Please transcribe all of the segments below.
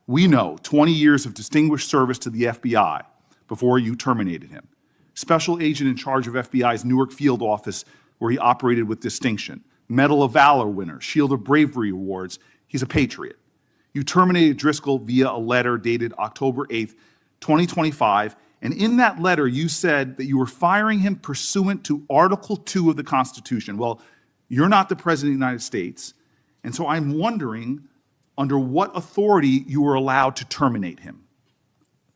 We know 20 years of distinguished service to the FBI before you terminated him. Special agent in charge of FBI's Newark field office, where he operated with distinction. Medal of Valor winner, Shield of Bravery awards. He's a patriot. You terminated Driscoll via a letter dated October 8th, 2025, and in that letter you said that you were firing him pursuant to Article 2 of the Constitution. Well, you're not the President of the United States, and so I'm wondering under what authority you were allowed to terminate him.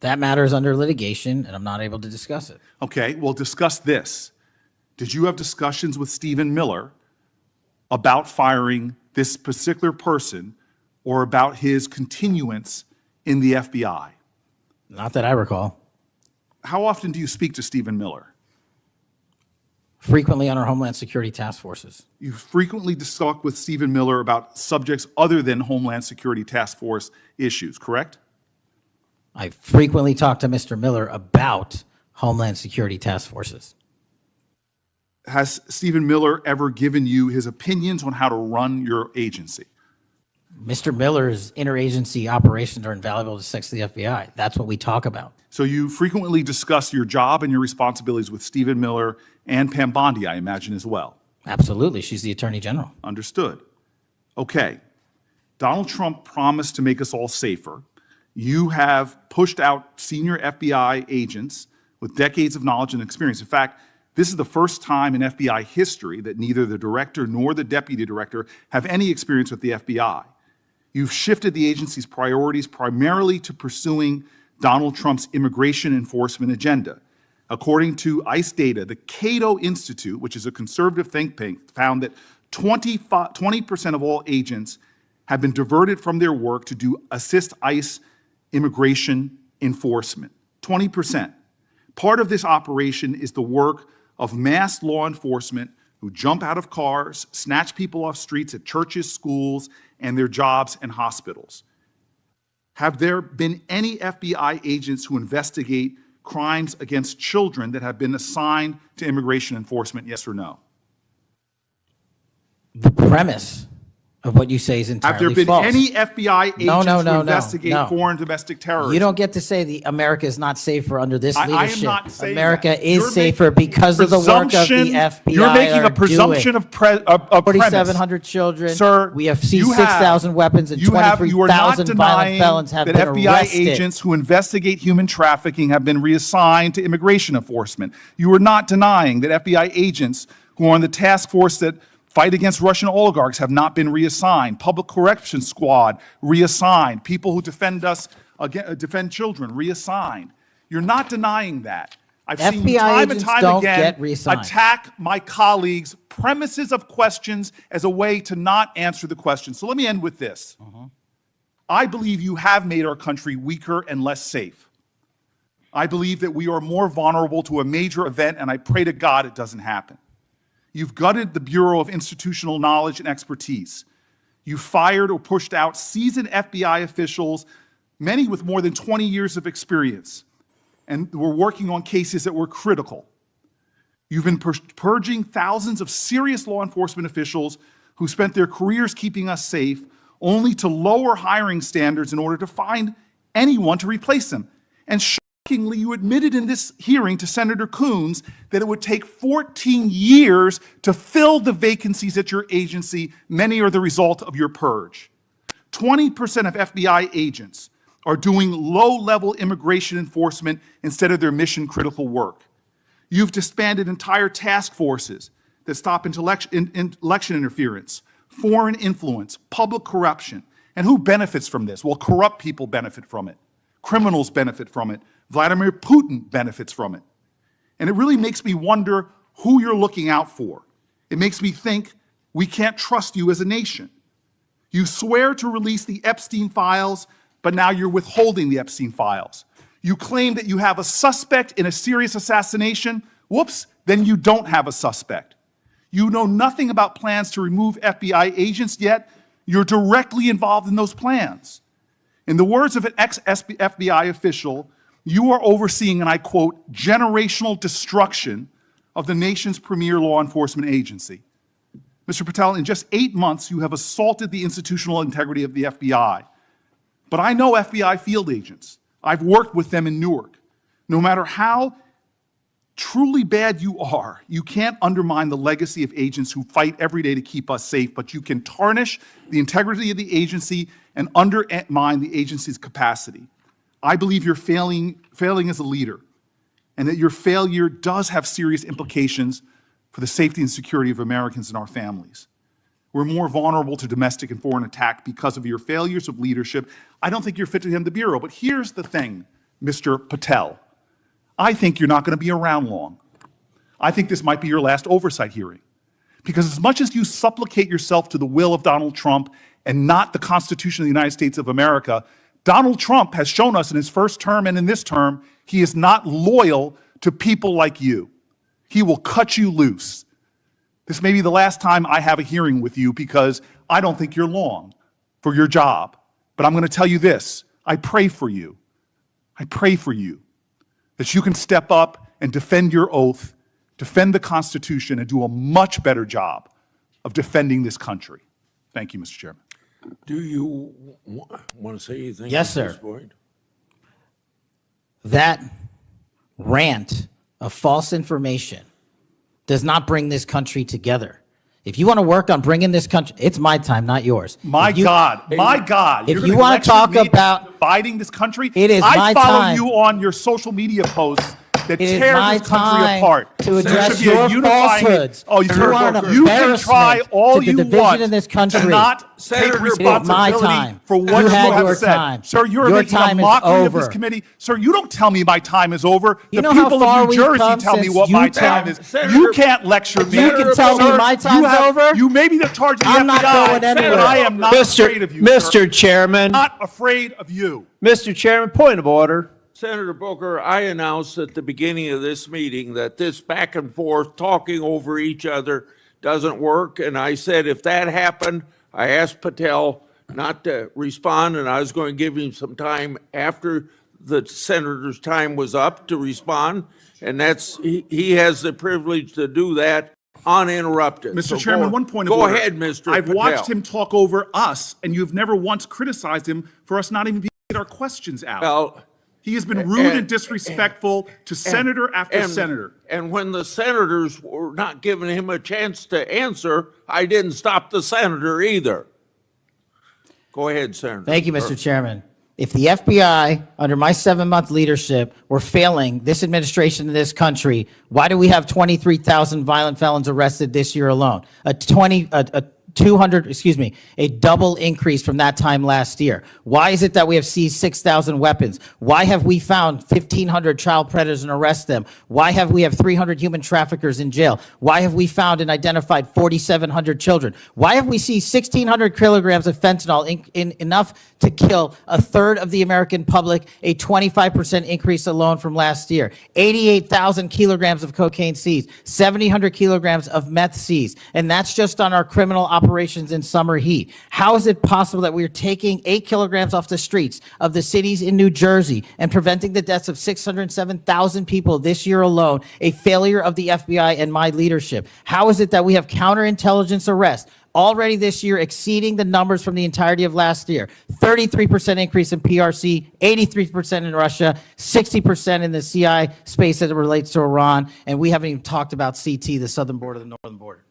That matter is under litigation, and I'm not able to discuss it. Okay, well, discuss this. Did you have discussions with Stephen Miller about firing this particular person or about his continuance in the FBI? Not that I recall. How often do you speak to Stephen Miller? Frequently on our Homeland Security task forces. You frequently talk with Stephen Miller about subjects other than Homeland Security task force issues, correct? I frequently talk to Mr. Miller about Homeland Security task forces. Has Stephen Miller ever given you his opinions on how to run your agency? Mr. Miller's interagency operations are invaluable to the FBI. That's what we talk about. So you frequently discuss your job and your responsibilities with Stephen Miller and Pam Bondi, I imagine, as well. Absolutely. She's the Attorney General. Understood. Okay. Donald Trump promised to make us all safer. You have pushed out senior FBI agents with decades of knowledge and experience. In fact, this is the first time in FBI history that neither the director nor the deputy director have any experience with the FBI. You've shifted the agency's priorities primarily to pursuing Donald Trump's immigration enforcement agenda. According to ICE data, the Cato Institute, which is a conservative think tank, found that 20% of all agents have been diverted from their work to assist ICE immigration enforcement. 20%. Part of this operation is the work of mass law enforcement who jump out of cars, snatch people off streets at churches, schools, and their jobs and hospitals. Have there been any FBI agents who investigate crimes against children that have been assigned to immigration enforcement, yes or no? The premise of what you say is entirely false. Have there been any FBI agents who investigate no. foreign domestic terrorism? You don't get to say America is not safer under this leadership. I am not saying America that. is safer because of the work of the FBI. You're making a presumption of premise. 4,700 children. Sir, we have seized 6,000 weapons and 23,000 violent felons have been arrested. That FBI agents who investigate human trafficking have been reassigned to immigration enforcement. You are not denying that FBI agents who are on the task force that fight against Russian oligarchs have not been reassigned. Public Corrections Squad, reassigned. People who defend children, reassigned. You're not denying that. I've seen you time and time again attack my colleagues' premises of questions as a way to not answer the question. So let me end with this. I believe you have made our country weaker and less safe. I believe that we are more vulnerable to a major event, and I pray to God it doesn't happen. You've gutted the Bureau of Institutional Knowledge and Expertise. You fired or pushed out seasoned FBI officials, many with more than 20 years of experience, and were working on cases that were critical. You've been purging thousands of serious law enforcement officials who spent their careers keeping us safe, only to lower hiring standards in order to find anyone to replace them. And shockingly, you admitted in this hearing to Senator Coons that it would take 14 years to fill the vacancies at your agency. Many are the result of your purge. 20% of FBI agents are doing low-level immigration enforcement instead of their mission-critical work. You've disbanded entire task forces that stop election interference, foreign influence, public corruption. And who benefits from this? Well, corrupt people benefit from it. Criminals benefit from it. Vladimir Putin benefits from it. And it really makes me wonder who you're looking out for. It makes me think we can't trust you as a nation. You swear to release the Epstein files, but now you're withholding the Epstein files. You claim that you have a suspect in a serious assassination. Whoops, then you don't have a suspect. You know nothing about plans to remove FBI agents, yet you're directly involved in those plans. In the words of an ex-FBI official, you are overseeing, and I quote, generational destruction of the nation's premier law enforcement agency. Mr. Patel, in just 8 months, you have assaulted the institutional integrity of the FBI. But I know FBI field agents. I've worked with them in Newark. No matter how truly bad you are, you can't undermine the legacy of agents who fight every day to keep us safe, but you can tarnish the integrity of the agency and undermine the agency's capacity. I believe you're failing as a leader, and that your failure does have serious implications for the safety and security of Americans and our families. We're more vulnerable to domestic and foreign attack because of your failures of leadership. I don't think you're fit to head the Bureau, but here's the thing, Mr. Patel. I think you're not going to be around long. I think this might be your last oversight hearing. Because as much as you supplicate yourself to the will of Donald Trump and not the Constitution of the United States of America, Donald Trump has shown us in his first term and in this term, he is not loyal to people like you. He will cut you loose. This may be the last time I have a hearing with you because I don't think you're long for your job. But I'm going to tell you this, I pray for you. I pray for you that you can step up and defend your oath, defend the Constitution, and do a much better job of defending this country. Thank you, Mr. Chairman. Do you want to say anything? Yes, at this sir. point? That rant of false information does not bring this country together. If you want to work on bringing this country, it's my time, not yours. My God. If You're you gonna want to lecture talk me about dividing this country, it is I my follow time. you on your social media posts that It is tear my this country time apart. to There address should be a your unifying- falsehoods. Oh, You are an you can try embarrassment all to the you division want in this country. to not Senator, take it is responsibility my time. for what You you had have your said. time. Sir, you're Your making a time is mockery of this over. committee. Sir, you don't tell me my time is over. You The know how people far of New we've Jersey come tell me since what my you time tell- is. Senator- You can't lecture me. You can tell me Sir, my you time's over? You may be the charge of the I'm not FBI, going anywhere. but I am not afraid of you, sir. Mr. Chairman, Not afraid of you. Mr. Chairman, point of order. Senator Booker, I announced at the beginning of this meeting that this back and forth, talking over each other doesn't work. And I said if that happened, I asked Patel not to respond, and I was going to give him some time after the senator's time was up to respond. And he has the privilege to do that uninterrupted. Mr. So Chairman, one point of Go order. ahead, Mr. I've Patel. watched him talk over us, and you've never once criticized him for us not even being able to get our questions out. Well, He has been rude and disrespectful to senator after senator. And when the senators were not giving him a chance to answer, I didn't stop the senator either. Go ahead, Senator. Thank you, Mr. Chairman. If the FBI, under my 7-month leadership, were failing this administration in this country, why do we have 23,000 violent felons arrested this year alone? A double increase from that time last year. Why is it that we have seized 6,000 weapons? Why have we found 1,500 child predators and arrested them? Why have we 300 human traffickers in jail? Why have we found and identified 4,700 children? Why have we seized 1,600 kilograms of fentanyl, enough to kill a third of the American public, a 25% increase alone from last year? 88,000 kilograms of cocaine seized, 7,000 kilograms of meth seized, and that's just on our criminal operations in summer heat. How is it possible that we are taking 8 kilograms off the streets of the cities in New Jersey and preventing the deaths of 607,000 people this year alone, a failure of the FBI and my leadership? How is it that we have counterintelligence arrests already this year exceeding the numbers from the entirety of last year? 33% increase in PRC, 83% in Russia, 60% in the CI space as it relates to Iran, and we haven't even talked about CT, the southern border, the northern border.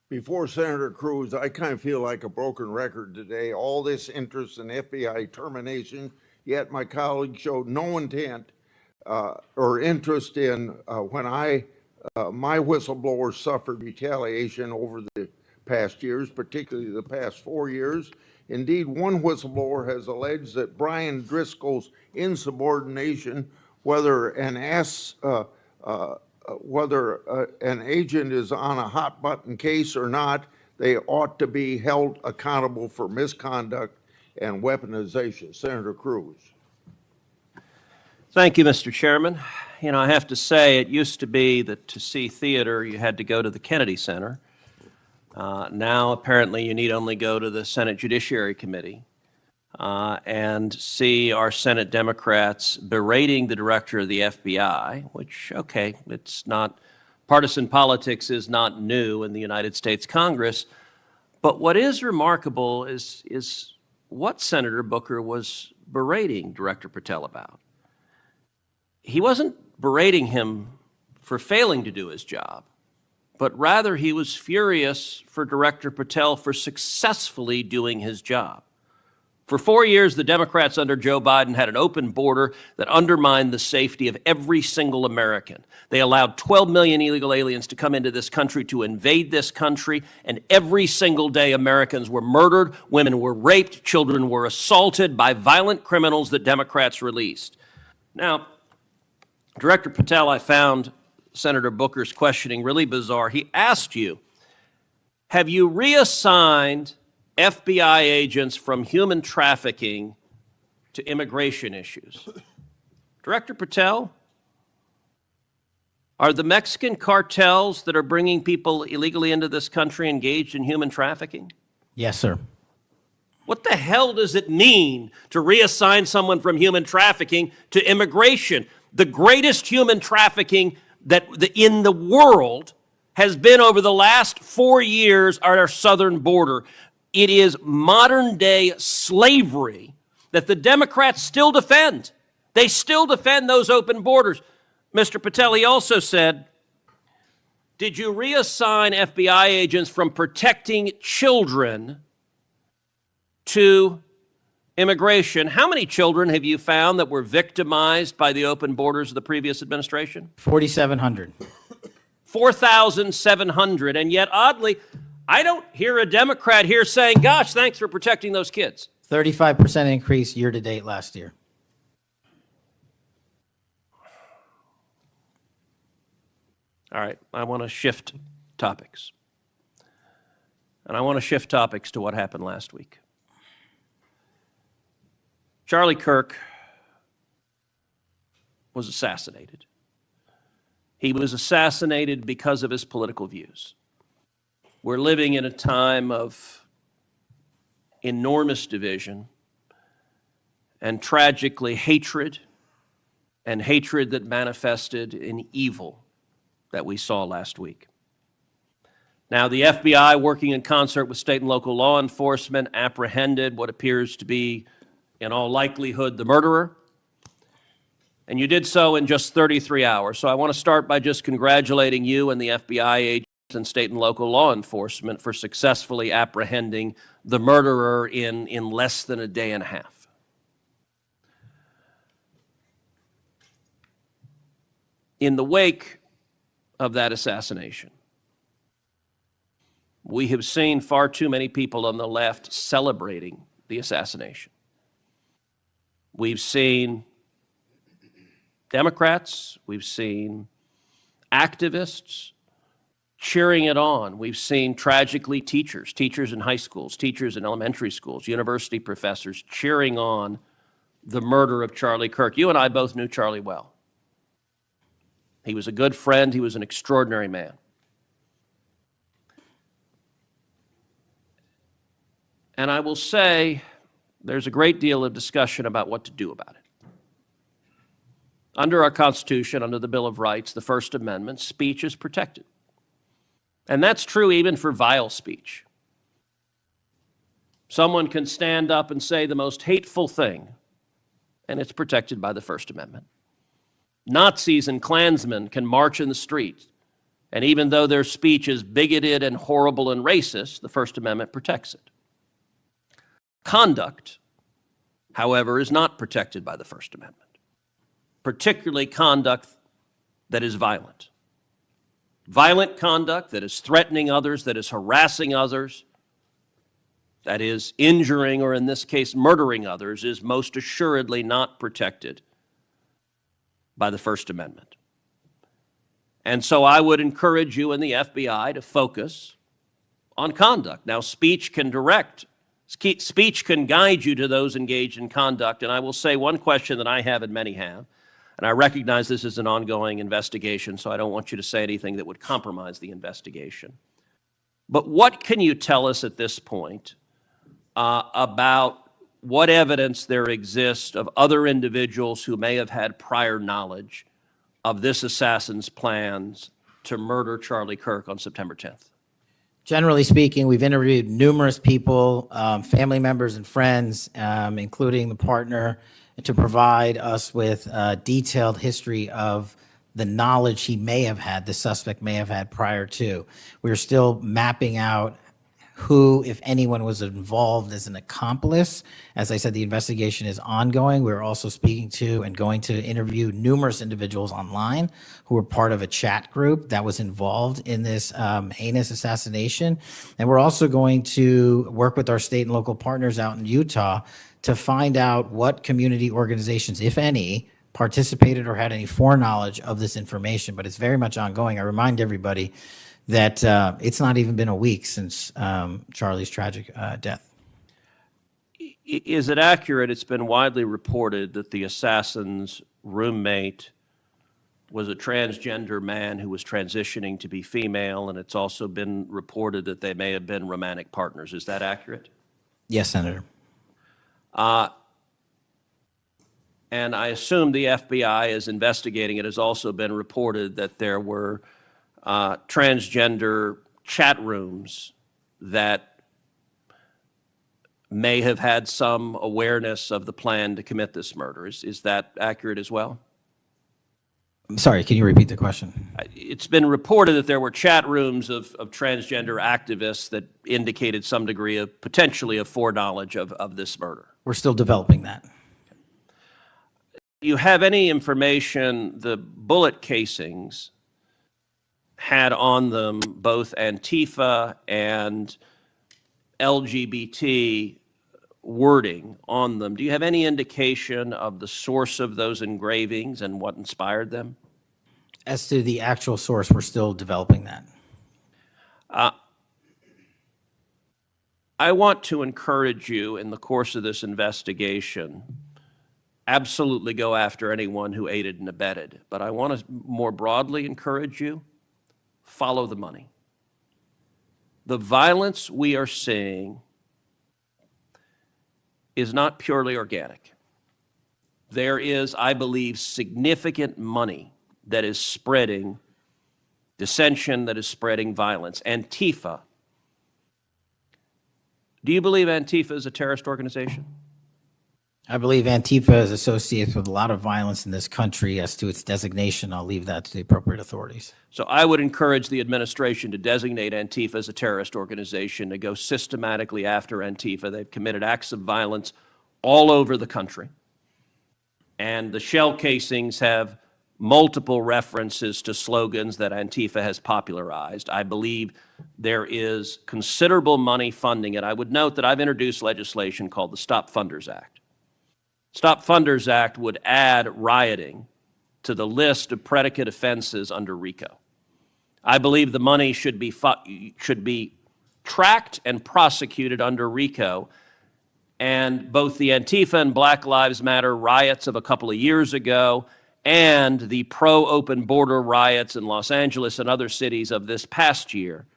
Before Senator Cruz, I kind of feel like a broken record today. All this interest in FBI termination, yet my colleagues showed no intent or interest in when my whistleblowers suffered retaliation over the past years, particularly the past 4 years. Indeed, one whistleblower has alleged that Brian Driscoll's insubordination, whether an agent is on a hot button case or not, they ought to be held accountable for misconduct and weaponization. Senator Cruz. Thank you, Mr. Chairman. You know, I have to say, it used to be that to see theater, you had to go to the Kennedy Center. Now, apparently, you need only go to the Senate Judiciary Committee and see our Senate Democrats berating the director of the FBI, which, okay, it's not, partisan politics is not new in the United States Congress. But what is remarkable is what Senator Booker was berating Director Patel about. He wasn't berating him for failing to do his job, but rather he was furious for Director Patel for successfully doing his job. For 4 years, the Democrats under Joe Biden had an open border that undermined the safety of every single American. They allowed 12 million illegal aliens to come into this country to invade this country, and every single day Americans were murdered, women were raped, children were assaulted by violent criminals that Democrats released. Now, Director Patel, I found Senator Booker's questioning really bizarre. He asked you, have you reassigned FBI agents from human trafficking to immigration issues? Director Patel, are the Mexican cartels that are bringing people illegally into this country engaged in human trafficking? Yes, sir. What the hell does it mean to reassign someone from human trafficking to immigration? The greatest human trafficking in the world has been over the last 4 years at our southern border. It is modern day slavery that the Democrats still defend. They still defend those open borders. Mr. Patel, he also said, did you reassign FBI agents from protecting children to immigration? How many children have you found that were victimized by the open borders of the previous administration? 4,700. 4,700. And yet, oddly, I don't hear a Democrat here saying, gosh, thanks for protecting those kids. 35% increase year to date last year. All right, I want to shift topics. And I want to shift topics to what happened last week. Charlie Kirk was assassinated. He was assassinated because of his political views. We're living in a time of enormous division and tragically hatred, and hatred that manifested in evil that we saw last week. Now, the FBI, working in concert with state and local law enforcement, apprehended what appears to be, in all likelihood, the murderer. And you did so in just 33 hours. So I want to start by just congratulating you and the FBI agents and state and local law enforcement for successfully apprehending the murderer in less than a day and a half. In the wake of that assassination, we have seen far too many people on the left celebrating the assassination. We've seen Democrats, we've seen activists cheering it on. We've seen, tragically, teachers in high schools, teachers in elementary schools, university professors cheering on the murder of Charlie Kirk. You and I both knew Charlie well. He was a good friend. He was an extraordinary man. And I will say there's a great deal of discussion about what to do about it. Under our Constitution, under the Bill of Rights, the First Amendment, speech is protected. And that's true even for vile speech. Someone can stand up and say the most hateful thing, and it's protected by the First Amendment. Nazis and Klansmen can march in the street, and even though their speech is bigoted and horrible and racist, the First Amendment protects it. Conduct, however, is not protected by the First Amendment, particularly conduct that is violent. Violent conduct that is threatening others, that is harassing others, that is injuring, or in this case, murdering others, is most assuredly not protected by the First Amendment. And so I would encourage you and the FBI to focus on conduct. Now, speech can guide you to those engaged in conduct. And I will say one question that I have and many have, and I recognize this is an ongoing investigation, so I don't want you to say anything that would compromise the investigation. But what can you tell us at this point about what evidence there exists of other individuals who may have had prior knowledge of this assassin's plans to murder Charlie Kirk on September 10th? Generally speaking, we've interviewed numerous people, family members and friends, including the partner, to provide us with a detailed history of the knowledge he may have had, the suspect may have had prior to. We're still mapping out who, if anyone, was involved as an accomplice. As I said, the investigation is ongoing. We're also speaking to and going to interview numerous individuals online who were part of a chat group that was involved in this heinous assassination. And we're also going to work with our state and local partners out in Utah to find out what community organizations, if any, participated or had any foreknowledge of this information. But it's very much ongoing. I remind everybody that it's not even been a week since Charlie's tragic death. Is it accurate, it's been widely reported that the assassin's roommate was a transgender man who was transitioning to be female, and it's also been reported that they may have been romantic partners. Is that accurate? Yes, Senator. And I assume the FBI is investigating. It has also been reported that there were transgender chat rooms that may have had some awareness of the plan to commit this murder. Is that accurate as well? I'm sorry, can you repeat the question? It's been reported that there were chat rooms of transgender activists that indicated some degree of potentially of foreknowledge of this murder. We're still developing that. Do you have any information the bullet casings had on them both Antifa and LGBT wording on them? Do you have any indication of the source of those engravings and what inspired them? As to the actual source, we're still developing that. I want to encourage you in the course of this investigation, absolutely go after anyone who aided and abetted. But I want to more broadly encourage you, follow the money. The violence we are seeing is not purely organic. There is, I believe, significant money that is spreading dissension, that is spreading violence. Antifa. Do you believe Antifa is a terrorist organization? I believe Antifa is associated with a lot of violence in this country. As to its designation, I'll leave that to the appropriate authorities. So I would encourage the administration to designate Antifa as a terrorist organization, to go systematically after Antifa. They've committed acts of violence all over the country. And the shell casings have multiple references to slogans that Antifa has popularized. I believe there is considerable money funding it. I would note that I've introduced legislation called the Stop Funders Act. Stop Funders Act would add rioting to the list of predicate offenses under RICO. I believe the money should be tracked and prosecuted under RICO. And both the Antifa and Black Lives Matter riots of a couple of years ago and the pro-open border riots in Los Angeles and other cities of this past year,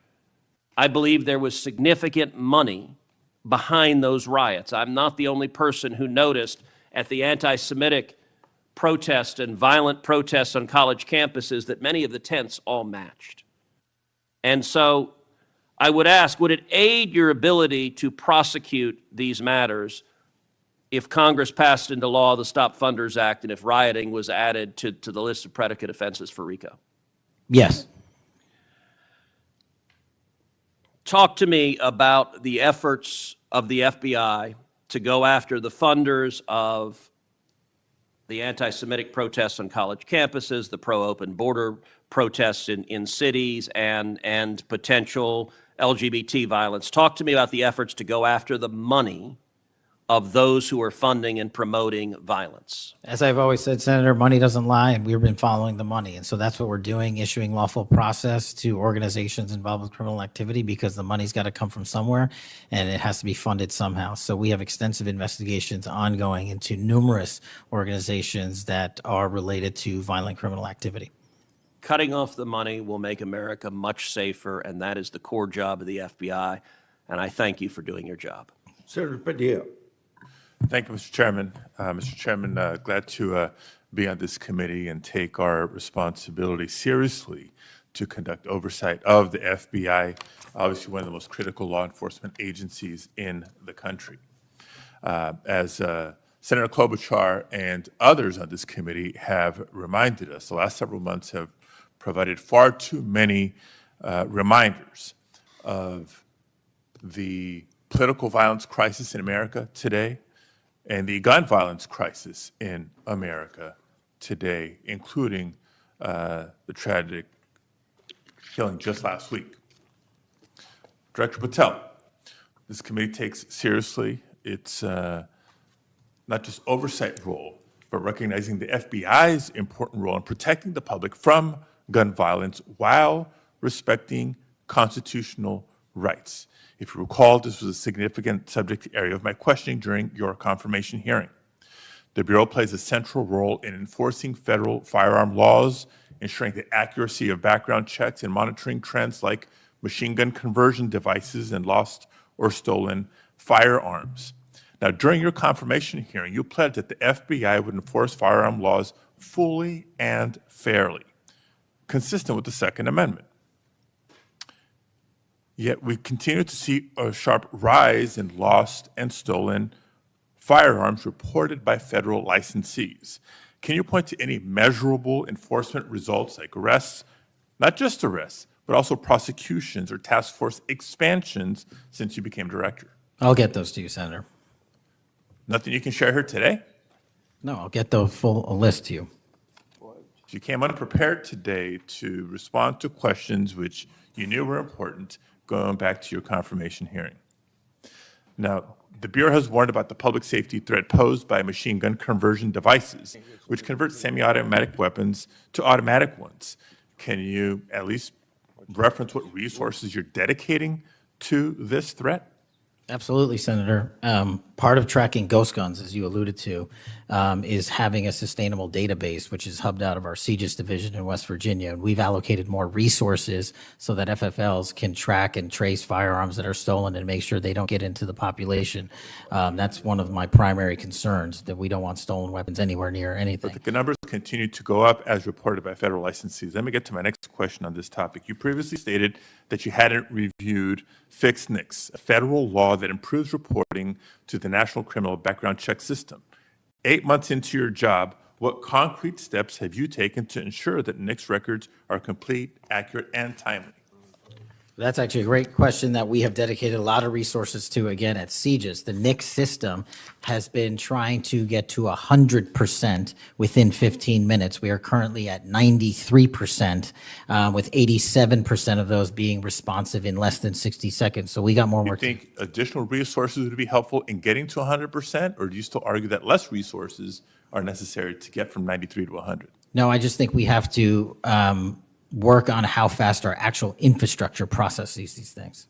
I believe there was significant money behind those riots. I'm not the only person who noticed at the anti-Semitic protests and violent protests on college campuses that many of the tents all matched. And so I would ask, would it aid your ability to prosecute these matters if Congress passed into law the Stop Funders Act and if rioting was added to the list of predicate offenses for RICO? Yes. Talk to me about the efforts of the FBI to go after the funders of the anti-Semitic protests on college campuses, the pro-open border protests in cities, and potential LGBT violence. Talk to me about the efforts to go after the money of those who are funding and promoting violence. As I've always said, Senator, money doesn't lie, and we've been following the money. And so that's what we're doing, issuing lawful process to organizations involved with criminal activity, because the money's got to come from somewhere, and it has to be funded somehow. So we have extensive investigations ongoing into numerous organizations that are related to violent criminal activity. Cutting off the money will make America much safer, and that is the core job of the FBI, and I thank you for doing your job. Senator Patel. Thank you, Mr. Chairman. Mr. Chairman, glad to be on this committee and take our responsibility seriously to conduct oversight of the FBI, obviously one of the most critical law enforcement agencies in the country. As Senator Klobuchar and others on this committee have reminded us, the last several months have provided far too many reminders of the political violence crisis in America today and the gun violence crisis in America today, including the tragic killing just last week. Director Patel, this committee takes seriously its not just oversight role, but recognizing the FBI's important role in protecting the public from gun violence while respecting constitutional rights. If you recall, this was a significant subject area of my questioning during your confirmation hearing. The Bureau plays a central role in enforcing federal firearm laws, ensuring the accuracy of background checks, and monitoring trends like machine gun conversion devices and lost or stolen firearms. Now, during your confirmation hearing, you pledged that the FBI would enforce firearm laws fully and fairly, consistent with the Second Amendment. Yet we continue to see a sharp rise in lost and stolen firearms reported by federal licensees. Can you point to any measurable enforcement results like arrests, not just arrests, but also prosecutions or task force expansions since you became director? I'll get those to you, Senator. Nothing you can share here today? No, I'll get the full list to you. You came unprepared today to respond to questions which you knew were important, going back to your confirmation hearing. Now, the Bureau has warned about the public safety threat posed by machine gun conversion devices, which convert semi-automatic weapons to automatic ones. Can you at least reference what resources you're dedicating to this threat? Absolutely, Senator. Part of tracking ghost guns, as you alluded to, is having a sustainable database, which is hubbed out of our CJIS division in West Virginia. And we've allocated more resources so that FFLs can track and trace firearms that are stolen and make sure they don't get into the population. That's one of my primary concerns, that we don't want stolen weapons anywhere near anything. But the numbers continue to go up as reported by federal licensees. Let me get to my next question on this topic. You previously stated that you hadn't reviewed Fix NICS, a federal law that improves reporting to the National Criminal Background Check System. 8 months into your job, what concrete steps have you taken to ensure that NICS records are complete, accurate, and timely? That's actually a great question that we have dedicated a lot of resources to, again, at CJIS. The NICS system has been trying to get to 100% within 15 minutes. We are currently at 93%, with 87% of those being responsive in less than 60 seconds. So we got more Do you work. think additional resources would be helpful in getting to 100%, or do you still argue that less resources are necessary to get from 93 to 100? No, I just think we have to work on how fast our actual infrastructure processes these things.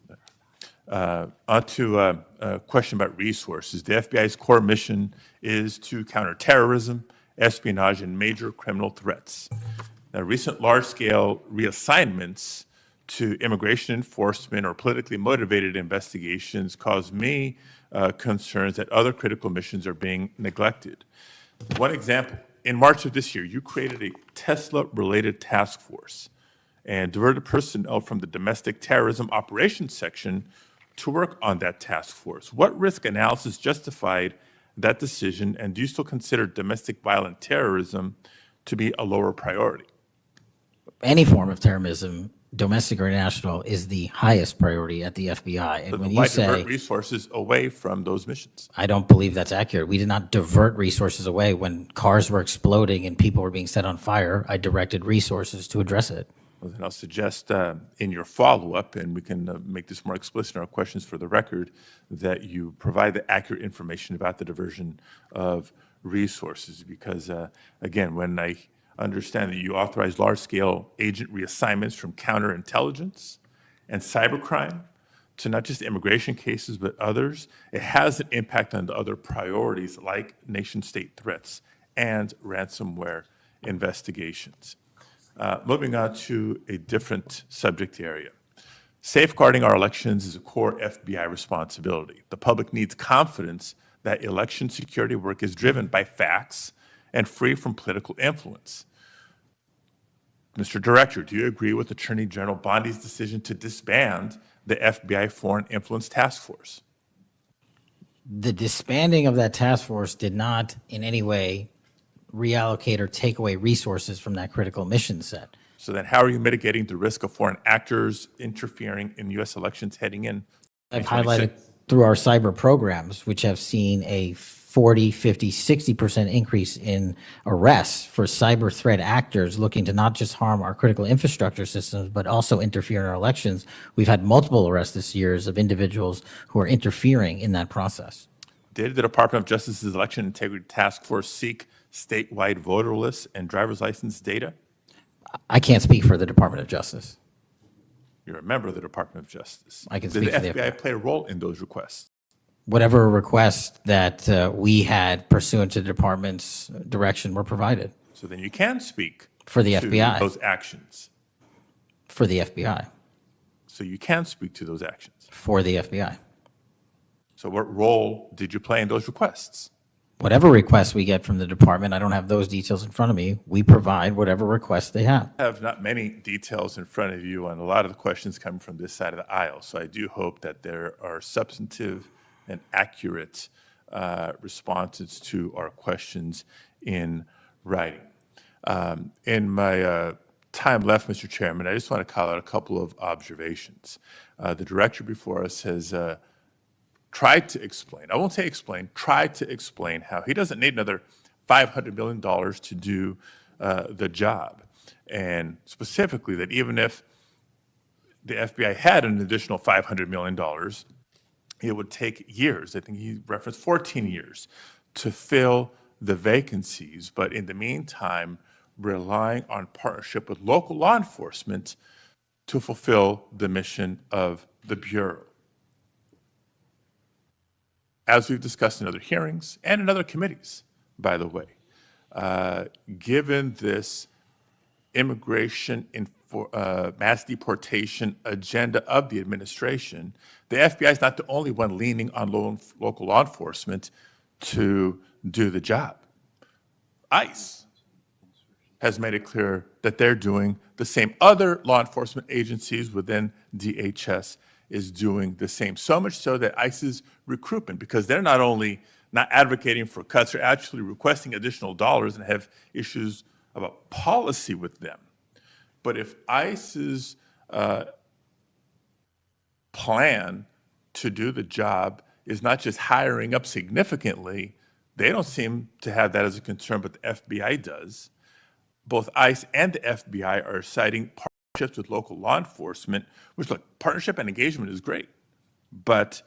On to a question about resources. The FBI's core mission is to counter terrorism, espionage, and major criminal threats. Now, recent large-scale reassignments to immigration enforcement or politically motivated investigations cause me concerns that other critical missions are being neglected. One example, in March of this year, you created a Tesla-related task force and diverted personnel from the domestic terrorism operations section to work on that task force. What risk analysis justified that decision, and do you still consider domestic violent terrorism to be a lower priority? Any form of terrorism, domestic or national, is the highest priority at the FBI. And But when why you say, divert resources away from those missions? I don't believe that's accurate. We did not divert resources away. When cars were exploding and people were being set on fire, I directed resources to address it. Well, then I'll suggest in your follow-up, and we can make this more explicit in our questions for the record, that you provide the accurate information about the diversion of resources. Because, again, when I understand that you authorize large-scale agent reassignments from counterintelligence and cybercrime to not just immigration cases, but others, it has an impact on the other priorities like nation-state threats and ransomware investigations. Moving on to a different subject area. Safeguarding our elections is a core FBI responsibility. The public needs confidence that election security work is driven by facts and free from political influence. Mr. Director, do you agree with Attorney General Bondi's decision to disband the FBI Foreign Influence Task Force? The disbanding of that task force did not in any way reallocate or take away resources from that critical mission set. So then how are you mitigating the risk of foreign actors interfering in U.S. elections heading in? I've highlighted through our cyber programs, which have seen a 40, 50, 60% increase in arrests for cyber threat actors looking to not just harm our critical infrastructure systems, but also interfere in our elections. We've had multiple arrests this year of individuals who are interfering in that process. Did the Department of Justice's Election Integrity Task Force seek statewide voter lists and driver's license data? I can't speak for the Department of Justice. You're a member of the Department of Justice. I can Did speak the for the FBI play a role in those requests? Whatever request that we had pursuant to the department's direction were provided So then you can speak for the to FBI. those actions. For the FBI. So you can speak to those actions. For the FBI. So what role did you play in those requests? Whatever requests we get from the department, I don't have those details in front of me. We provide whatever requests they have. I have not many details in front of you on a lot of the questions coming from this side of the aisle. So I do hope that there are substantive and accurate responses to our questions in writing. In my time left, Mr. Chairman, I just want to call out a couple of observations. The director before us has tried to explain, I won't say explain, tried to explain how he doesn't need another $500 million to do the job. And specifically that even if the FBI had an additional $500 million, it would take years. I think he referenced 14 years to fill the vacancies. But in the meantime, relying on partnership with local law enforcement to fulfill the mission of the Bureau. As we've discussed in other hearings and in other committees, by the way, given this immigration mass deportation agenda of the administration, the FBI is not the only one leaning on local law enforcement to do the job. ICE has made it clear that they're doing the same. Other law enforcement agencies within DHS is doing the same. So much so that ICE's recruitment, because they're not only not advocating for cuts, they're actually requesting additional dollars and have issues about policy with them. But if ICE's plan to do the job is not just hiring up significantly, they don't seem to have that as a concern, but the FBI does. Both ICE and the FBI are citing partnerships with local law enforcement, which, look, partnership and engagement is great. But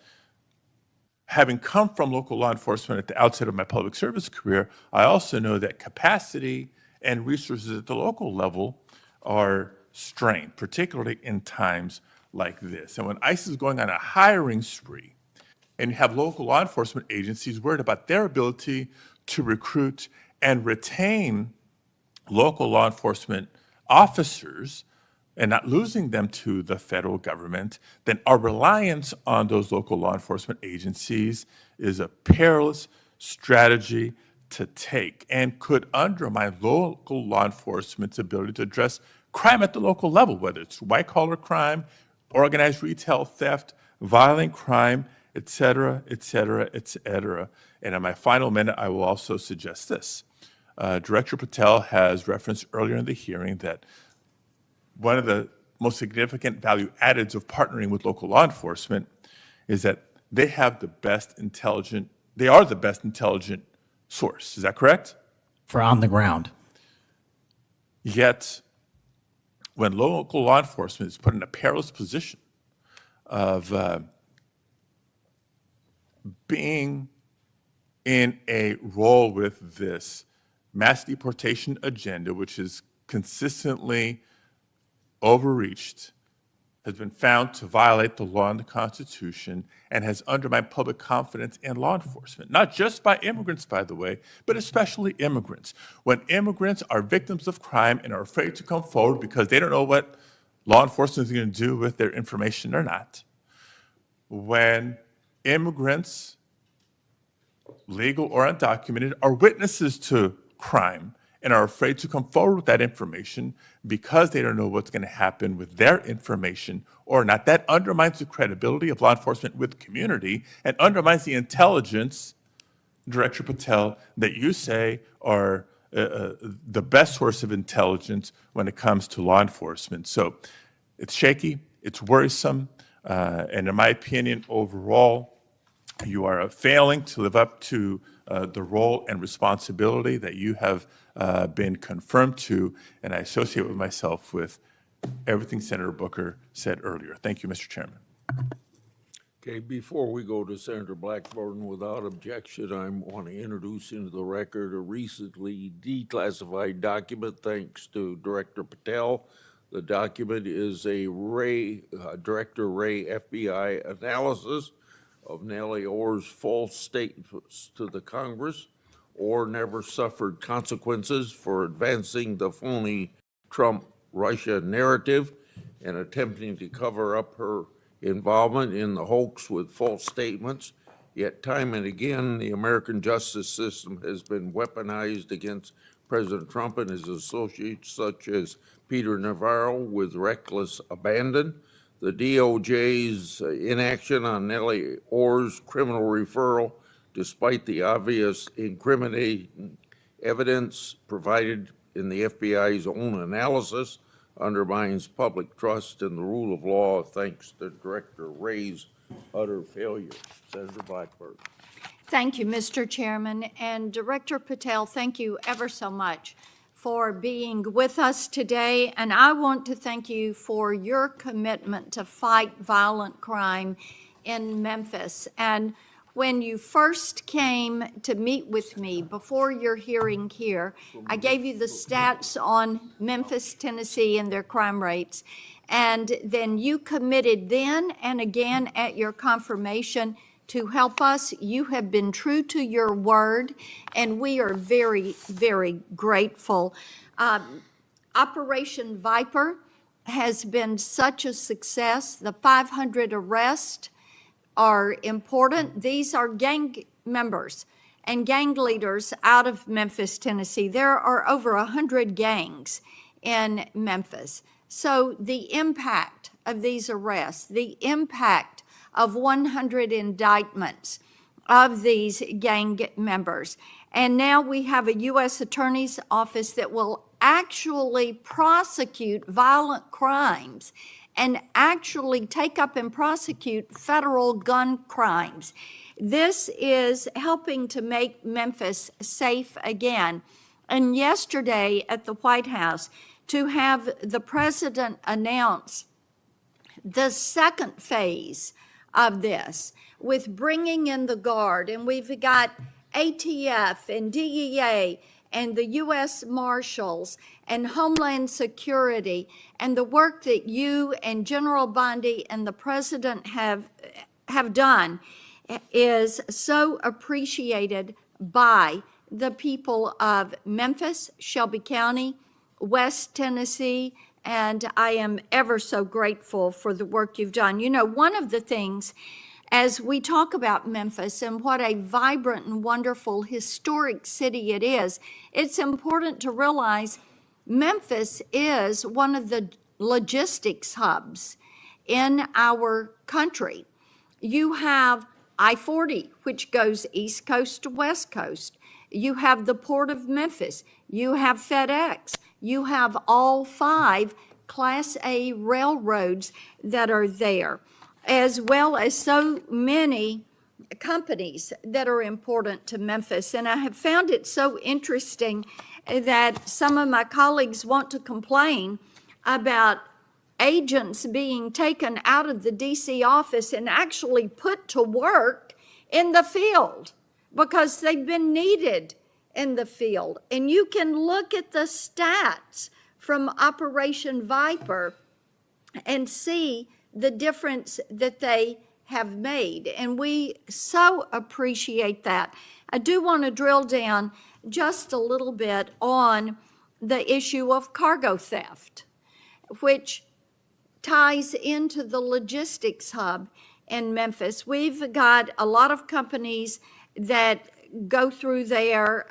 having come from local law enforcement at the outset of my public service career, I also know that capacity and resources at the local level are strained, particularly in times like this. And when ICE is going on a hiring spree, and you have local law enforcement agencies worried about their ability to recruit and retain local law enforcement officers and not losing them to the federal government, then our reliance on those local law enforcement agencies is a perilous strategy to take and could undermine local law enforcement's ability to address crime at the local level, whether it's white-collar crime, organized retail theft, violent crime, et cetera, et cetera, et cetera. And in my final minute, I will also suggest this. Director Patel has referenced earlier in the hearing that one of the most significant value addeds of partnering with local law enforcement is that they have the best intelligent, they are the best intelligent source. Is that correct? For on the ground. Yet, when local law enforcement is put in a perilous position of being in a role with this mass deportation agenda, which is consistently overreached, has been found to violate the law and the Constitution, and has undermined public confidence in law enforcement, not just by immigrants, by the way, but especially immigrants. When immigrants are victims of crime and are afraid to come forward because they don't know what law enforcement is going to do with their information or not, when immigrants, legal or undocumented, are witnesses to crime and are afraid to come forward with that information because they don't know what's going to happen with their information or not. That undermines the credibility of law enforcement with the community and undermines the intelligence, Director Patel, that you say are the best source of intelligence when it comes to law enforcement. So it's shaky, it's worrisome, and in my opinion, overall, you are failing to live up to the role and responsibility that you have been confirmed to, and I associate with myself with everything Senator Booker said earlier. Thank you, Mr. Chairman. Okay, before we go to Senator Blackburn, without objection, I want to introduce into the record a recently declassified document thanks to Director Patel. The document is a Director Ray FBI analysis of Nellie Orr's false statements to the Congress. Orr never suffered consequences for advancing the phony Trump-Russia narrative and attempting to cover up her involvement in the hoax with false statements. Yet time and again, the American justice system has been weaponized against President Trump and his associates, such as Peter Navarro, with reckless abandon. The DOJ's inaction on Nellie Orr's criminal referral, despite the obvious incriminating evidence provided in the FBI's own analysis, undermines public trust in the rule of law thanks to Director Ray's utter failure. Senator Blackburn. Thank you, Mr. Chairman. And Director Patel, thank you ever so much for being with us today. And I want to thank you for your commitment to fight violent crime in Memphis. And when you first came to meet with me before your hearing here, I gave you the stats on Memphis, Tennessee, and their crime rates. And then you committed then and again at your confirmation to help us. You have been true to your word, and we are very, very grateful. Operation Viper has been such a success. The 500 arrests are important. These are gang members and gang leaders out of Memphis, Tennessee. There are over 100 gangs in Memphis. So the impact of these arrests, the impact of 100 indictments of these gang members. And now we have a U.S. Attorney's Office that will actually prosecute violent crimes and actually take up and prosecute federal gun crimes. This is helping to make Memphis safe again. And yesterday at the White House, to have the president announce the second phase of this with bringing in the Guard, and we've got ATF and DEA and the U.S. Marshals and Homeland Security, and the work that you and General Bondi and the President have done is so appreciated by the people of Memphis, Shelby County, West Tennessee, and I am ever so grateful for the work you've done. You know, one of the things as we talk about Memphis and what a vibrant and wonderful historic city it is, it's important to realize Memphis is one of the logistics hubs in our country. You have I-40, which goes East Coast to West Coast. You have the Port of Memphis. You have FedEx. You have all 5 Class A railroads that are there, as well as so many companies that are important to Memphis. And I have found it so interesting that some of my colleagues want to complain about agents being taken out of the DC office and actually put to work in the field because they've been needed in the field. And you can look at the stats from Operation Viper and see the difference that they have made. And we so appreciate that. I do want to drill down just a little bit on the issue of cargo theft, which ties into the logistics hub in Memphis. We've got a lot of companies that go through there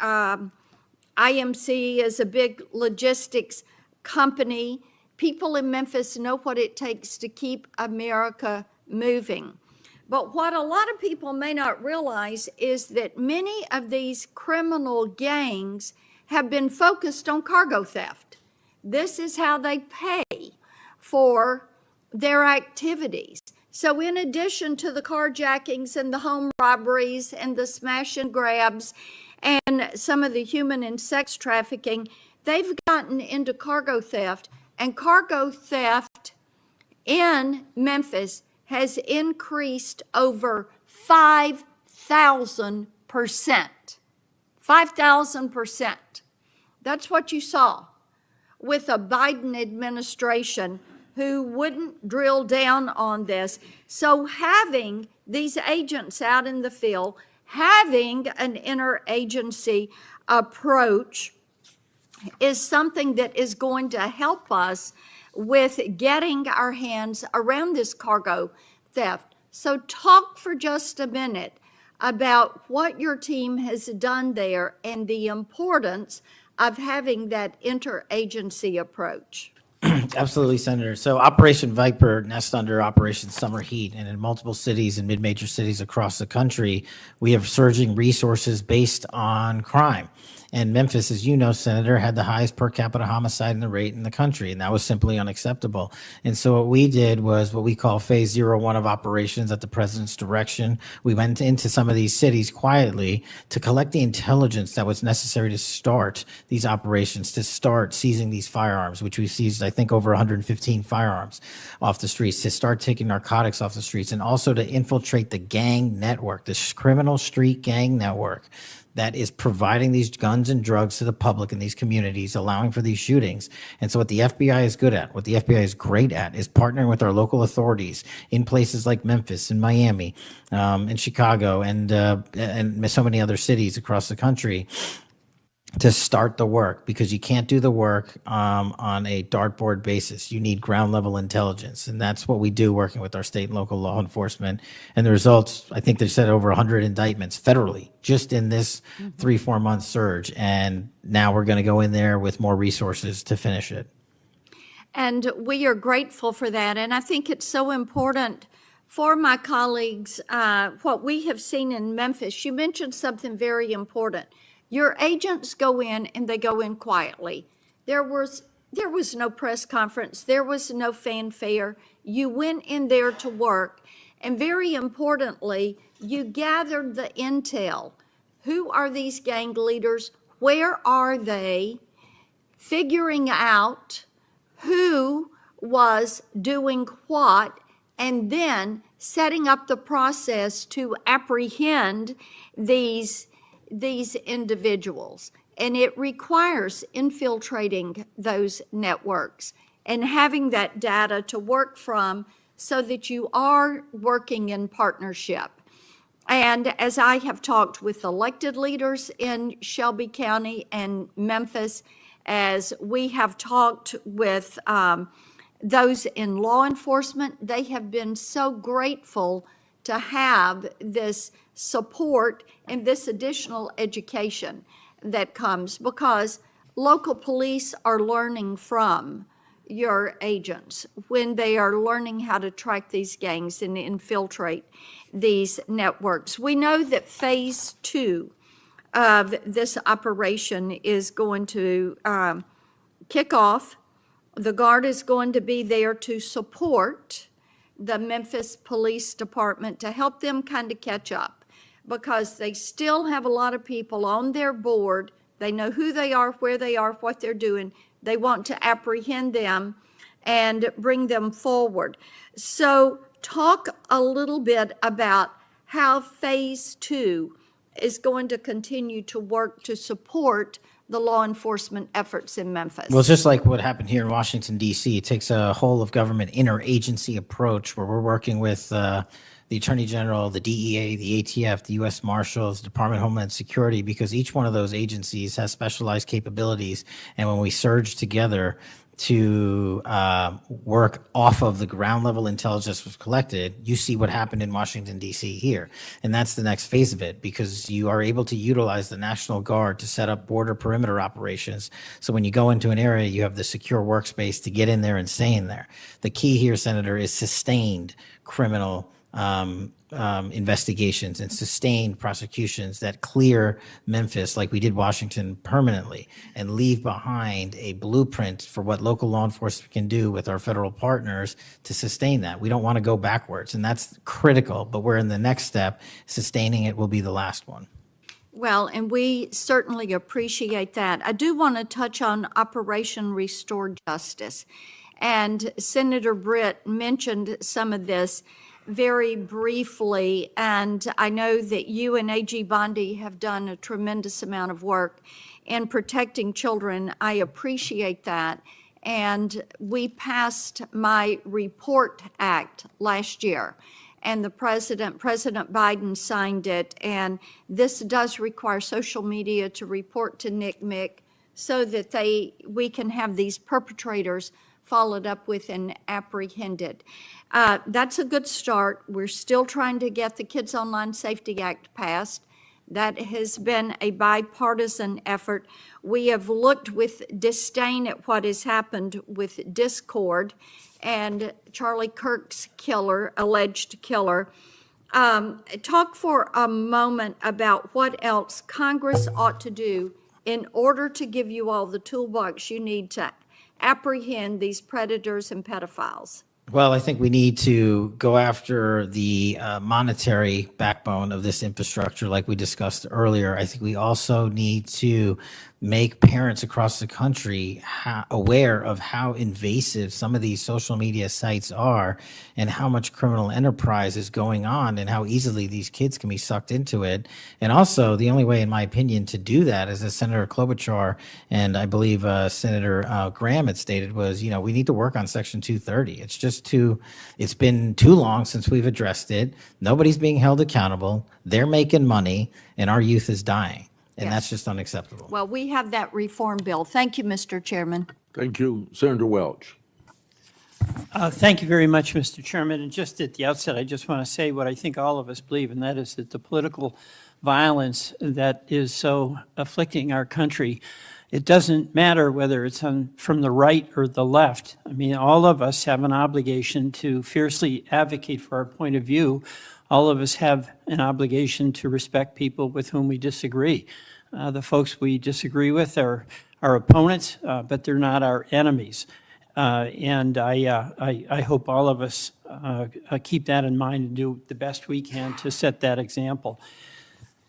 IMC is a big logistics company. People in Memphis know what it takes to keep America moving. But what a lot of people may not realize is that many of these criminal gangs have been focused on cargo theft. This is how they pay for their activities. So in addition to the carjackings and the home robberies and the smash and grabs and some of the human and sex trafficking, they've gotten into cargo theft. And cargo theft in Memphis has increased over 5,000%. 5,000%. That's what you saw with a Biden administration who wouldn't drill down on this. So having these agents out in the field, having an interagency approach is something that is going to help us with getting our hands around this cargo theft. So talk for just a minute about what your team has done there and the importance of having that interagency approach. Absolutely, Senator. So Operation Viper nests under Operation Summer Heat, and in multiple cities and mid-major cities across the country, we have surging resources based on crime. And Memphis, as you know, Senator, had the highest per capita homicide rate in the country, and that was simply unacceptable. And so what we did was what we call phase 01 of operations at the president's direction. We went into some of these cities quietly to collect the intelligence that was necessary to start these operations, to start seizing these firearms, which we seized, I think, over 115 firearms off the streets, to start taking narcotics off the streets, and also to infiltrate the gang network, this criminal street gang network that is providing these guns and drugs to the public in these communities, allowing for these shootings. And so what the FBI is good at, what the FBI is great at, is partnering with our local authorities in places like Memphis and Miami, and Chicago, and so many other cities across the country, to start the work, because you can't do the work on a dartboard basis. You need ground level intelligence. And that's what we do working with our state and local law enforcement. And the results, I think they said over 100 indictments federally just in this 3-4 month surge. And now we're going to go in there with more resources to finish it. And we are grateful for that. And I think it's so important for my colleagues, what we have seen in Memphis. You mentioned something very important. Your agents go in and they go in quietly. There was no press conference. There was no fanfare. You went in there to work. And very importantly, you gathered the intel. Who are these gang leaders? Where are they? Figuring out who was doing what, and then setting up the process to apprehend these individuals. And it requires infiltrating those networks and having that data to work from so that you are working in partnership. And as I have talked with elected leaders in Shelby County and Memphis, as we have talked with those in law enforcement, they have been so grateful to have this support and this additional education that comes, because local police are learning from your agents when they are learning how to track these gangs and infiltrate these networks. We know that phase 2 of this operation is going to kick off. The Guard is going to be there to support the Memphis Police Department to help them kind of catch up, because they still have a lot of people on their board. They know who they are, where they are, what they're doing. They want to apprehend them and bring them forward. So talk a little bit about how phase 2 is going to continue to work to support the law enforcement efforts in Memphis. Well, it's just like what happened here in Washington, D.C. It takes a whole of government interagency approach where we're working with the Attorney General, the DEA, the ATF, the U.S. Marshals, Department of Homeland Security, because each one of those agencies has specialized capabilities. And when we surge together, to work off of the ground level intelligence was collected, you see what happened in Washington, D.C. here. And that's the next phase of it, because you are able to utilize the National Guard to set up border perimeter operations. So when you go into an area, you have the secure workspace to get in there and stay in there. The key here, Senator, is sustained criminal investigations and sustained prosecutions that clear Memphis, like we did Washington, permanently, and leave behind a blueprint for what local law enforcement can do with our federal partners to sustain that. We don't want to go backwards, and that's critical, but we're in the next step. Sustaining it will be the last one. Well, and we certainly appreciate that. I do want to touch on Operation Restore Justice. And Senator Britt mentioned some of this very briefly, and I know that you and AG Bondi have done a tremendous amount of work in protecting children. I appreciate that. And we passed my Report Act last year, and President Biden signed it, and this does require social media to report to NCMEC so that we can have these perpetrators followed up with and apprehended. That's a good start. We're still trying to get the Kids Online Safety Act passed. That has been a bipartisan effort. We have looked with disdain at what has happened with Discord and Charlie Kirk's alleged killer. Talk for a moment about what else Congress ought to do in order to give you all the toolbox you need to apprehend these predators and pedophiles. Well, I think we need to go after the monetary backbone of this infrastructure, like we discussed earlier. I think we also need to make parents across the country aware of how invasive some of these social media sites are and how much criminal enterprise is going on and how easily these kids can be sucked into it. And also, the only way, in my opinion, to do that, as Senator Klobuchar and I believe Senator Graham had stated, was, we need to work on Section 230. It's been too long since we've addressed it. Nobody's being held accountable. They're making money, and our youth is dying. And Yes. That's just unacceptable. Well, we have that reform bill. Thank you, Mr. Chairman. Thank you. Senator Welch. Thank you very much, Mr. Chairman. And just at the outset, I just want to say what I think all of us believe, and that is that the political violence that is so afflicting our country, it doesn't matter whether it's from the right or the left. I mean, all of us have an obligation to fiercely advocate for our point of view. All of us have an obligation to respect people with whom we disagree. The folks we disagree with are our opponents, but they're not our enemies. And I hope all of us keep that in mind and do the best we can to set that example.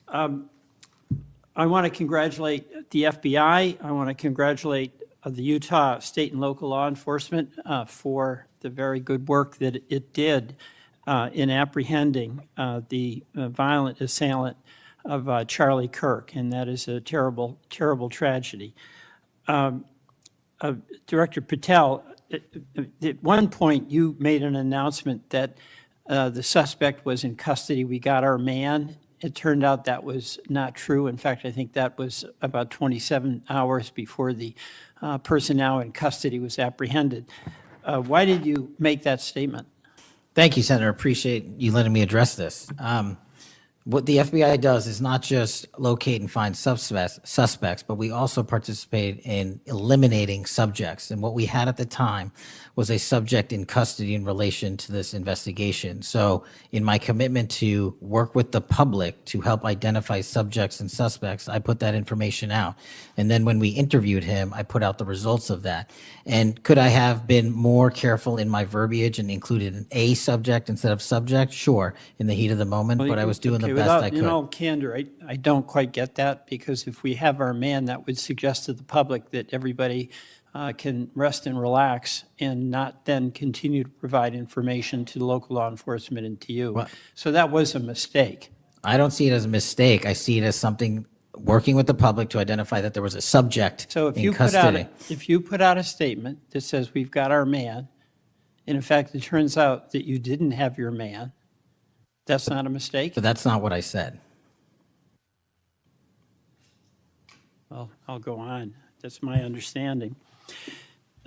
I want to congratulate the FBI. I want to congratulate the Utah state and local law enforcement for the very good work that it did in apprehending the violent assailant of Charlie Kirk, and that is a terrible, terrible tragedy. Director Patel, at one point you made an announcement that the suspect was in custody. We got our man. It turned out that was not true. In fact, I think that was about 27 hours before the person now in custody was apprehended. Why did you make that statement? Thank you, Senator. Appreciate you letting me address this. What the FBI does is not just locate and find suspects, but we also participate in eliminating subjects. And what we had at the time was a subject in custody in relation to this investigation. So in my commitment to work with the public to help identify subjects and suspects, I put that information out. And then when we interviewed him, I put out the results of that. And could I have been more careful in my verbiage and included an A subject instead of subject? Sure, in the heat of the moment, but I was doing the best I could. In all candor, I don't quite get that, because if we have our man, that would suggest to the public that everybody can rest and relax and not then continue to provide information to local law enforcement and to you. Well, so that was a mistake. I don't see it as a mistake. I see it as something working with the public to identify that there was a subject So if in you custody. put out a statement that says we've got our man, and in fact it turns out that you didn't have your man, that's not a mistake? But that's not what I said. Well, I'll go on. That's my understanding.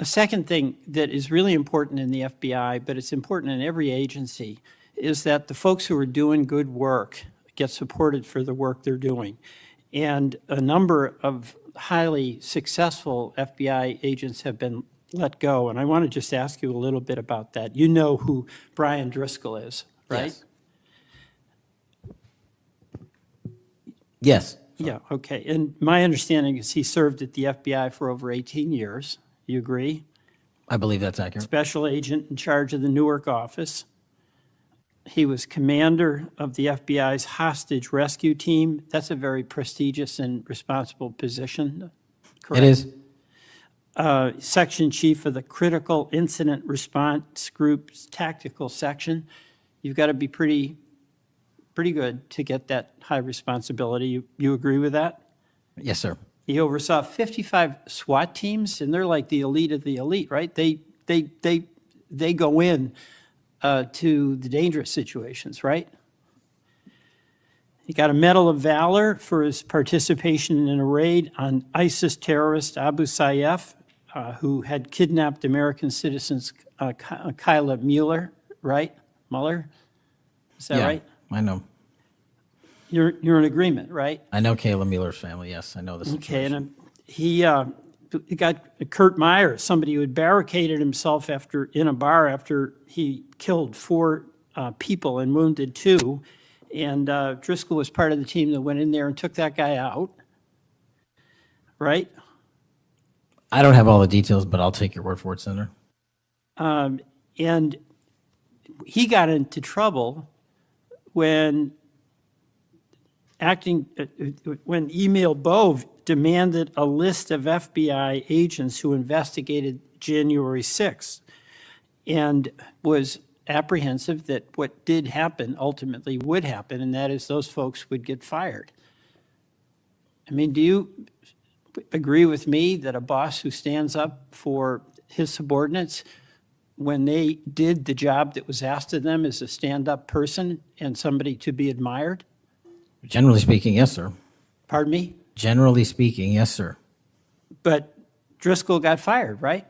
A second thing that is really important in the FBI, but it's important in every agency, is that the folks who are doing good work get supported for the work they're doing. And a number of highly successful FBI agents have been let go. And I want to just ask you a little bit about that. You know who Brian Driscoll is, right? Yes. Yeah, okay. And my understanding is he served at the FBI for over 18 years. You agree? I believe that's accurate. Special agent in charge of the Newark office. He was commander of the FBI's hostage rescue team. That's a very prestigious and responsible position, correct? It is. Section chief of the Critical Incident Response Group's tactical section. You've got to be pretty good to get that high responsibility. You agree with that? Yes, sir. He oversaw 55 SWAT teams, and they're like the elite of the elite, right? They go in to the dangerous situations, right? He got a Medal of Valor for his participation in a raid on ISIS terrorist Abu Sayyaf, who had kidnapped American citizens Kyla Mueller, right? Mueller? Is that Yeah, right? I know. You're in agreement, right? I know Kayla Mueller's family, yes. I know the Okay, situation. and he got Kurt Meyer, somebody who had barricaded himself in a bar after he killed 4 people and wounded 2. And Driscoll was part of the team that went in there and took that guy out, right? I don't have all the details, but I'll take your word for it, Senator. And he got into trouble when Emil Bove demanded a list of FBI agents who investigated January 6th and was apprehensive that what did happen ultimately would happen, and that is those folks would get fired. I mean, do you agree with me that a boss who stands up for his subordinates when they did the job that was asked of them is a stand-up person and somebody to be admired? Generally speaking, yes, sir. Pardon me? Generally speaking, yes, sir. But Driscoll got fired, right?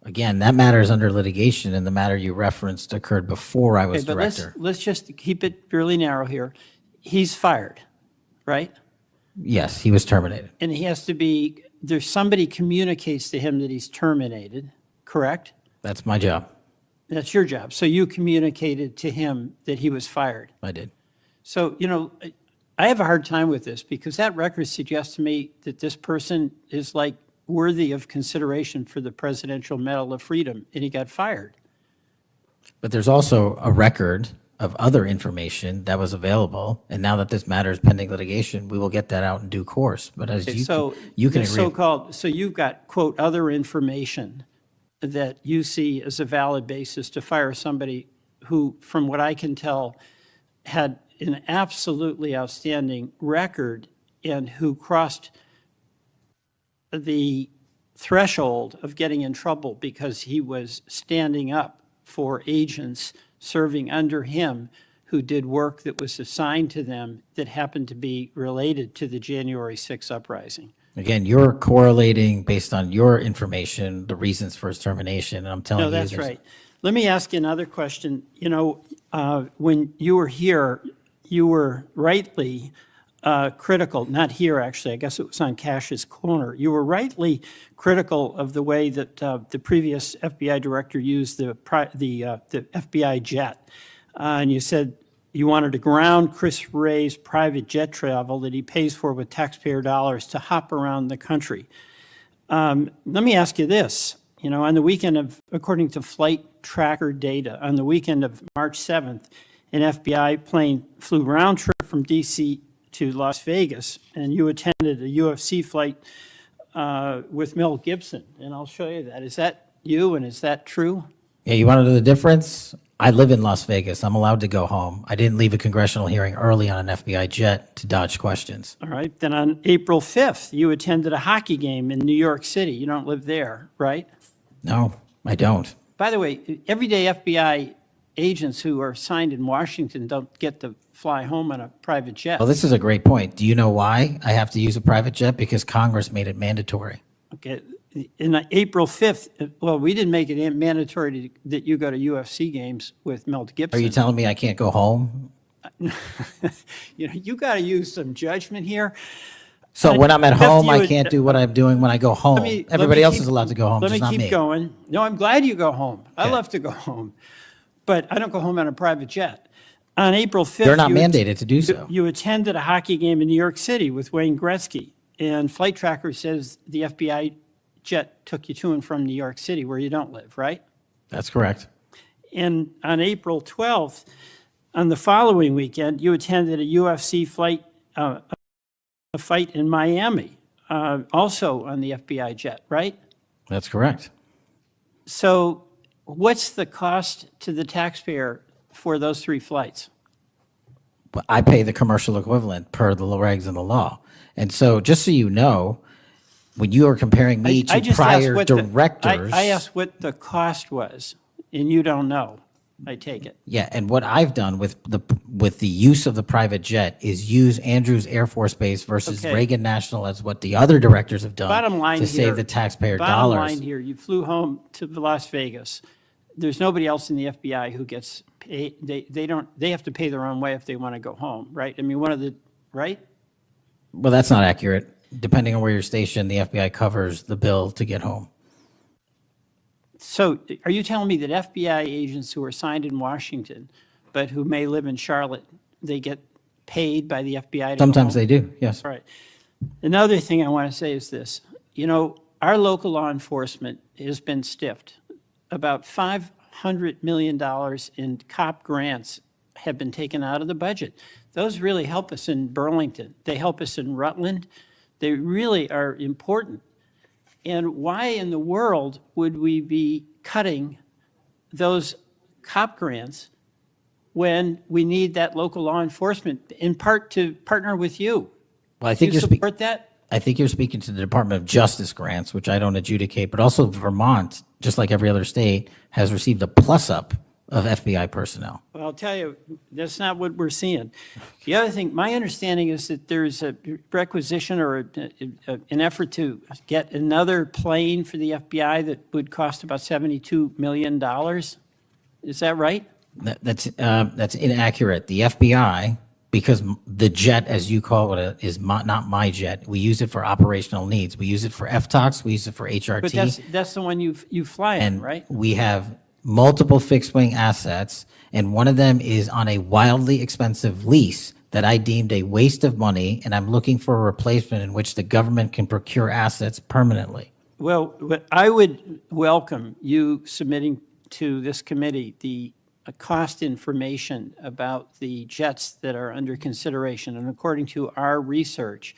Again, that matter is under litigation, and the matter you referenced occurred before I was Okay, but director. let's just keep it fairly narrow here. He's fired, right? Yes, he was terminated. And he has to be, there's somebody communicates to him that he's terminated, correct? That's my job. That's your job. So you communicated to him that he was fired. I did. So, I have a hard time with this because that record suggests to me that this person is like worthy of consideration for the Presidential Medal of Freedom, and he got fired. But there's also a record of other information that was available, and now that this matter is pending litigation, we will get that out in due course. But as Okay, you so you can the agree. so-called, so you've got, quote, other information that you see as a valid basis to fire somebody who, from what I can tell, had an absolutely outstanding record and who crossed the threshold of getting in trouble because he was standing up for agents serving under him who did work that was assigned to them that happened to be related to the January 6th uprising. Again, you're correlating based on your information the reasons for his termination, and I'm telling No, you. that's there's- right. Let me ask you another question. When you were here, you were rightly critical, not here actually, I guess it was on Cash's Corner. You were rightly critical of the way that the previous FBI director used the FBI jet. And you said you wanted to ground Chris Wray's private jet travel that he pays for with taxpayer dollars to hop around the country. Let me ask you this. On the weekend of, according to flight tracker data, on the weekend of March 7th, an FBI plane flew round trip from D.C. to Las Vegas, and you attended a UFC fight with Mel Gibson, and I'll show you that. Is that you, and is that true? Yeah, you want to know the difference? I live in Las Vegas. I'm allowed to go home. I didn't leave a congressional hearing early on an FBI jet to dodge questions. All right. Then on April 5th, you attended a hockey game in New York City. You don't live there, right? No, I don't. By the way, everyday FBI agents who are assigned in Washington don't get to fly home on a private jet. Well, this is a great point. Do you know why I have to use a private jet? Because Congress made it mandatory. Okay. in April 5th, well, we didn't make it mandatory that you go to UFC games with Mel Are Gibson. you telling me I can't go home? You got to use some judgment here. So when I'm at Jeff, home, you I would- can't do what I'm doing when I go home. Let Everybody me else keep- is allowed to go home, Let just me not keep me. going. No, I'm glad you go home. I Okay. love to go home, but I don't go home on a private jet. On April 5th, They're not you- mandated to do so. You attended a hockey game in New York City with Wayne Gretzky, and Flight Tracker says the FBI jet took you to and from New York City, where you don't live, right? That's correct. And on April 12th, on the following weekend, you attended a UFC fight, a fight in Miami, also on the FBI jet, right? That's correct. So what's the cost to the taxpayer for those 3 flights? But I pay the commercial equivalent per the regs and the law. And so just so you know, when you are comparing me I to just asked prior what directors. I asked what the cost was, and you don't know, I take it. Yeah, and what I've done with the use of the private jet is use Andrews Air Force Base versus Okay. Reagan National as what the other directors have done Bottom line to here. save the taxpayer Bottom dollars. line here, you flew home to Las Vegas. There's nobody else in the FBI who gets paid. They have to pay their own way if they want to go home, right? I mean, right? Well, that's not accurate. Depending on where you're stationed, the FBI covers the bill to get home. So are you telling me that FBI agents who are assigned in Washington, but who may live in Charlotte, they get paid by the FBI to go Sometimes home? they do, yes. All right. Another thing I want to say is this. Our local law enforcement has been stiffed. About $500 million in cop grants have been taken out of the budget. Those really help us in Burlington. They help us in Rutland. They really are important. And why in the world would we be cutting those cop grants when we need that local law enforcement, in part to partner with you? Well, I Do think you you're speaking. support that? I think you're speaking to the Department of Justice grants, which I don't adjudicate, but also Vermont, just like every other state, has received a plus-up of FBI personnel. Well, I'll tell you, that's not what we're seeing. The other thing, my understanding is that there's a requisition or an effort to get another plane for the FBI that would cost about $72 million. Is that right? That's inaccurate. The FBI, because the jet, as you call it, is not my jet. We use it for operational needs. We use it for FTOX. We use it for HRT. But that's the one you fly in, And right? we have multiple fixed-wing assets, and one of them is on a wildly expensive lease that I deemed a waste of money, and I'm looking for a replacement in which the government can procure assets permanently. Well, I would welcome you submitting to this committee the cost information about the jets that are under consideration. And according to our research,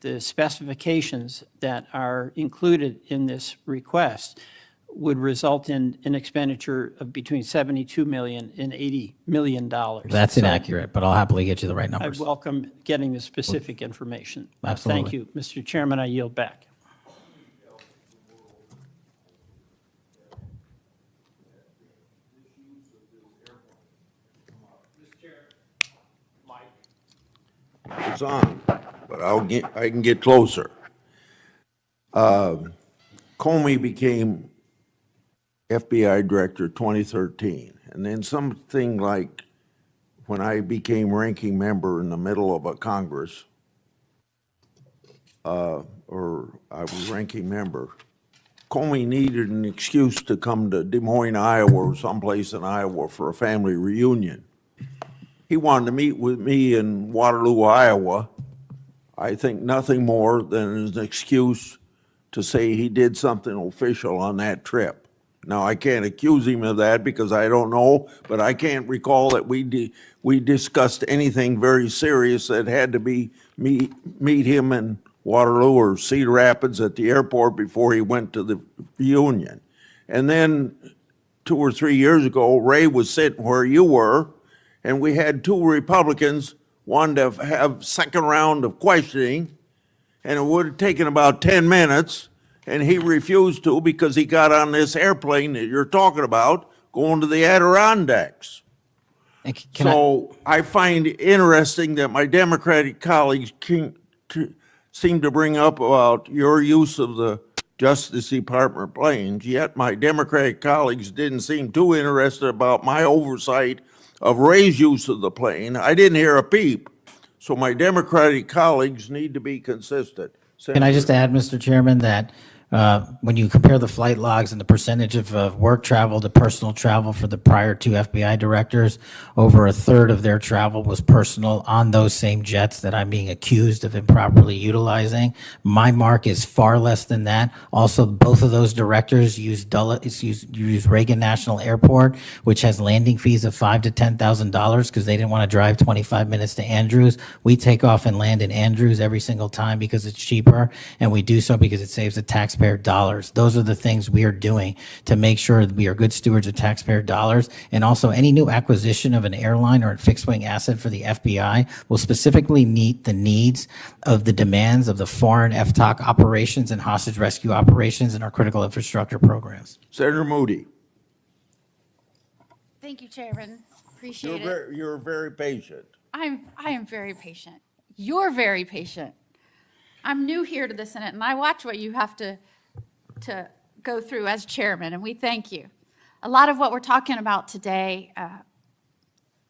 the specifications that are included in this request would result in an expenditure of between $72 million and $80 million. That's So inaccurate, but I'll happily get you the right I numbers. welcome getting the specific information. Absolutely. Thank you, Mr. Chairman. I yield back. It's on, but I can get closer. Comey became FBI director 2013, and then something like when I became ranking member in the middle of a Congress, or I was ranking member, Comey needed an excuse to come to Des Moines, Iowa, or someplace in Iowa for a family reunion. He wanted to meet with me in Waterloo, Iowa. I think nothing more than an excuse to say he did something official on that trip. Now, I can't accuse him of that because I don't know, but I can't recall that we discussed anything very serious that had to be meet him in Waterloo or Cedar Rapids at the airport before he went to the reunion. And then 2 or 3 years ago, Ray was sitting where you were, and we had 2 Republicans wanted to have second round of questioning, and it would have taken about 10 minutes, and he refused to because he got on this airplane that you're talking about going to the Adirondacks. And So I find it interesting that my Democratic colleagues seem to bring up about your use of the Justice Department planes, yet my Democratic colleagues didn't seem too interested about my oversight of Ray's use of the plane. I didn't hear a peep. So my Democratic colleagues need to be consistent. Can I just add, Mr. Chairman, that when you compare the flight logs and the percentage of work travel to personal travel for the prior two FBI directors, over a third of their travel was personal on those same jets that I'm being accused of improperly utilizing. My mark is far less than that. Also, both of those directors use Reagan National Airport, which has landing fees of $5,000 to $10,000 because they didn't want to drive 25 minutes to Andrews. We take off and land in Andrews every single time because it's cheaper, and we do so because it saves the taxpayer dollars. Those are the things we are doing to make sure that we are good stewards of taxpayer dollars. And also, any new acquisition of an airline or a fixed wing asset for the FBI will specifically meet the needs of the demands of the foreign FTOC operations and hostage rescue operations in our critical infrastructure programs. Senator Moody, Thank you, Chairman. Appreciate it. you're very patient. I am very patient. You're very patient. I'm new here to the Senate, and I watch what you have to go through as chairman, and we thank you. A lot of what we're talking about today,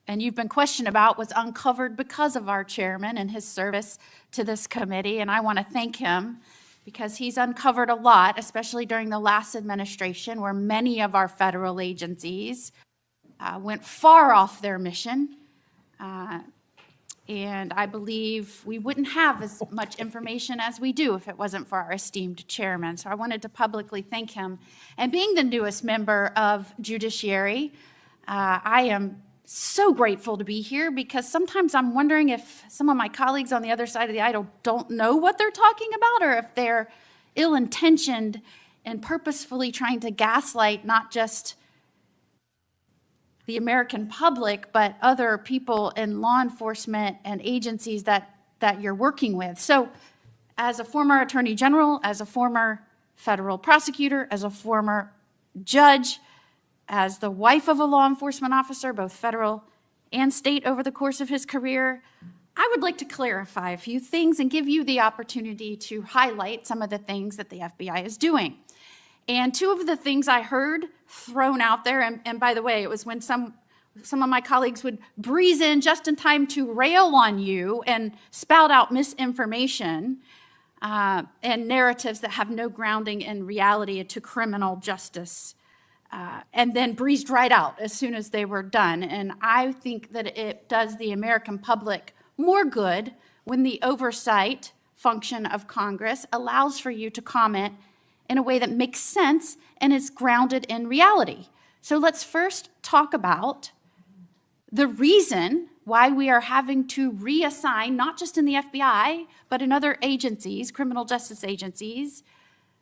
and you've been questioned about, was uncovered because of our chairman and his service to this committee, and I want to thank him because he's uncovered a lot, especially during the last administration, where many of our federal agencies went far off their mission. And I believe we wouldn't have as much information as we do if it wasn't for our esteemed chairman. So I wanted to publicly thank him. And being the newest member of Judiciary, I am so grateful to be here because sometimes I'm wondering if some of my colleagues on the other side of the aisle don't know what they're talking about, or if they're ill-intentioned and purposefully trying to gaslight not just the American public, but other people in law enforcement and agencies that you're working with. So as a former attorney general, as a former federal prosecutor, as a former judge, as the wife of a law enforcement officer, both federal and state over the course of his career, I would like to clarify a few things and give you the opportunity to highlight some of the things that the FBI is doing. And two of the things I heard thrown out there, and by the way, it was when some of my colleagues would breeze in just in time to rail on you and spout out misinformation and narratives that have no grounding in reality to criminal justice, and then breezed right out as soon as they were done. And I think that it does the American public more good when the oversight function of Congress allows for you to comment in a way that makes sense and is grounded in reality. So let's first talk about the reason why we are having to reassign, not just in the FBI, but in other agencies, criminal justice agencies,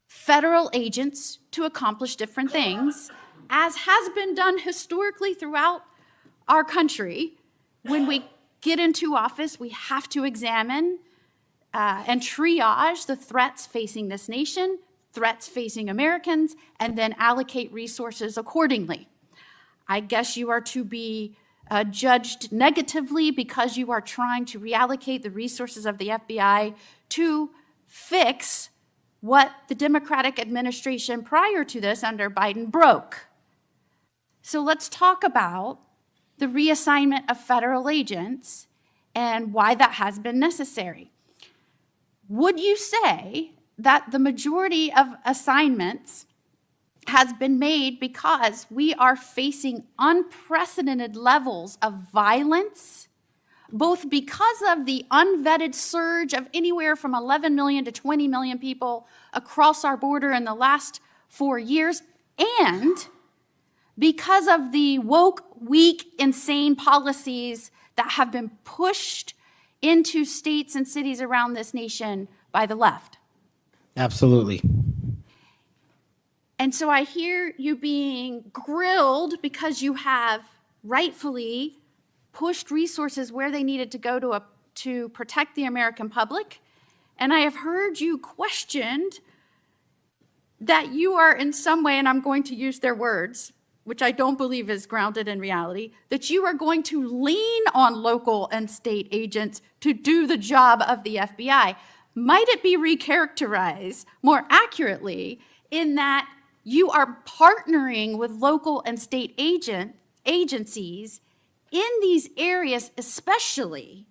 federal agents to accomplish different things, as has been done historically throughout our country. When we get into office, we have to examine and triage the threats facing this nation, threats facing Americans, and then allocate resources accordingly. I guess you are to be judged negatively because you are trying to reallocate the resources of the FBI to fix what the Democratic administration prior to this under Biden broke. So let's talk about the reassignment of federal agents and why that has been necessary. Would you say that the majority of assignments has been made because we are facing unprecedented levels of violence, both because of the unvetted surge of anywhere from 11 million to 20 million people across our border in the last 4 years, and because of the woke, weak, insane policies that have been pushed into states and cities around this nation by the left? Absolutely. And so I hear you being grilled because you have rightfully pushed resources where they needed to go to protect the American public. And I have heard you questioned that you are in some way, and I'm going to use their words, which I don't believe is grounded in reality, that you are going to lean on local and state agents to do the job of the FBI. might it be recharacterized more accurately in that you are partnering with local and state agencies in these areas, especially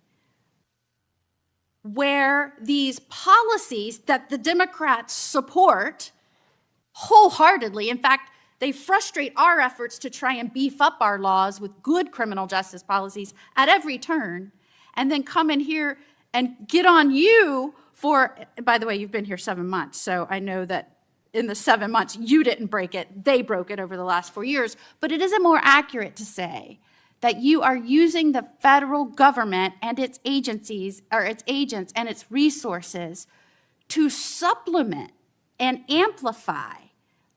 where these policies that the Democrats support wholeheartedly, in fact, they frustrate our efforts to try and beef up our laws with good criminal justice policies at every turn, and then come in here and get on you for, by the way, you've been here 7 months, so I know that in the 7 months, you didn't break it, they broke it over the last 4 years, but it isn't more accurate to say that you are using the federal government and its agencies, or its agents and its resources to supplement and amplify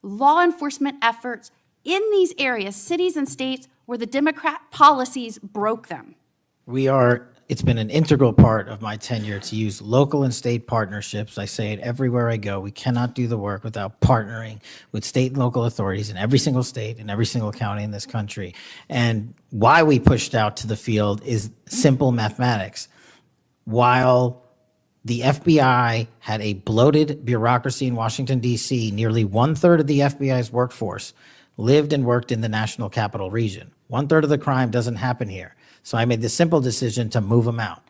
law enforcement efforts in these areas, cities and states where the Democrat policies broke them. It's been an integral part of my tenure to use local and state partnerships. I say it everywhere I go. We cannot do the work without partnering with state and local authorities in every single state and every single county in this country. And why we pushed out to the field is simple mathematics. While the FBI had a bloated bureaucracy in Washington, D.C., nearly 1/3 of the FBI's workforce lived and worked in the national capital region. 1/3 of the crime doesn't happen here. So I made the simple decision to move them out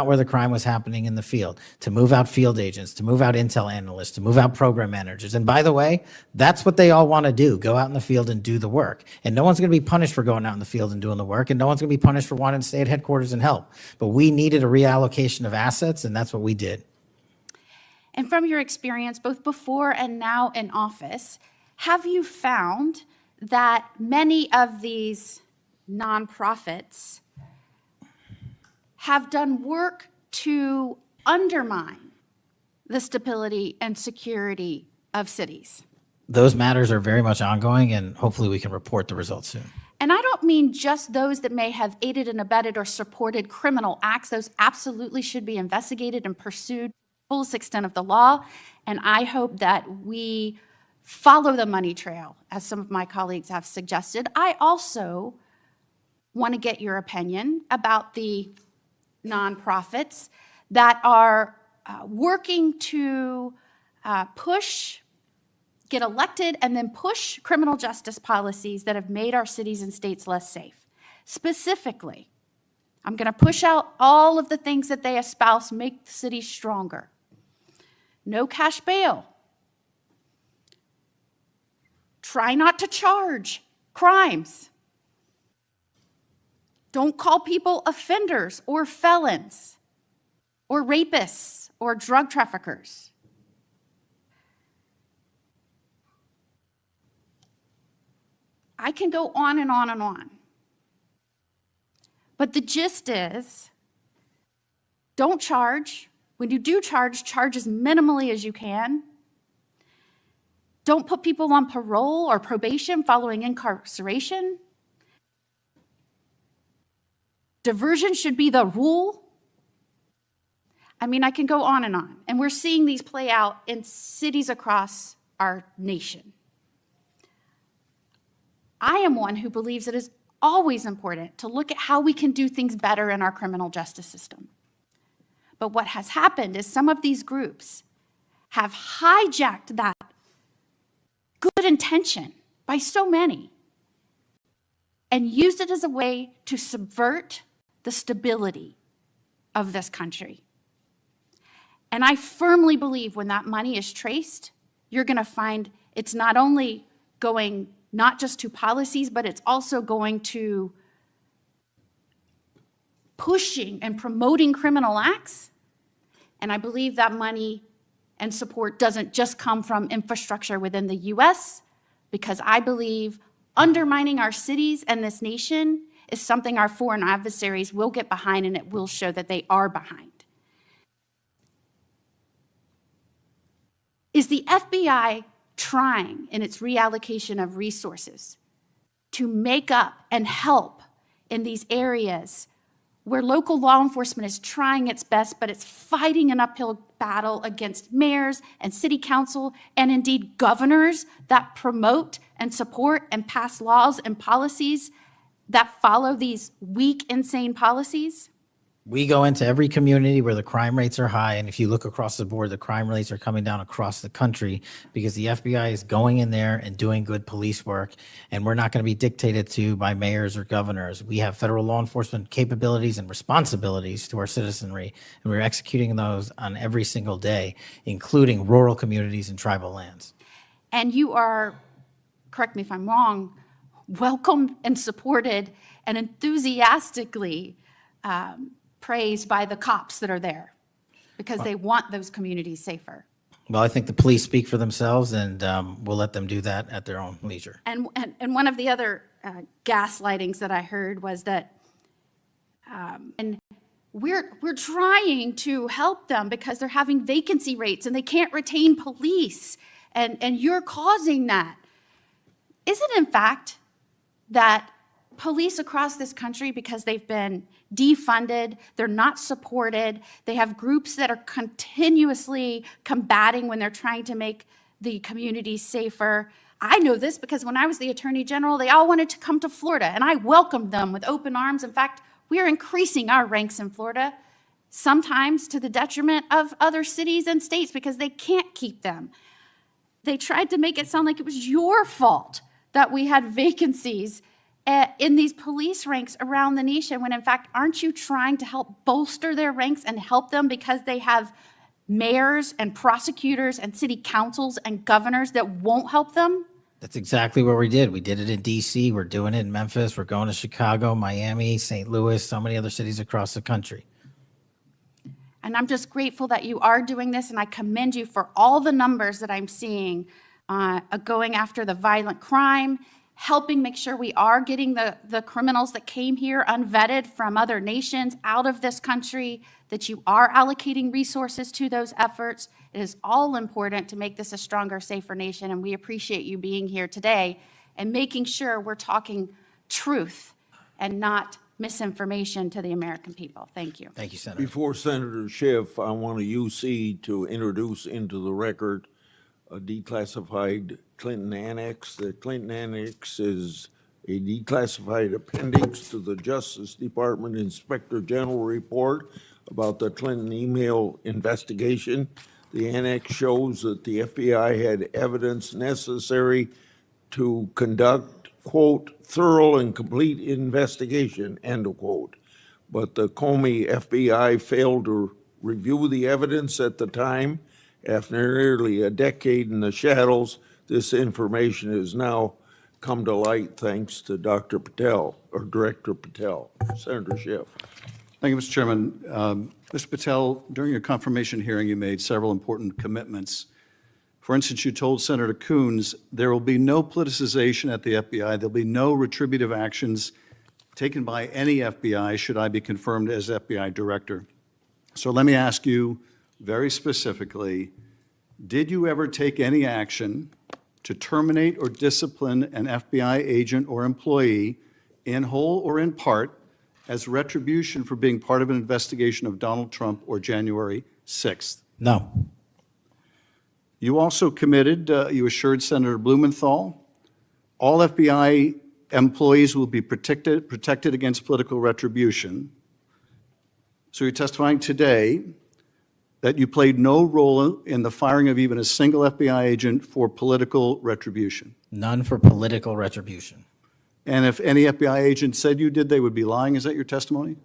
where the crime was happening in the field, to move out field agents, to move out intel analysts, to move out program managers. And by the way, that's what they all want to do, go out in the field and do the work. And no one's going to be punished for going out in the field and doing the work, and no one's going to be punished for wanting to stay at headquarters and help. But we needed a reallocation of assets, and that's what we did. And from your experience, both before and now in office, have you found that many of these nonprofits have done work to undermine the stability and security of cities? Those matters are very much ongoing, and hopefully we can report the results soon. And I don't mean just those that may have aided and abetted or supported criminal acts. Those absolutely should be investigated and pursued to the fullest extent of the law. And I hope that we follow the money trail, as some of my colleagues have suggested. I also want to get your opinion about the nonprofits that are working to get elected and then push criminal justice policies that have made our cities and states less safe. Specifically, I'm going to push out all of the things that they espouse make the cities stronger. No cash bail. Try not to charge crimes. Don't call people offenders or felons or rapists or drug traffickers. I can go on and on and on. But the gist is, don't charge. When you do charge as minimally as you can. Don't put people on parole or probation following incarceration. Diversion should be the rule. I mean, I can go on. And we're seeing these play out in cities across our nation. I am one who believes it is always important to look at how we can do things better in our criminal justice system. But what has happened is some of these groups have hijacked that good intention by so many and used it as a way to subvert the stability of this country. And I firmly believe when that money is traced, you're going to find it's not only going not just to policies, but it's also going to pushing and promoting criminal acts. And I believe that money and support doesn't just come from infrastructure within the US, because I believe undermining our cities and this nation is something our foreign adversaries will get behind, and it will show that they are behind. Is the FBI trying in its reallocation of resources to make up and help in these areas where local law enforcement is trying its best, but it's fighting an uphill battle against mayors and city council and indeed governors that promote and support and pass laws and policies that follow these weak, insane policies? We go into every community where the crime rates are high, and if you look across the board, the crime rates are coming down across the country because the FBI is going in there and doing good police work, and we're not going to be dictated to by mayors or governors. We have federal law enforcement capabilities and responsibilities to our citizenry, and we're executing those on every single day, including rural communities and tribal lands. And you are, correct me if I'm wrong, welcomed and supported and enthusiastically praised by the cops that are there because they want those communities safer. Well, I think the police speak for themselves, and we'll let them do that at their own leisure. And one of the other gaslightings that I heard was that and we're trying to help them because they're having vacancy rates and they can't retain police, and you're causing that. Is it in fact that police across this country, because they've been defunded, they're not supported, they have groups that are continuously combating when they're trying to make the communities safer? I know this because when I was the Attorney General, they all wanted to come to Florida, and I welcomed them with open arms. In fact, we are increasing our ranks in Florida, sometimes to the detriment of other cities and states because they can't keep them. They tried to make it sound like it was your fault that we had vacancies in these police ranks around the nation, when in fact, aren't you trying to help bolster their ranks and help them because they have mayors and prosecutors and city councils and governors that won't help them? That's exactly what we did. We did it in D.C., we're doing it in Memphis, we're going to Chicago, Miami, St. Louis, so many other cities across the country. And I'm just grateful that you are doing this, and I commend you for all the numbers that I'm seeing going after the violent crime, helping make sure we are getting the criminals that came here unvetted from other nations out of this country, that you are allocating resources to those efforts. It is all important to make this a stronger, safer nation, and we appreciate you being here today and making sure we're talking truth and not misinformation to the American people. Thank you. Thank you, Senator. Before Senator Schiff, I want a UC to introduce into the record a declassified Clinton Annex. The Clinton Annex is a declassified appendix to the Justice Department Inspector General report about the Clinton email investigation. The annex shows that the FBI had evidence necessary to conduct, quote, thorough and complete investigation, end of quote. But the Comey FBI failed to review the evidence at the time. After nearly a decade in the shadows, this information has now come to light thanks to Dr. Patel, or Director Patel. Senator Schiff. Thank you, Mr. Chairman. Mr. Patel, during your confirmation hearing, you made several important commitments. For instance, you told Senator Coons there will be no politicization at the FBI. There'll be no retributive actions taken by any FBI should I be confirmed as FBI director. So let me ask you very specifically, did you ever take any action to terminate or discipline an FBI agent or employee in whole or in part as retribution for being part of an investigation of Donald Trump or January 6th? No. You also committed, you assured Senator Blumenthal, all FBI employees will be protected against political retribution. So you're testifying today that you played no role in the firing of even a single FBI agent for political retribution. None for political retribution. And if any FBI agent said you did, they would be lying. Is that your testimony?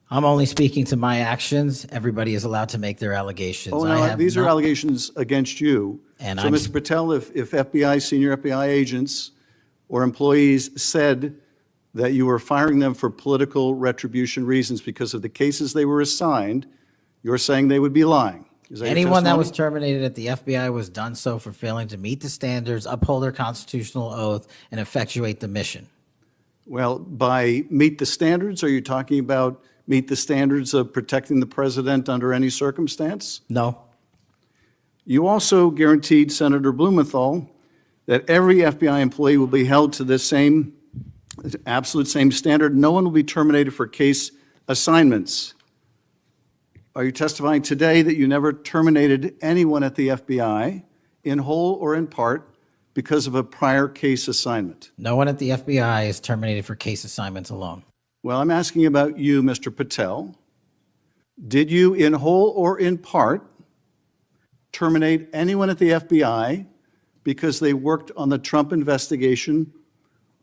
I'm only speaking to my actions. Everybody is allowed to make their allegations. Oh, I no, have these are not- allegations against you. And so, I'm- Mr. Patel, if FBI, senior FBI agents or employees said that you were firing them for political retribution reasons because of the cases they were assigned, you're saying they would be lying. Is that your Anyone that was testimony? terminated at the FBI was done so for failing to meet the standards, uphold their constitutional oath, and effectuate the mission. Well, by meet the standards, are you talking about meet the standards of protecting the president under any circumstance? No. You also guaranteed Senator Blumenthal that every FBI employee will be held to the same, absolute same standard. No one will be terminated for case assignments. Are you testifying today that you never terminated anyone at the FBI in whole or in part because of a prior case assignment? No one at the FBI is terminated for case assignments alone. Well, I'm asking about you, Mr. Patel. did you, in whole or in part, terminate anyone at the FBI because they worked on the Trump investigation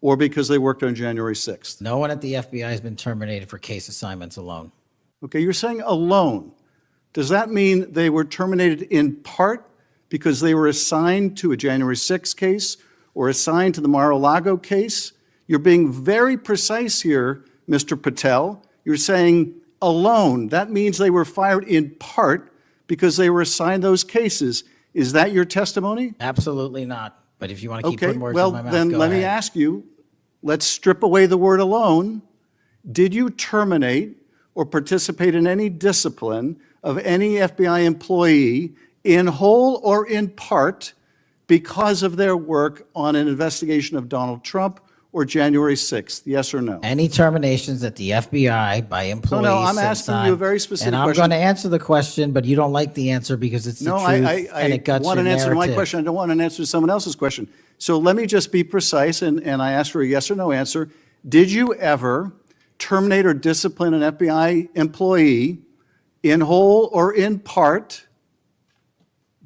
or because they worked on January 6th? No one at the FBI has been terminated for case assignments alone. Okay, you're saying alone. Does that mean they were terminated in part because they were assigned to a January 6th case or assigned to the Mar-a-Lago case? You're being very precise here, Mr. Patel. You're saying alone. That means they were fired in part because they were assigned those cases. Is that your testimony? Absolutely not. But if you want to keep Okay, putting words well, in my mouth, then go let me ahead. ask you, let's strip away the word alone. Did you terminate or participate in any discipline of any FBI employee in whole or in part because of their work on an investigation of Donald Trump or January 6th? Yes or no? Any terminations at the FBI by employees. I'm since asking you a very specific And I'm question. going to answer the question, but you don't like the answer because it's the No, truth I and it guts want your an answer to my narrative. question. I don't want an answer to someone else's question. So let me just be precise, and I ask for a yes or no answer. Did you ever terminate or discipline an FBI employee in whole or in part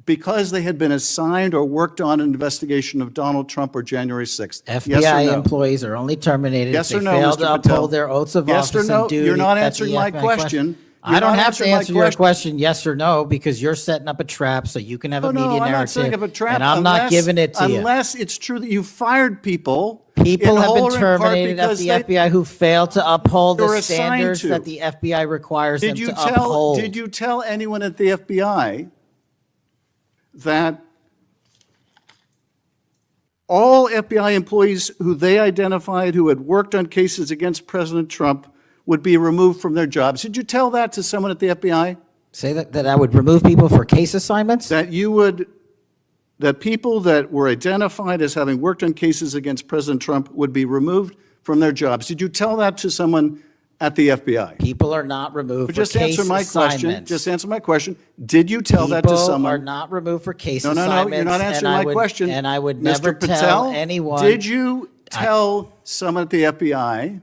because they had been assigned or worked on an investigation of Donald Trump or January 6th? Yes or FBI no? employees are only terminated Yes if or they no, fail Mr. to Patel? uphold their oaths of Yes or office no? and duty. You're not at the answering my FBI question. I You're don't not have to answering my answer your question. question yes or no because you're setting up a trap so you can have a Oh, media no, I'm narrative. not setting up a trap. And I'm not giving it to you. Unless it's true that you fired people. People in have whole been or in part terminated at because the they- FBI who failed to uphold They were the assigned standards to. that the FBI requires them Did you to tell? uphold. Did you tell anyone at the FBI that all FBI employees who they identified who had worked on cases against President Trump would be removed from their jobs? Did you tell that to someone at the FBI? Say that I would remove people for case assignments? That you would, that people that were identified as having worked on cases against President Trump would be removed from their jobs? Did you tell that to someone at the FBI? People are not removed But for just case answer my question. assignments. Just answer my question. Did you tell that to People someone? are not removed for case No, assignments. you're not answering my question. And I would Mr. never Patel, tell anyone. Did you tell someone at the FBI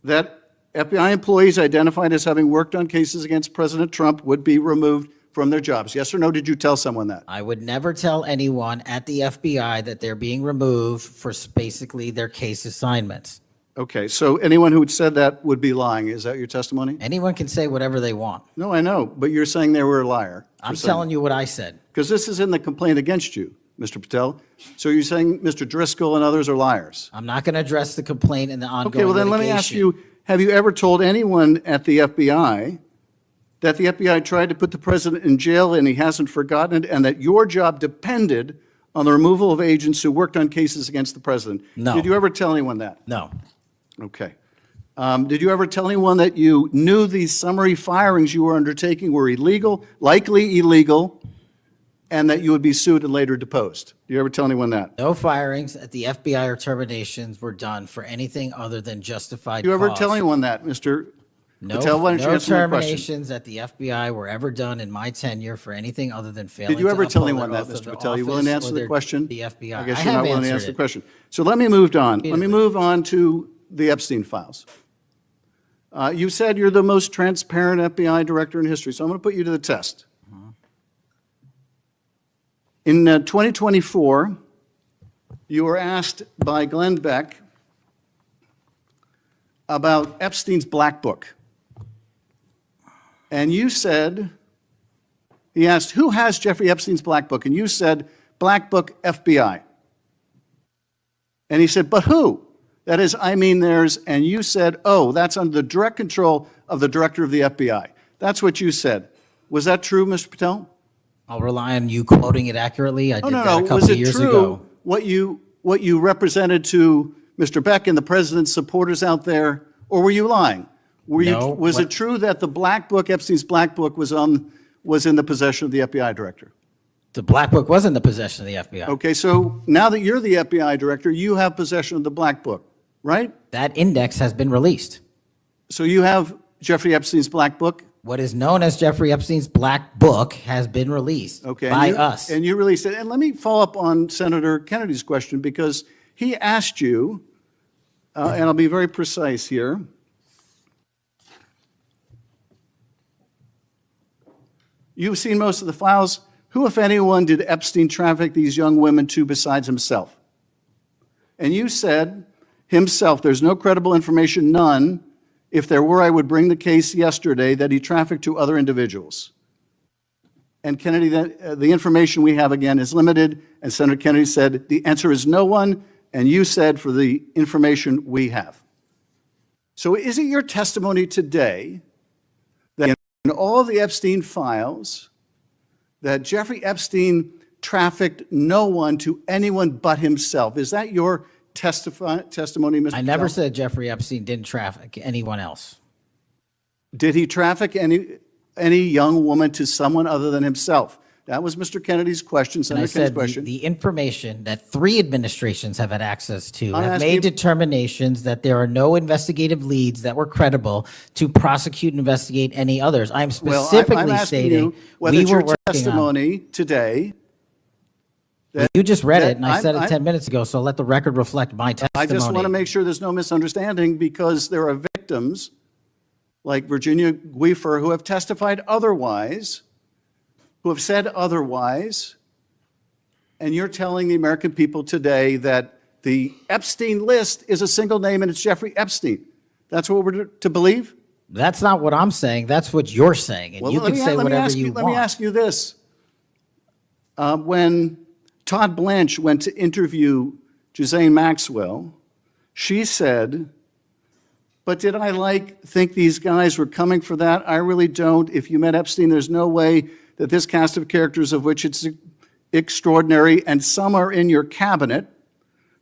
that FBI employees identified as having worked on cases against President Trump would be removed from their jobs? Yes or no? Did you tell someone that? I would never tell anyone at the FBI that they're being removed for basically their case assignments. Okay, so anyone who had said that would be lying. Is that your testimony? Anyone can say whatever they want. No, I know, but you're saying they were a liar. I'm telling you what I said. Because this is in the complaint against you, Mr. Patel. So you're saying Mr. Driscoll and others are liars? I'm not going to address the complaint and the ongoing Okay, well then let me ask litigation. you, have you ever told anyone at the FBI that the FBI tried to put the president in jail and he hasn't forgotten it, and that your job depended on the removal of agents who worked on cases against the president? No. Did you ever tell anyone that? No. Okay. Did you ever tell anyone that you knew these summary firings you were undertaking were illegal, likely illegal, and that you would be sued and later deposed? Did you ever tell anyone that? No firings at the FBI or terminations were done for anything other than justified Did you ever cause. tell anyone that, Mr. No, Patel? Why don't you no answer my question? terminations at the FBI were ever done in my tenure for anything other than failing Did you ever to tell uphold anyone their that, oath of Mr. Patel? You willing to office answer or the their- question? The FBI. I guess I you're not have willing to answered answer the it. question. So let me move on. Let me Repeatedly. move on to the Epstein files. You said you're the most transparent FBI director in history, so I'm going to put you to the test. In 2024, you were asked by Glenn Beck about Epstein's Black Book. And you said, he asked, who has Jeffrey Epstein's Black Book? And you said, Black Book, FBI. And he said, but who? That is, I mean, there's, and you said, oh, that's under the direct control of the director of the FBI. That's what you said. Was that true, Mr. Patel? I'll rely on you quoting it accurately. I did that a Was couple of it years true ago. what you represented to Mr. Beck and the president's supporters out there, or were you lying? No, Was it true that the Black Book, Epstein's Black Book, was in the possession of the FBI director? The Black Book was in the possession of the FBI. Okay, so now that you're the FBI director, you have possession of the Black Book, right? That index has been released. So you have Jeffrey Epstein's Black Book? What is known as Jeffrey Epstein's Black Book has been released Okay, by us. And you released it. And let me follow up on Senator Kennedy's question, because he asked you, and I'll be very precise here, You've seen most of the files. Who, if anyone, did Epstein traffic these young women to besides himself? And you said himself, there's no credible information, none. If there were, I would bring the case yesterday that he trafficked to other individuals. And Kennedy, the information we have again is limited, and Senator Kennedy said the answer is no one, and you said for the information we have. So is it your testimony today that in all the Epstein files, that Jeffrey Epstein trafficked no one to anyone but himself? Is that your testimony, Mr. I never Patel? said Jeffrey Epstein didn't traffic anyone else. Did he traffic any young woman to someone other than himself? That was Mr. Kennedy's question, And I Senator Kennedy's said question. the information that 3 administrations have had access to I'm have asking made you- determinations that there are no investigative leads that were credible to prosecute and investigate any others. I'm Well, specifically I'm asking stating you whether we it's were your working on. testimony today. You just read that it, and I said it I'm- 10 minutes ago, so let the record reflect my testimony. I just want to make sure there's no misunderstanding, because there are victims like Virginia Guifer who have testified otherwise, who have said otherwise, and you're telling the American people today that the Epstein list is a single name and it's Jeffrey Epstein. That's what we're to believe? That's not what I'm saying. That's what you're saying, and Well, you let can me- say let me whatever ask you Let me want. ask you this. When Todd Blanche went to interview Ghislaine Maxwell, she said, but did I think these guys were coming for that? I really don't. If you met Epstein, there's no way that this cast of characters, of which it's extraordinary, and some are in your cabinet,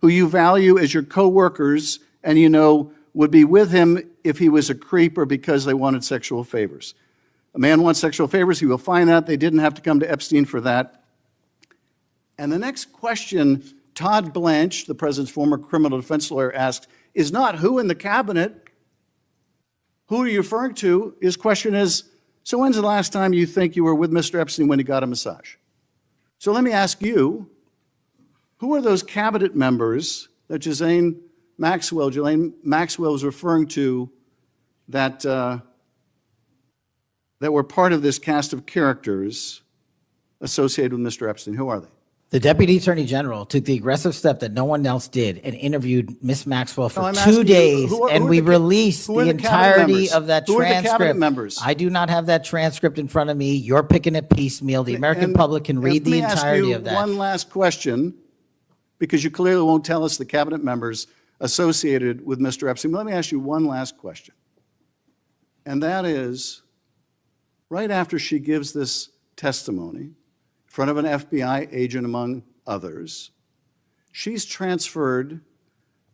who you value as your co-workers, and you know would be with him if he was a creep or because they wanted sexual favors. A man wants sexual favors, he will find that. They didn't have to come to Epstein for that. And the next question Todd Blanche, the president's former criminal defense lawyer, asked is not who in the cabinet, who are you referring to? His question is, so when's the last time you think you were with Mr. Epstein when he got a massage? So let me ask you, who are those cabinet members that Ghislaine Maxwell was referring to that, that were part of this cast of characters associated with Mr. Epstein? Who are they? The Deputy Attorney General took the aggressive step that no one else did and interviewed Ms. Maxwell for No, I'm 2 asking you, days, who are and we the released who are the the cabinet entirety members? of that Who are the cabinet transcript. members? I do not have that transcript in front of me. You're picking it piecemeal. The American public can read the entirety of Let me ask you that. one last question, because you clearly won't tell us the cabinet members associated with Mr. Epstein. Let me ask you one last question. And that is, right after she gives this testimony in front of an FBI agent, among others, she's transferred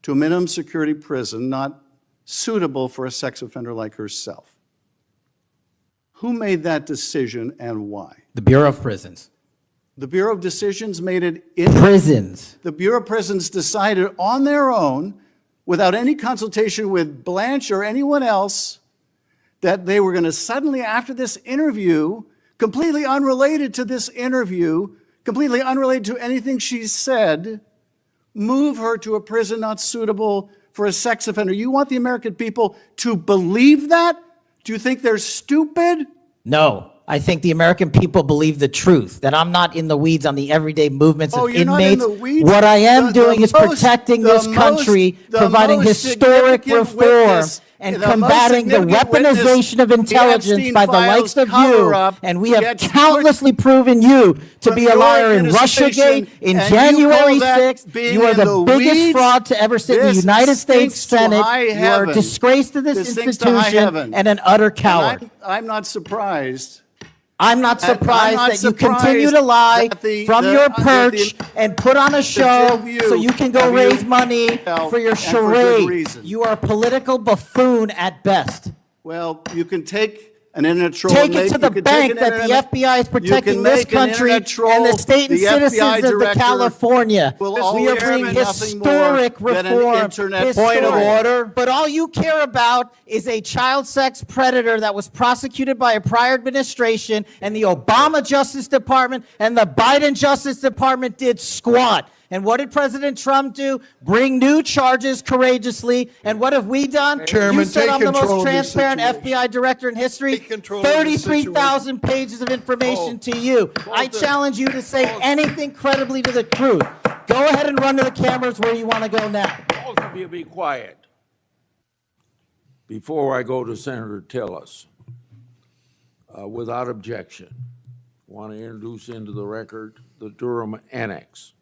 to a minimum security prison not suitable for a sex offender like herself. Who made that decision and why? The Bureau of Prisons. The Bureau of Decisions made it in Prisons. the Bureau of Prisons decided on their own, without any consultation with Blanche or anyone else, that they were going to suddenly, after this interview, completely unrelated to this interview, completely unrelated to anything she said, move her to a prison not suitable for a sex offender. You want the American people to believe that? Do you think they're stupid? No. I think the American people believe the truth, that I'm not in the weeds on the everyday movements Oh, of you're not in inmates. the weeds? What I am The doing is most- protecting the this most- country, the providing most historic significant reform, witness- and the most combating the significant witness weaponization of the intelligence Epstein by the files likes of you. cover-up And we have gets countlessly proven you to from be a your liar in administration, Russiagate, in and you January call that 6th. being You are in the the biggest weeds? fraud to ever sit in the This United States stinks to Senate. high You are a heaven. disgrace to this This stinks to high institution heaven. and an utter And coward. I'm not surprised. I'm not surprised not that you continue to surprised lie that from your perch and put on a show view so you can go of raise you money for your and for good charade. reason. You are a political buffoon at best. Well, you can take an internet troll. Take and it make- to you the can take bank an that the internet- FBI is you protecting can this make an country internet troll. and the state and The FBI citizens of the director California. will We are always bringing be nothing more historic than an reform. internet Point of order. But all you care about is a child sex predator that was prosecuted by a prior administration, and the Obama Justice Department and the Biden Justice Department did squat. And what did President Trump do? Bring new charges courageously. And what have we done? Chairman, You said take I'm the control most of this transparent situation. FBI director in history. Take control of this 33,000 pages of information to you. I challenge you to say anything credibly to the truth. Go ahead and run to the cameras where you want to go now. Both of you be quiet. Before I go to Senator Tillis, without objection, want to introduce into the record the Durham Annex.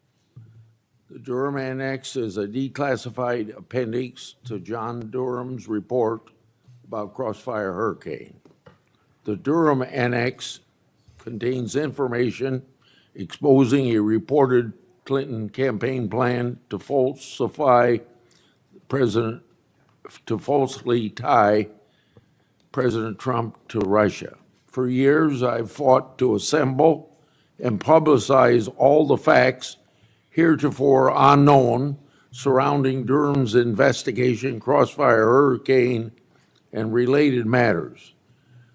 The Durham Annex is a declassified appendix to John Durham's report about Crossfire Hurricane. The Durham Annex contains information exposing a reported Clinton campaign plan to falsely tie President Trump to Russia. For years, I've fought to assemble and publicize all the facts heretofore unknown surrounding Durham's investigation, Crossfire Hurricane, and related matters.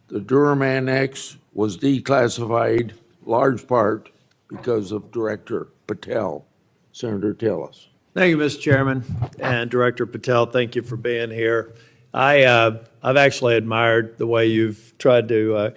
The Durham Annex was declassified large part because of Director Patel. Senator Tillis. Thank you, Mr. Chairman. And Director Patel, thank you for being here. I've actually admired the way you've tried to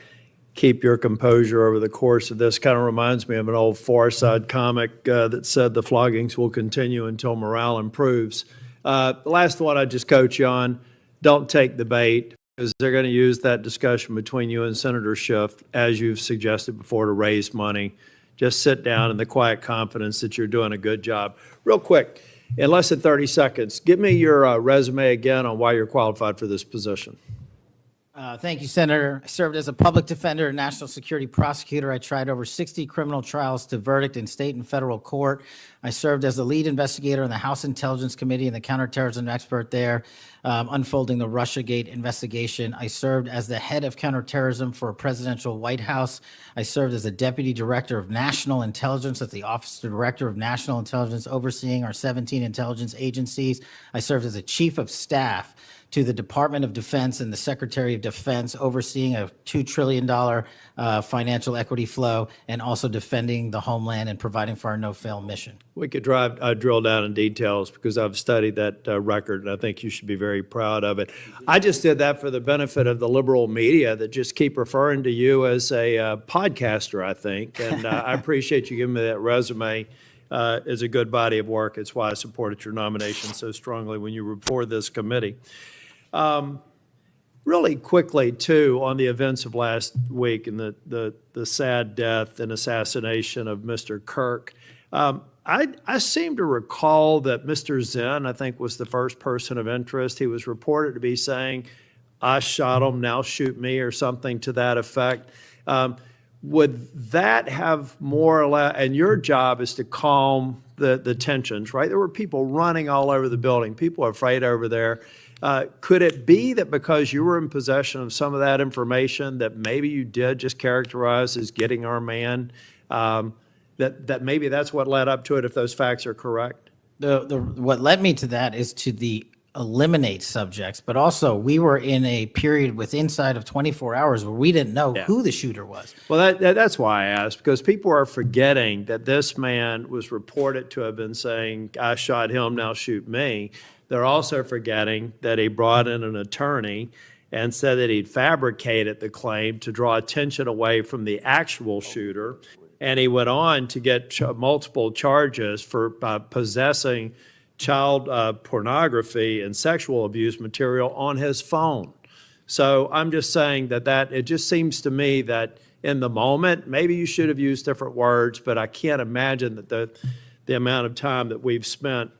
keep your composure over the course of this. Kind of reminds me of an old Far Side comic that said the floggings will continue until morale improves. The last one I just coach you on, don't take the bait, because they're going to use that discussion between you and Senator Schiff, as you've suggested before, to raise money. Just sit down in the quiet confidence that you're doing a good job. Real quick, in less than 30 seconds, give me your resume again on why you're qualified for this position. Thank you, Senator. I served as a public defender and national security prosecutor. I tried over 60 criminal trials to verdict in state and federal court. I served as the lead investigator in the House Intelligence Committee and the counterterrorism expert there, unfolding the Russiagate investigation. I served as the head of counterterrorism for a presidential White House. I served as a deputy director of national intelligence at the Office of Director of National Intelligence, overseeing our 17 intelligence agencies. I served as a chief of staff to the Department of Defense and the Secretary of Defense, overseeing a $2 trillion financial equity flow, and also defending the homeland and providing for our no-fail mission. We could drill down in details, because I've studied that record, and I think you should be very proud of it. I just did that for the benefit of the liberal media that just keep referring to you as a podcaster, I think, and I appreciate you giving me that resume. It's a good body of work. It's why I supported your nomination so strongly when you were before this committee. Really quickly, too, on the events of last week and the sad death and assassination of Mr. Kirk, I seem to recall that Mr. Zinn, I think, was the first person of interest. He was reported to be saying, "I shot him, now shoot me," or something to that effect. Would that have more or less, and your job is to calm the tensions, right? There were people running all over the building. People are afraid over there. Could it be that because you were in possession of some of that information that maybe you did just characterize as getting our man, that maybe that's what led up to it, if those facts are correct? What led me to that is to the eliminate subjects, but also we were in a period with inside of 24 hours where we didn't know who the shooter was. Well, that's why I asked, because people are forgetting that this man was reported to have been saying, "I shot him, now shoot me." They're also forgetting that he brought in an attorney and said that he'd fabricated the claim to draw attention away from the actual shooter. And he went on to get multiple charges for possessing child pornography and sexual abuse material on his phone. So I'm just saying that it just seems to me that in the moment, maybe you should have used different words, but I can't imagine that the amount of time that we've spent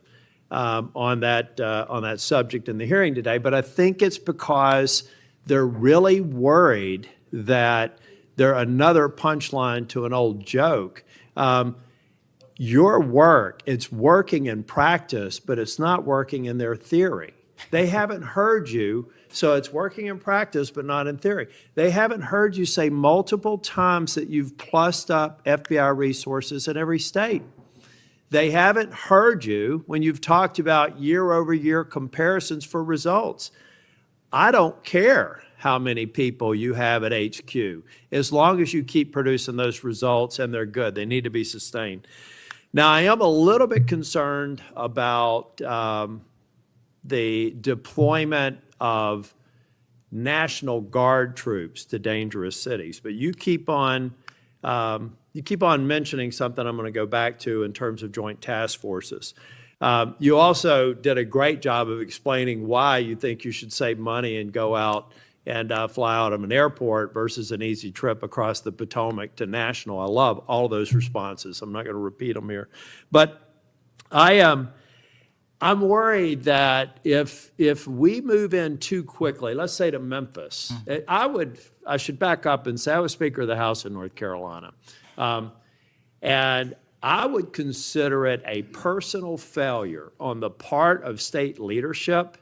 on that subject in the hearing today. But I think it's because they're really worried that they're another punchline to an old joke. Your work, it's working in practice, but it's not working in their theory. They haven't heard you, so it's working in practice, but not in theory. They haven't heard you say multiple times that you've plussed up FBI resources in every state. They haven't heard you when you've talked about year-over-year comparisons for results. I don't care how many people you have at HQ, as long as you keep producing those results and they're good. They need to be sustained. Now, I am a little bit concerned about the deployment of National Guard troops to dangerous cities, but you keep on mentioning something I'm going to go back to in terms of joint task forces. You also did a great job of explaining why you think you should save money and go out and fly out of an airport versus an easy trip across the Potomac to National. I love all those responses. I'm not going to repeat them here. But I'm worried that if we move in too quickly, let's say to Memphis, I should back up and say I was Speaker of the House in North Carolina. And I would consider it a personal failure on the part of state leadership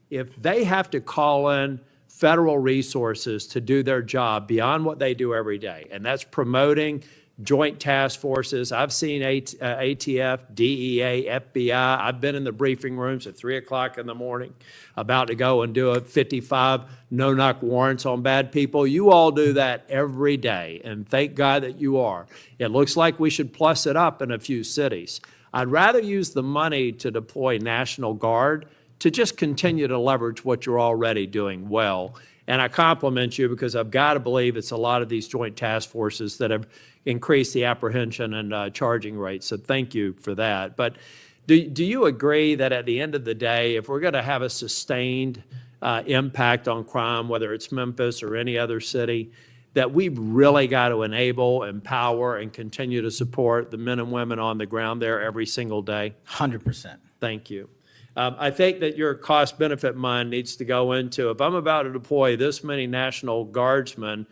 if they have to call in federal resources to do their job beyond what they do every day. And that's promoting joint task forces. I've seen ATF, DEA, FBI. I've been in the briefing rooms at 3 o'clock in the morning about to go and do a 55 no-knock warrants on bad people. You all do that every day, and thank God that you are. It looks like we should plus it up in a few cities. I'd rather use the money to deploy National Guard to just continue to leverage what you're already doing well. And I compliment you because I've got to believe it's a lot of these joint task forces that have increased the apprehension and charging rates. So thank you for that. But do you agree that at the end of the day, if we're going to have a sustained impact on crime, whether it's Memphis or any other city, that we've really got to enable, empower, and continue to support the men and women on the ground there every single day? 100%. Thank you. I think that your cost-benefit mind needs to go into, if I'm about to deploy this many National Guardsmen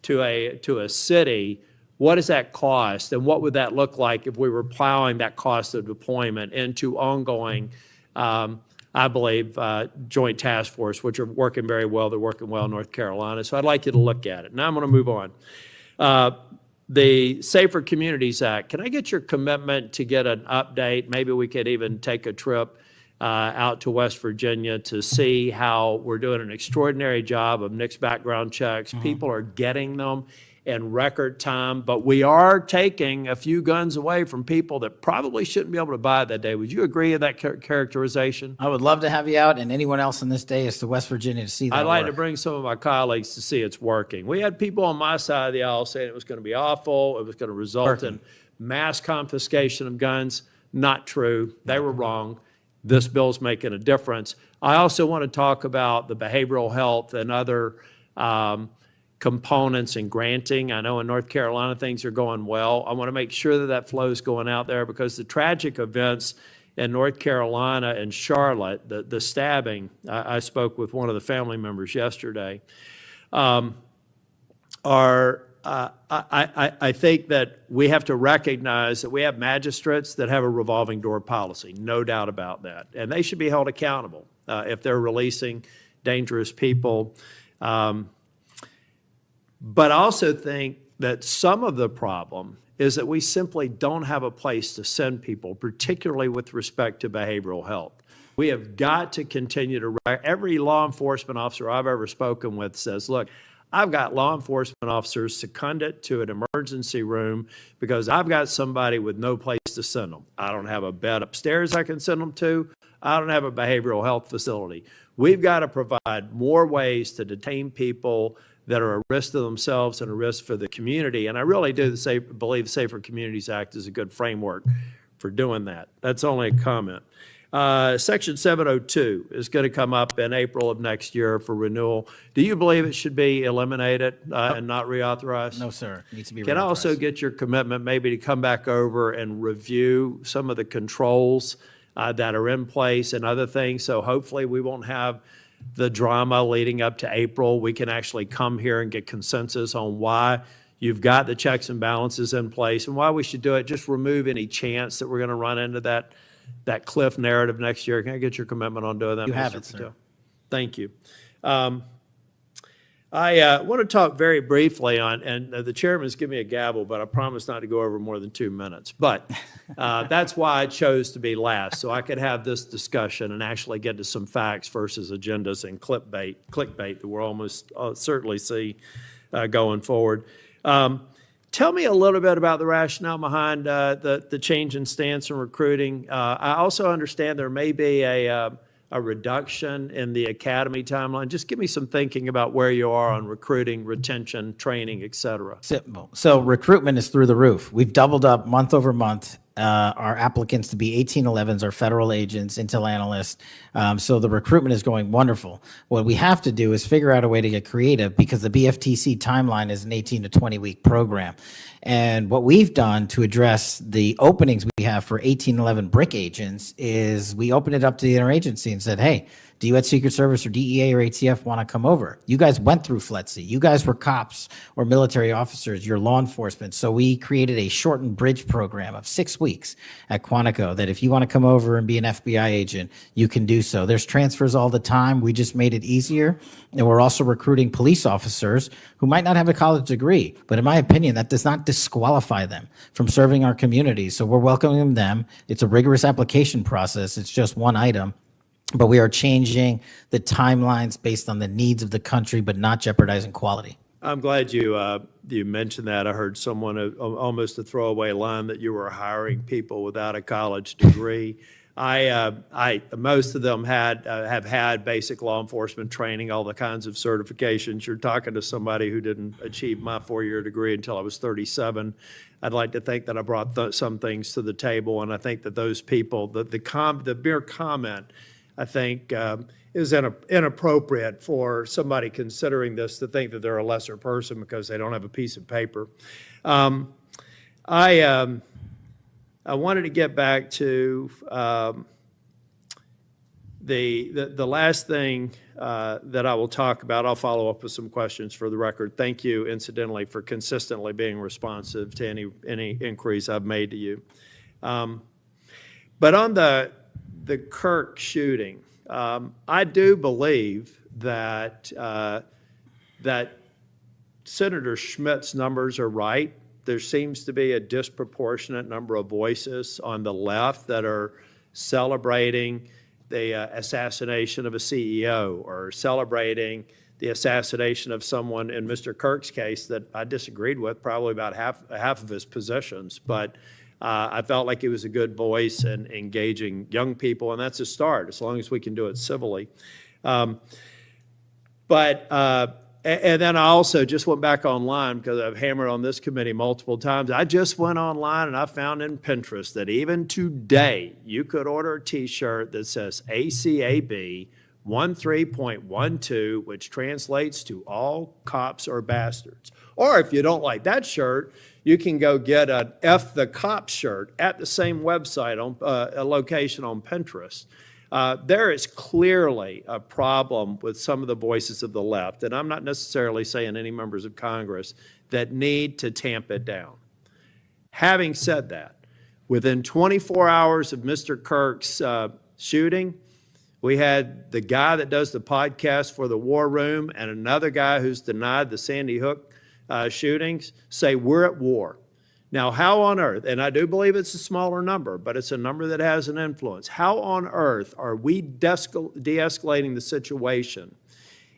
to a city, what does that cost? And what would that look like if we were plowing that cost of deployment into ongoing, I believe, joint task force, which are working very well. They're working well in North Carolina. So I'd like you to look at it. Now I'm going to move on. The Safer Communities Act, can I get your commitment to get an update? Maybe we could even take a trip out to West Virginia to see how we're doing an extraordinary job of NICS background checks. People are getting them in record time, but we are taking a few guns away from people that probably shouldn't be able to buy it that day. Would you agree with that characterization? I would love to have you out and anyone else on this day is to West Virginia to see that I'd like work. to bring some of my colleagues to see it's working. We had people on my side of the aisle saying it was going to be awful, it was going to result in mass confiscation of guns. Not true. They were wrong. This bill's making a difference. I also want to talk about the behavioral health and other components in granting. I know in North Carolina things are going well. I want to make sure that that flow is going out there because the tragic events in North Carolina and Charlotte, the stabbing, I spoke with one of the family members yesterday, I think that we have to recognize that we have magistrates that have a revolving door policy, no doubt about that. And they should be held accountable if they're releasing dangerous people. But I also think that some of the problem is that we simply don't have a place to send people, particularly with respect to behavioral health. We have got to continue to, every law enforcement officer I've ever spoken with says, look, I've got law enforcement officers seconded to an emergency room because I've got somebody with no place to send them. I don't have a bed upstairs I can send them to. I don't have a behavioral health facility. We've got to provide more ways to detain people that are a risk to themselves and a risk for the community. And I really do believe the Safer Communities Act is a good framework for doing that. That's only a comment. Section 702 is going to come up in April of next year for renewal. Do you believe it should be eliminated and not reauthorized? No, sir. It needs to be Can I also get your commitment maybe to come back over and review some of the controls that are in place and other things? So hopefully we won't have the drama leading up to April. We can actually come here and get consensus on why you've got the checks and balances in place and why we should do it. Just remove any chance that we're going to run into that cliff narrative next year. Can I get your commitment on doing that? You have Mr. it, sir. Patel? Thank you. I want to talk very briefly on, and the chairman's given me a gavel, but I promise not to go over more than 2 minutes. But that's why I chose to be last, so I could have this discussion and actually get to some facts versus agendas and clickbait that we'll almost certainly see going forward. Tell me a little bit about the rationale behind the change in stance in recruiting. I also understand there may be a reduction in the academy timeline. Just give me some thinking about where you are on recruiting, retention, training, et cetera. Simple. So recruitment is through the roof. We've doubled up month over month. Our applicants to be 1811s are federal agents, intel analysts. So the recruitment is going wonderful. What we have to do is figure out a way to get creative because the BFTC timeline is an 18 to 20 week program. And what we've done to address the openings we have for 1811 BRIC agents is we opened it up to the interagency and said, hey, do you at Secret Service or DEA or ATF want to come over? You guys went through FLETC. You guys were cops or military officers. You're law enforcement. So we created a shortened bridge program of 6 weeks at Quantico that if you want to come over and be an FBI agent, you can do so. There's transfers all the time. We just made it easier. And we're also recruiting police officers who might not have a college degree. But in my opinion, that does not disqualify them from serving our community. So we're welcoming them. It's a rigorous application process. It's just one item. But we are changing the timelines based on the needs of the country, but not jeopardizing quality. I'm glad you mentioned that. I heard someone almost a throwaway line that you were hiring people without a college degree. Most of them have had basic law enforcement training, all the kinds of certifications. You're talking to somebody who didn't achieve my 4-year degree until I was 37. I'd like to think that I brought some things to the table, and I think that those people, the mere comment, I think is inappropriate for somebody considering this to think that they're a lesser person because they don't have a piece of paper. I wanted to get back to the last thing that I will talk about. I'll follow up with some questions for the record. Thank you, incidentally, for consistently being responsive to any inquiries I've made to you. But on the Kirk shooting, I do believe that that Senator Schmitt's numbers are right. There seems to be a disproportionate number of voices on the left that are celebrating the assassination of a CEO or celebrating the assassination of someone in Mr. Kirk's case that I disagreed with probably about half of his positions, but I felt like it was a good voice in engaging young people, and that's a start, as long as we can do it civilly. And then I also just went back online because I've hammered on this committee multiple times. I just went online and I found in Pinterest that even today you could order a T-shirt that says ACAB 13.12, which translates to all cops are bastards. Or if you don't like that shirt, you can go get an F the Cop shirt at the same website on a location on Pinterest. There is clearly a problem with some of the voices of the left, and I'm not necessarily saying any members of Congress, that need to tamp it down. Having said that, within 24 hours of Mr. Kirk's shooting, we had the guy that does the podcast for the War Room and another guy who's denied the Sandy Hook shootings say we're at war. Now, how on earth, and I do believe it's a smaller number, but it's a number that has an influence. How on earth are we de-escalating the situation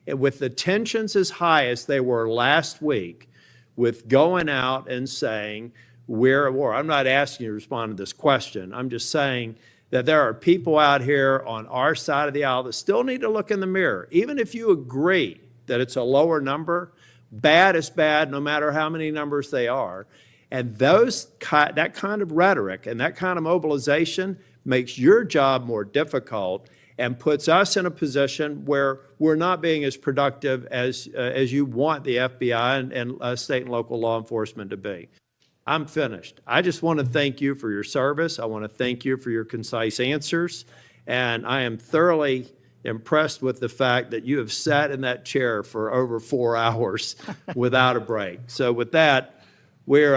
with the tensions as high as they were last week with going out and saying we're at war? I'm not asking you to respond to this question. I'm just saying that there are people out here on our side of the aisle that still need to look in the mirror. Even if you agree that it's a lower number, bad is bad no matter how many numbers they are. And that kind of rhetoric and that kind of mobilization makes your job more difficult and puts us in a position where we're not being as productive as you want the FBI and state and local law enforcement to be. I'm finished. I just want to thank you for your service. I want to thank you for your concise answers. And I am thoroughly impressed with the fact that you have sat in that chair for over 4 hours without a break. So with that, we're,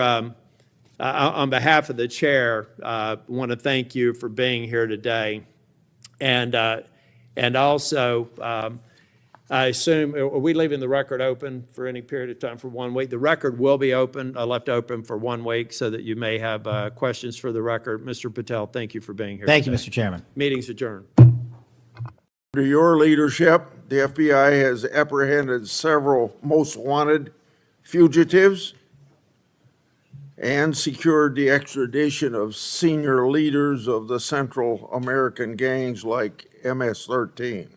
on behalf of the chair, want to thank you for being here today. And also, I assume, are we leaving the record open for any period of time for 1 week? The record will be open, left open for 1 week so that you may have questions for the record. Mr. Patel, thank you for being here Thank today. you, Mr. Chairman. Meeting's adjourned. Under your leadership, the FBI has apprehended several most wanted fugitives. and secured the extradition of senior leaders of the Central American gangs like MS-13.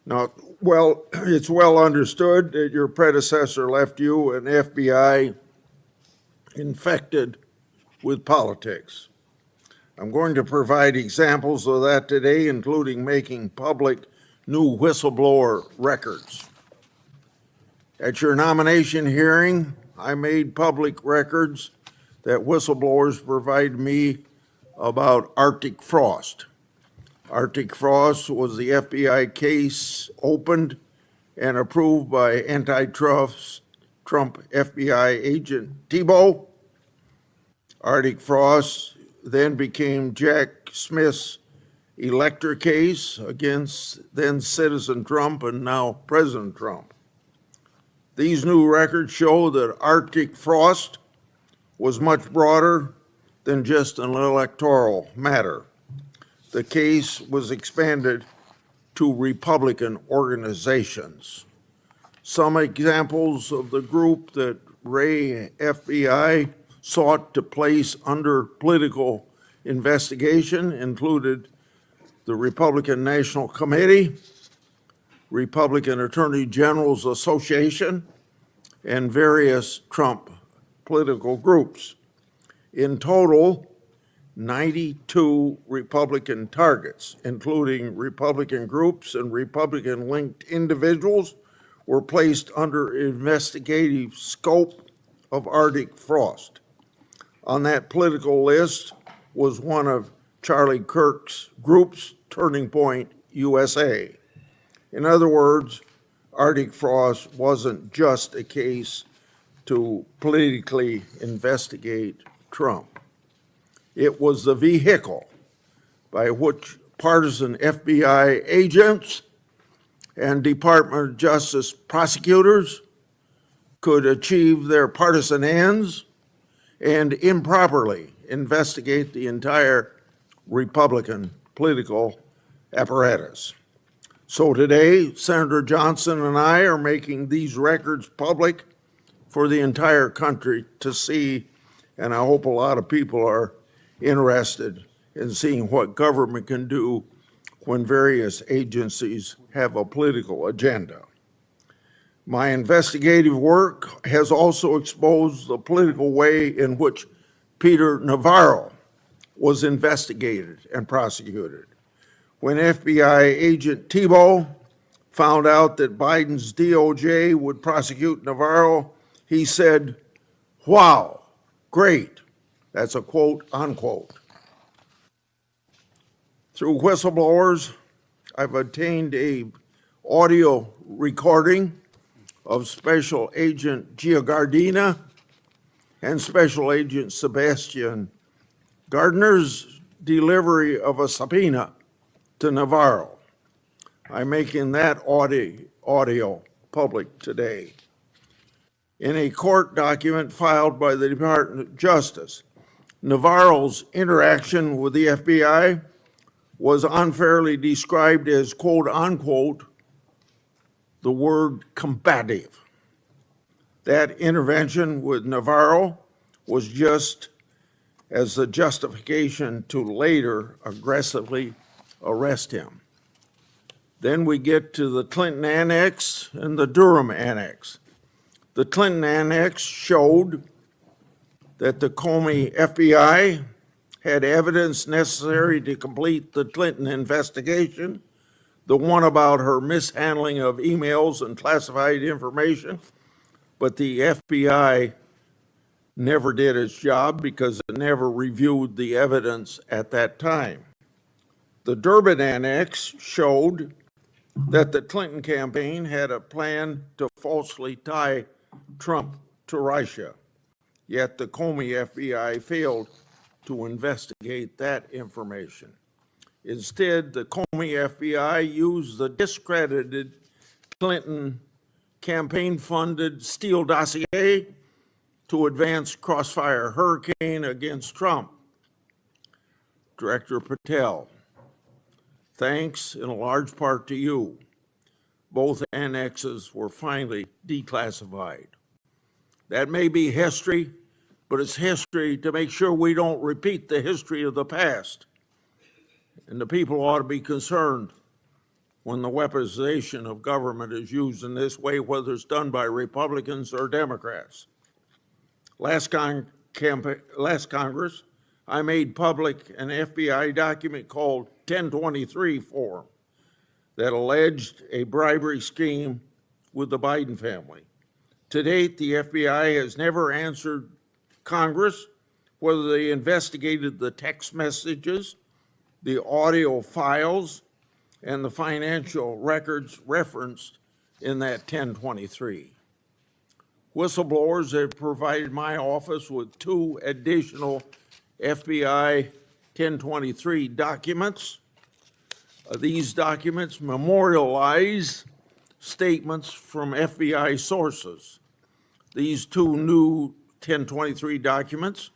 Now, well, it's well understood that your predecessor left you an FBI infected with politics. I'm going to provide examples of that today, including making public new whistleblower records. At your nomination hearing, I made public records that whistleblowers provided me about Arctic Frost. Arctic Frost was the FBI case opened and approved by antitrust Trump FBI agent Thibault. Arctic Frost then became Jack Smith's elector case against then citizen Trump and now President Trump. These new records show that Arctic Frost was much broader than just an electoral matter. The case was expanded to Republican organizations. Some examples of the group that Ray FBI sought to place under political investigation included the Republican National Committee, Republican Attorney Generals Association, and various Trump political groups. In total, 92 Republican targets, including Republican groups and Republican-linked individuals, were placed under investigative scope of Arctic Frost. On that political list was one of Charlie Kirk's groups, Turning Point USA. In other words, Arctic Frost wasn't just a case to politically investigate Trump. It was the vehicle by which partisan FBI agents and Department of Justice prosecutors could achieve their partisan ends and improperly investigate the entire Republican political apparatus. So today, Senator Johnson and I are making these records public for the entire country to see, and I hope a lot of people are interested in seeing what government can do when various agencies have a political agenda. My investigative work has also exposed the political way in which Peter Navarro was investigated and prosecuted. When FBI agent Thibault found out that Biden's DOJ would prosecute Navarro, he said, "Wow, great." That's a quote, unquote. Through whistleblowers, I've obtained a audio recording of Special Agent Giagardina and Special Agent Sebastian Gardner's delivery of a subpoena to Navarro. I'm making that audio public today. In a court document filed by the Department of Justice, Navarro's interaction with the FBI was unfairly described as, quote, unquote, the word combative. That intervention with Navarro was just as the justification to later aggressively arrest him. Then we get to the Clinton Annex and the Durham Annex. The Clinton Annex showed that the Comey FBI had evidence necessary to complete the Clinton investigation, the one about her mishandling of emails and classified information, but the FBI never did its job because it never reviewed the evidence at that time. The Durbin Annex showed that the Clinton campaign had a plan to falsely tie Trump to Russia, yet the Comey FBI failed to investigate that information. Instead, the Comey FBI used the discredited Clinton campaign-funded Steele dossier to advance Crossfire Hurricane against Trump. Director Patel, thanks in a large part to you, both annexes were finally declassified. That may be history, but it's history to make sure we don't repeat the history of the past. And the people ought to be concerned when the weaponization of government is used in this way, whether it's done by Republicans or Democrats. Last Congress, I made public an FBI document called 1023 form that alleged a bribery scheme with the Biden family. To date, the FBI has never answered Congress whether they investigated the text messages, the audio files, and the financial records referenced in that 1023. Whistleblowers have provided my office with 2 additional FBI 1023 documents. These documents memorialize statements from FBI sources. These 2 new 1023 documents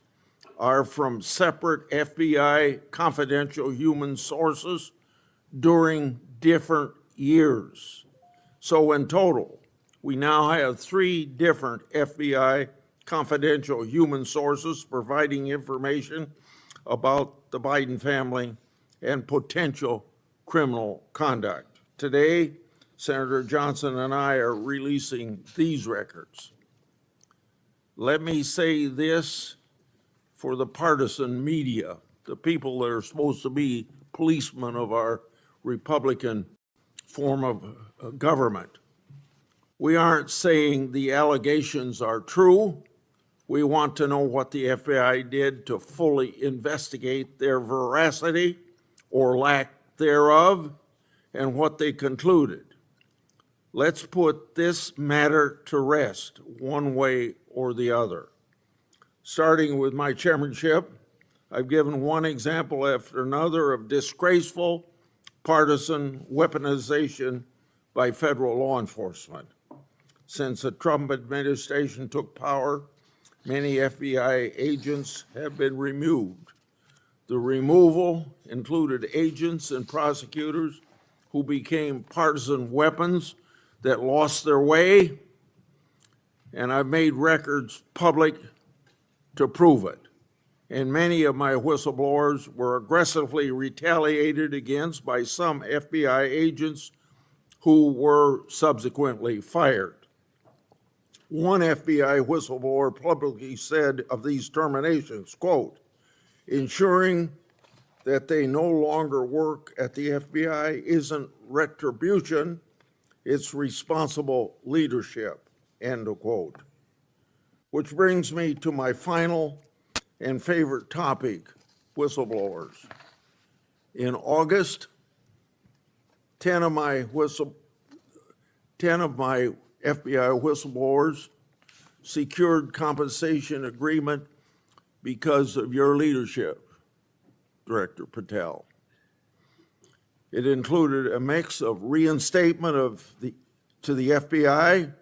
are from separate FBI confidential human sources during different years. So in total, we now have 3 different FBI confidential human sources providing information about the Biden family and potential criminal conduct. Today, Senator Johnson and I are releasing these records. Let me say this for the partisan media, the people that are supposed to be policemen of our Republican form of government. We aren't saying the allegations are true. We want to know what the FBI did to fully investigate their veracity or lack thereof and what they concluded. Let's put this matter to rest one way or the other. Starting with my chairmanship, I've given one example after another of disgraceful partisan weaponization by federal law enforcement. Since the Trump administration took power, many FBI agents have been removed. The removal included agents and prosecutors who became partisan weapons that lost their way, and I've made records public to prove it. And many of my whistleblowers were aggressively retaliated against by some FBI agents who were subsequently fired. One FBI whistleblower publicly said of these terminations, quote, "Ensuring that they no longer work at the FBI isn't retribution, it's responsible leadership," end of quote. Which brings me to my final and favorite topic, whistleblowers. In August, 10 of my FBI whistleblowers secured compensation agreement because of your leadership, Director Patel. It included a mix of reinstatement to the FBI,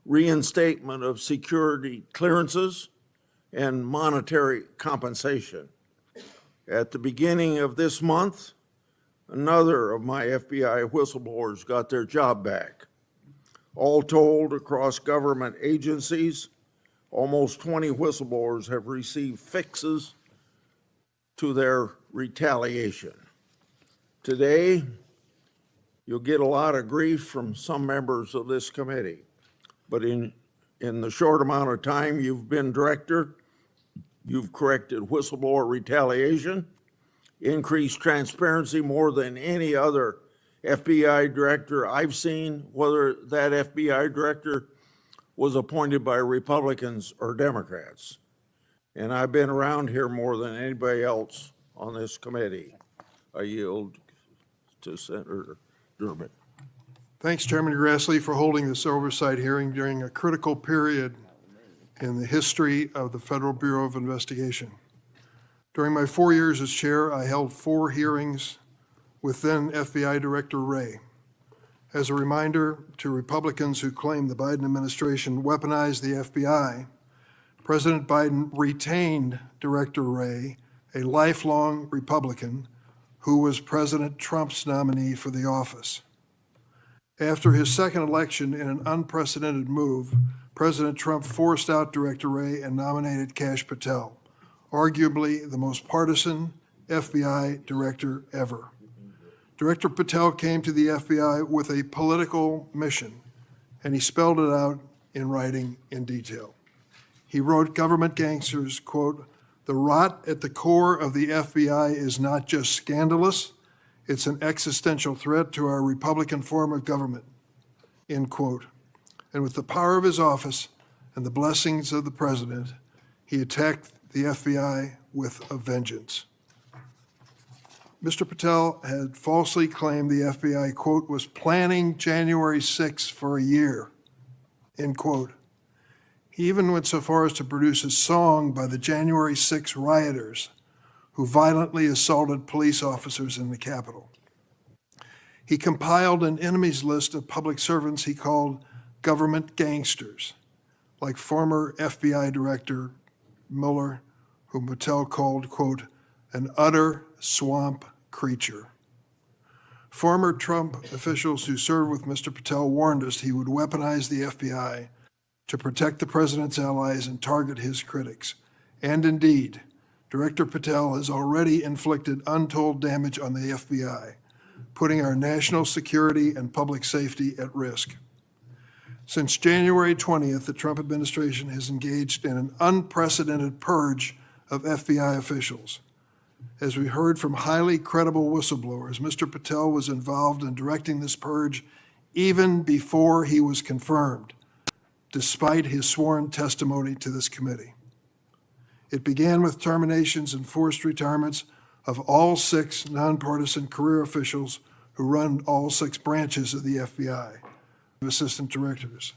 reinstatement of security clearances, and monetary compensation. At the beginning of this month, another of my FBI whistleblowers got their job back. All told, across government agencies, almost 20 whistleblowers have received fixes to their retaliation. Today, you'll get a lot of grief from some members of this committee, but in the short amount of time you've been director, you've corrected whistleblower retaliation, increased transparency more than any other FBI director I've seen, whether that FBI director was appointed by Republicans or Democrats. And I've been around here more than anybody else on this committee. I yield to Senator Durbin. Thanks, Chairman Grassley, for holding this oversight hearing during a critical period in the history of the Federal Bureau of Investigation. During my 4 years as chair, I held 4 hearings with then FBI Director Wray. As a reminder to Republicans who claim the Biden administration weaponized the FBI, President Biden retained Director Wray, a lifelong Republican who was President Trump's nominee for the office. After his second election in an unprecedented move, President Trump forced out Director Wray and nominated Kash Patel, arguably the most partisan FBI director ever. Director Patel came to the FBI with a political mission, and he spelled it out in writing in detail. He wrote government gangsters, quote, "The rot at the core of the FBI is not just scandalous, it's an existential threat to our Republican form of government," end quote. And with the power of his office and the blessings of the president, he attacked the FBI with a vengeance. Mr. Patel had falsely claimed the FBI, quote, "was planning January 6th for a year," end quote. He even went so far as to produce a song by the January 6 rioters who violently assaulted police officers in the Capitol. He compiled an enemies list of public servants he called government gangsters, like former FBI Director Mueller, whom Patel called, quote, "an utter swamp creature." Former Trump officials who served with Mr. Patel warned us he would weaponize the FBI to protect the president's allies and target his critics. And indeed, Director Patel has already inflicted untold damage on the FBI, putting our national security and public safety at risk. Since January 20th, the Trump administration has engaged in an unprecedented purge of FBI officials. As we heard from highly credible whistleblowers, Mr. Patel was involved in directing this purge even before he was confirmed, despite his sworn testimony to this committee. It began with terminations and forced retirements of all 6 nonpartisan career officials who run all 6 branches of the FBI, assistant directors.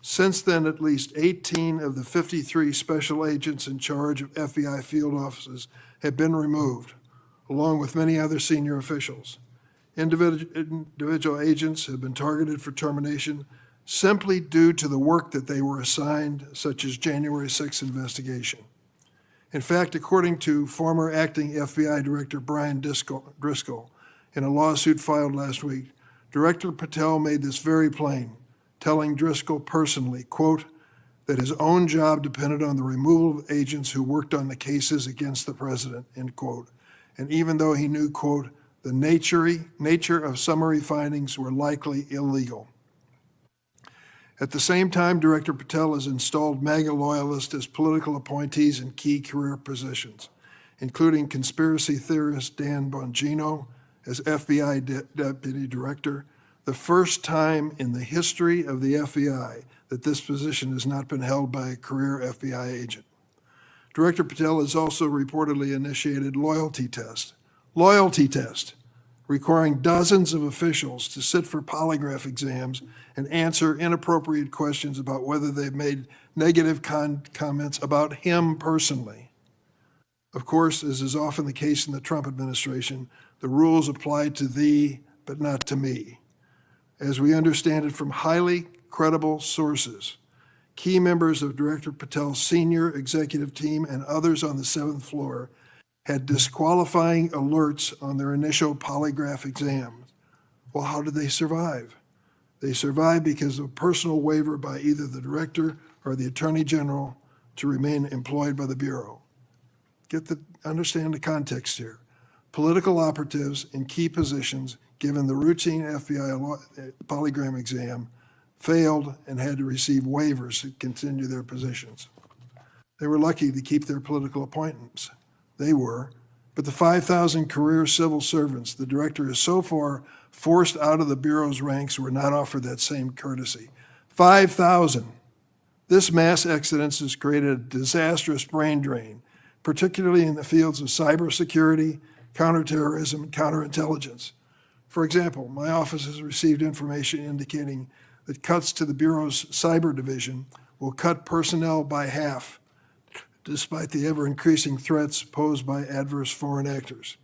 Since then, at least 18 of the 53 special agents in charge of FBI field offices have been removed, along with many other senior officials. Individual agents have been targeted for termination simply due to the work that they were assigned, such as January 6th investigation. In fact, according to former acting FBI Director Brian Driscoll, in a lawsuit filed last week, Director Patel made this very plain, telling Driscoll personally, quote, that his own job depended on the removal of agents who worked on the cases against the president, end quote. And even though he knew, quote, the nature of summary findings were likely illegal. At the same time, Director Patel has installed MAGA loyalists as political appointees in key career positions, including conspiracy theorist Dan Bongino as FBI Deputy Director, the first time in the history of the FBI that this position has not been held by a career FBI agent. Director Patel has also reportedly initiated loyalty test, requiring dozens of officials to sit for polygraph exams and answer inappropriate questions about whether they've made negative comments about him personally. Of course, as is often the case in the Trump administration, the rules apply to thee, but not to me. As we understand it from highly credible sources, key members of Director Patel's senior executive team and others on the 7th floor had disqualifying alerts on their initial polygraph exams. Well, how did they survive? They survived because of a personal waiver by either the director or the attorney general to remain employed by the Bureau. Understand the context here. Political operatives in key positions, given the routine FBI polygraph exam, failed and had to receive waivers to continue their positions. They were lucky to keep their political appointments. They were, but the 5,000 career civil servants the director has so far forced out of the Bureau's ranks were not offered that same courtesy. 5,000. This mass exodus has created a disastrous brain drain, particularly in the fields of cybersecurity, counterterrorism, and counterintelligence. For example, my office has received information indicating that cuts to the Bureau's cyber division will cut personnel by half, despite the ever-increasing threats posed by adverse foreign actors.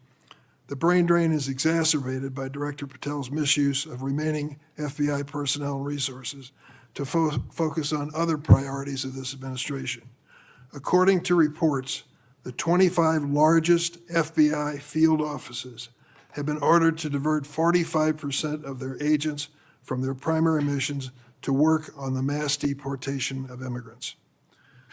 The brain drain is exacerbated by Director Patel's misuse of remaining FBI personnel and resources to focus on other priorities of this administration. According to reports, the 25 largest FBI field offices have been ordered to divert 45% of their agents from their primary missions to work on the mass deportation of immigrants.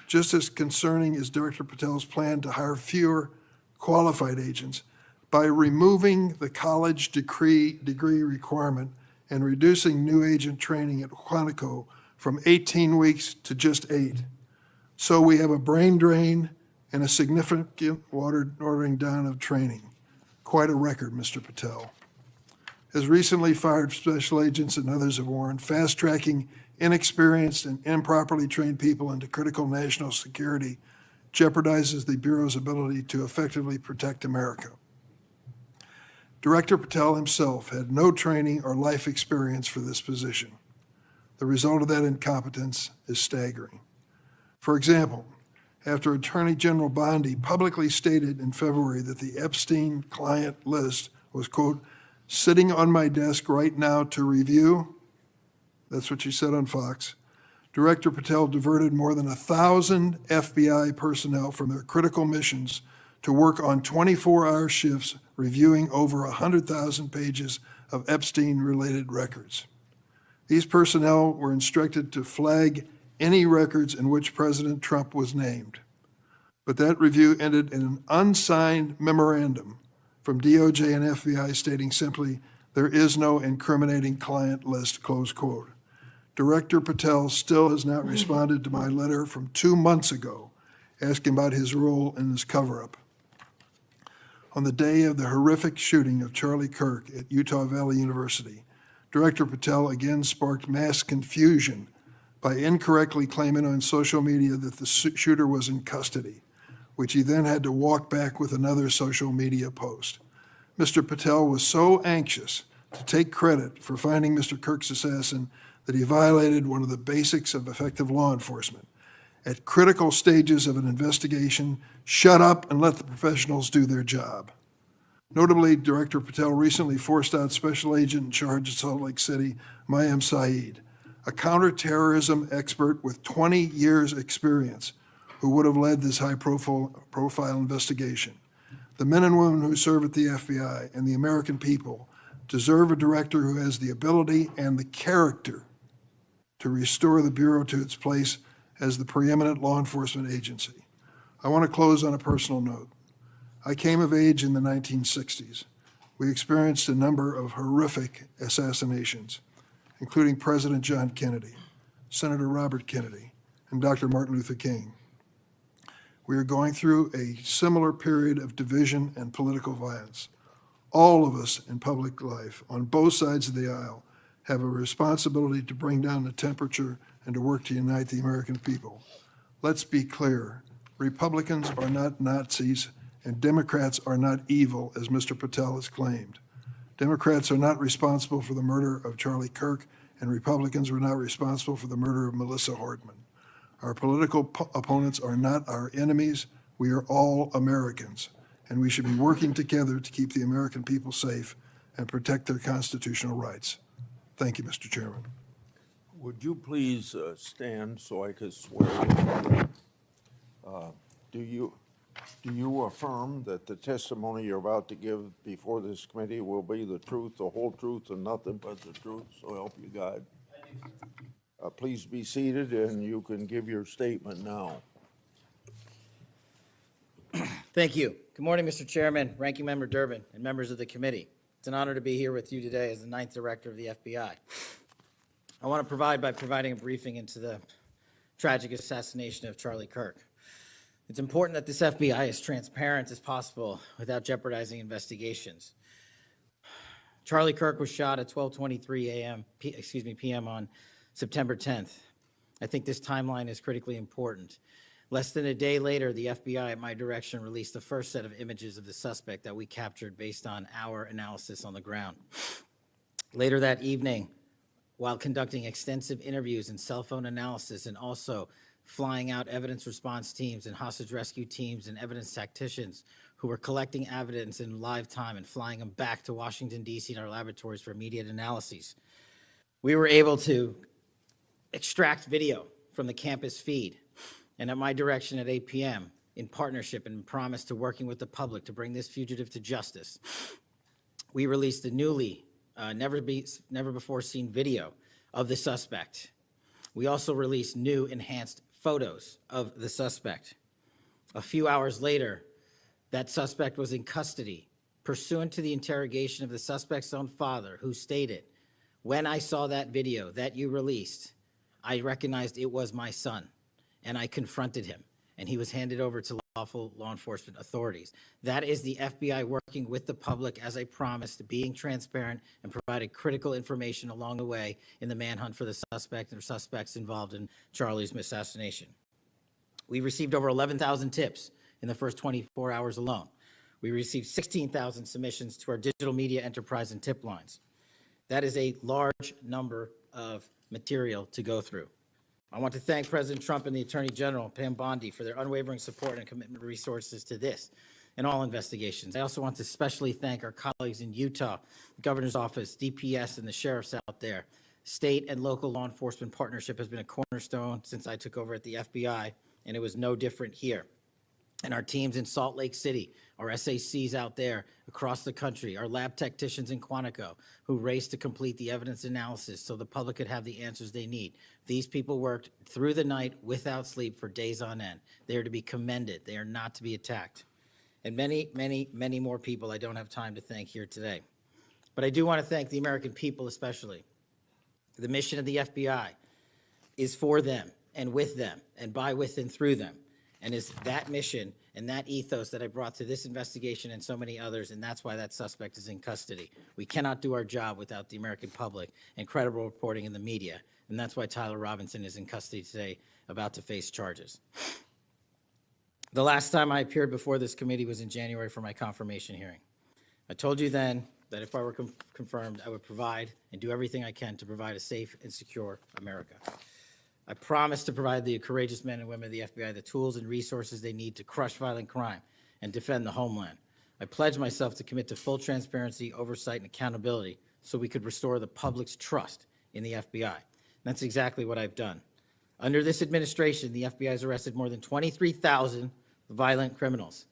Just as concerning is Director Patel's plan to hire fewer qualified agents by removing the college degree requirement and reducing new agent training at Quantico from 18 weeks to just 8. So we have a brain drain and a significant watering down of training. Quite a record, Mr. Patel. As recently fired special agents and others have warned, fast-tracking inexperienced and improperly trained people into critical national security jeopardizes the Bureau's ability to effectively protect America. Director Patel himself had no training or life experience for this position. The result of that incompetence is staggering. For example, after Attorney General Bondi publicly stated in February that the Epstein client list was, quote, sitting on my desk right now to review, that's what she said on Fox, Director Patel diverted more than 1,000 FBI personnel from their critical missions to work on 24-hour shifts reviewing over 100,000 pages of Epstein-related records. These personnel were instructed to flag any records in which President Trump was named. But that review ended in an unsigned memorandum from DOJ and FBI stating simply, there is no incriminating client list, close quote. Director Patel still has not responded to my letter from 2 months ago asking about his role in this cover-up. On the day of the horrific shooting of Charlie Kirk at Utah Valley University, Director Patel again sparked mass confusion by incorrectly claiming on social media that the shooter was in custody, which he then had to walk back with another social media post. Mr. Patel was so anxious to take credit for finding Mr. Kirk's assassin that he violated one of the basics of effective law enforcement. At critical stages of an investigation, shut up and let the professionals do their job. Notably, Director Patel recently forced out Special Agent in charge of Salt Lake City, Mayim Saeed, a counterterrorism expert with 20 years' experience, who would have led this high-profile investigation. The men and women who serve at the FBI and the American people deserve a director who has the ability and the character to restore the Bureau to its place as the preeminent law enforcement agency. I want to close on a personal note. I came of age in the 1960s. We experienced a number of horrific assassinations, including President John Kennedy, Senator Robert Kennedy, and Dr. Martin Luther King. We are going through a similar period of division and political violence. All of us in public life, on both sides of the aisle, have a responsibility to bring down the temperature and to work to unite the American people. Let's be clear. Republicans are not Nazis, and Democrats are not evil, as Mr. Patel has claimed. Democrats are not responsible for the murder of Charlie Kirk, and Republicans were not responsible for the murder of Melissa Hardman. Our political opponents are not our enemies. We are all Americans, and we should be working together to keep the American people safe and protect their constitutional rights. Thank you, Mr. Chairman. Would you please stand so I can swear? Do you affirm that the testimony you're about to give before this committee will be the truth, the whole truth, and nothing but the truth? So help you God. Please be seated, and you can give your statement now. Thank you. Good morning, Mr. Chairman, Ranking Member Durbin, and members of the committee. It's an honor to be here with you today as the 9th Director of the FBI. I want to providing a briefing into the tragic assassination of Charlie Kirk. It's important that this FBI is transparent as possible without jeopardizing investigations. Charlie Kirk was shot at 12:23 p.m. on September 10th. I think this timeline is critically important. Less than a day later, the FBI, at my direction, released the first set of images of the suspect that we captured based on our analysis on the ground. Later that evening, while conducting extensive interviews and cell phone analysis, and also flying out evidence response teams and hostage rescue teams and evidence tacticians who were collecting evidence in live time and flying them back to Washington, D.C. in our laboratories for immediate analyses, we were able to extract video from the campus feed. And at my direction at 8 p.m., in partnership and promise to working with the public to bring this fugitive to justice, we released a newly, never before seen video of the suspect We also released new enhanced photos of the suspect. A few hours later, that suspect was in custody pursuant to the interrogation of the suspect's own father, who stated, "When I saw that video that you released, I recognized it was my son, and I confronted him, and he was handed over to lawful law enforcement authorities." That is the FBI working with the public, as I promised, being transparent and providing critical information along the way in the manhunt for the suspect or suspects involved in Charlie's assassination. We received over 11,000 tips in the first 24 hours alone. We received 16,000 submissions to our digital media enterprise and tip lines. That is a large number of material to go through. I want to thank President Trump and the Attorney General, Pam Bondi, for their unwavering support and commitment of resources to this and all investigations. I also want to especially thank our colleagues in Utah, the Governor's Office, DPS, and the sheriffs out there. State and local law enforcement partnership has been a cornerstone since I took over at the FBI, and it was no different here. And our teams in Salt Lake City, our SACs out there across the country, our lab technicians in Quantico who raced to complete the evidence analysis so the public could have the answers they need. These people worked through the night without sleep for days on end. They are to be commended. They are not to be attacked. And many, many, many more people I don't have time to thank here today. But I do want to thank the American people especially. The mission of the FBI is for them and with them and by, with, and through them. And is that mission and that ethos that I brought to this investigation and so many others, and that's why that suspect is in custody. We cannot do our job without the American public and credible reporting in the media, and that's why Tyler Robinson is in custody today, about to face charges. The last time I appeared before this committee was in January for my confirmation hearing. I told you then that if I were confirmed, I would provide and do everything I can to provide a safe and secure America. I promise to provide the courageous men and women of the FBI the tools and resources they need to crush violent crime and defend the homeland. I pledge myself to commit to full transparency, oversight, and accountability so we could restore the public's trust in the FBI. And that's exactly what I've done. Under this administration, the FBI has arrested more than 23,000 violent criminals.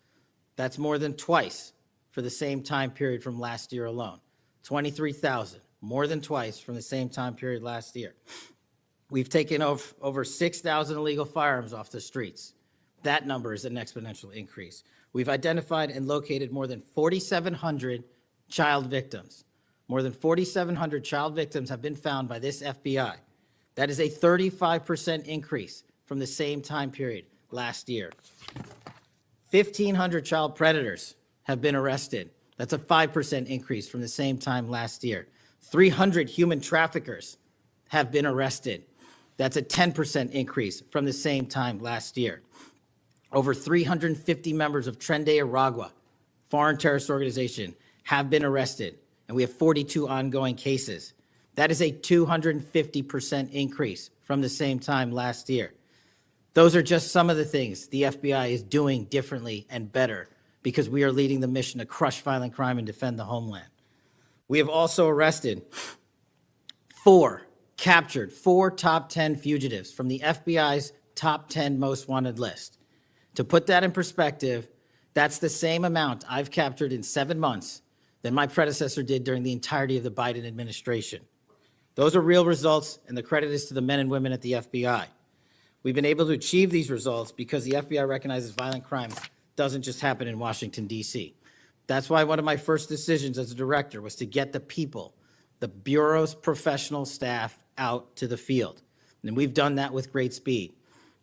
That's more than twice for the same time period from last year alone. 23,000, more than twice from the same time period last year. We've taken over 6,000 illegal firearms off the streets. That number is an exponential increase. We've identified and located more than 4,700 child victims. More than 4,700 child victims have been found by this FBI. That is a 35% increase from the same time period last year. 1,500 child predators have been arrested. That's a 5% increase from the same time last year. 300 human traffickers have been arrested. That's a 10% increase from the same time last year. Over 350 members of Tren de Aragua, foreign terrorist organization, have been arrested, and we have 42 ongoing cases. That is a 250% increase from the same time last year. Those are just some of the things the FBI is doing differently and better because we are leading the mission to crush violent crime and defend the homeland. We have also arrested captured four top 10 fugitives from the FBI's top 10 most wanted list. To put that in perspective, that's the same amount I've captured in 7 months than my predecessor did during the entirety of the Biden administration. Those are real results, and the credit is to the men and women at the FBI. We've been able to achieve these results because the FBI recognizes violent crime doesn't just happen in Washington, D.C. That's why one of my first decisions as a director was to get the people, the Bureau's professional staff, out to the field. And we've done that with great speed.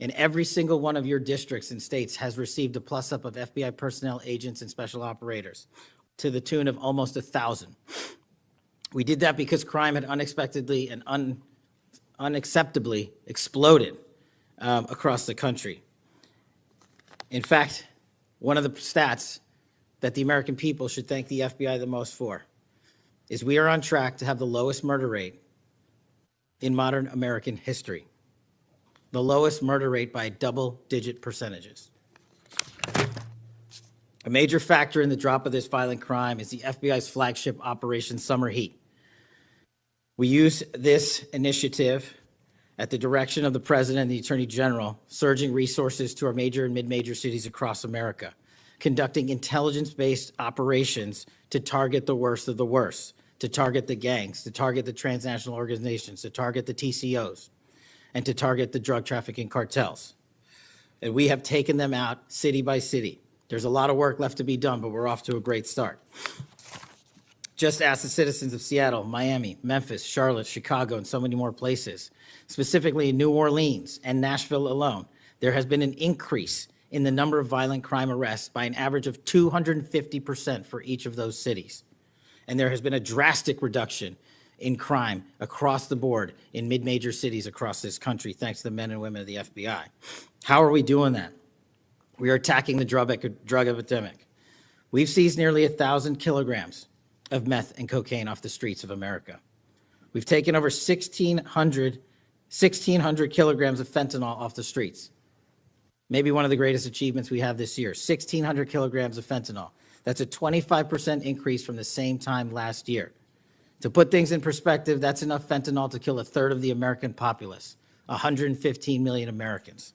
And every single one of your districts and states has received a plus-up of FBI personnel, agents, and special operators to the tune of almost 1,000. We did that because crime had unexpectedly and unacceptably exploded across the country. In fact, one of the stats that the American people should thank the FBI the most for is we are on track to have the lowest murder rate in modern American history. The lowest murder rate by double-digit percentages. A major factor in the drop of this violent crime is the FBI's flagship Operation Summer Heat. We use this initiative at the direction of the President and the Attorney General, surging resources to our major and mid-major cities across America, conducting intelligence-based operations to target the worst of the worst, to target the gangs, to target the transnational organizations, to target the TCOs. and to target the drug trafficking cartels. And we have taken them out city by city. There's a lot of work left to be done, but we're off to a great start. Just ask the citizens of Seattle, Miami, Memphis, Charlotte, Chicago, and so many more places. Specifically in New Orleans and Nashville alone, there has been an increase in the number of violent crime arrests by an average of 250% for each of those cities. And there has been a drastic reduction in crime across the board in mid-major cities across this country, thanks to the men and women of the FBI. How are we doing that? We are attacking the drug epidemic. We've seized nearly 1,000 kilograms of meth and cocaine off the streets of America. We've taken over 1,600 kilograms of fentanyl off the streets. Maybe one of the greatest achievements we have this year, 1,600 kilograms of fentanyl. That's a 25% increase from the same time last year. To put things in perspective, that's enough fentanyl to kill a third of the American populace, 115 million Americans.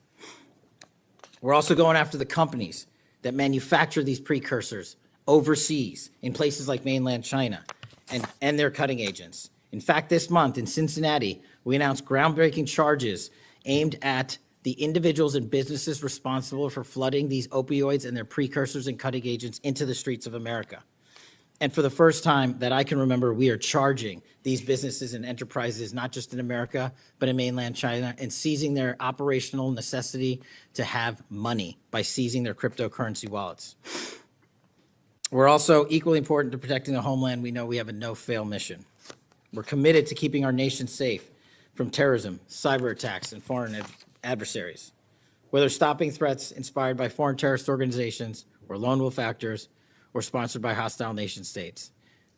We're also going after the companies that manufacture these precursors overseas in places like mainland China and their cutting agents. In fact, this month in Cincinnati, we announced groundbreaking charges aimed at the individuals and businesses responsible for flooding these opioids and their precursors and cutting agents into the streets of America. And for the first time that I can remember, we are charging these businesses and enterprises, not just in America, but in mainland China, and seizing their operational necessity to have money by seizing their cryptocurrency wallets. We're also equally important to protecting the homeland. We know we have a no-fail mission. We're committed to keeping our nation safe from terrorism, cyber attacks, and foreign adversaries. Whether stopping threats inspired by foreign terrorist organizations or lone wolf actors or sponsored by hostile nation states.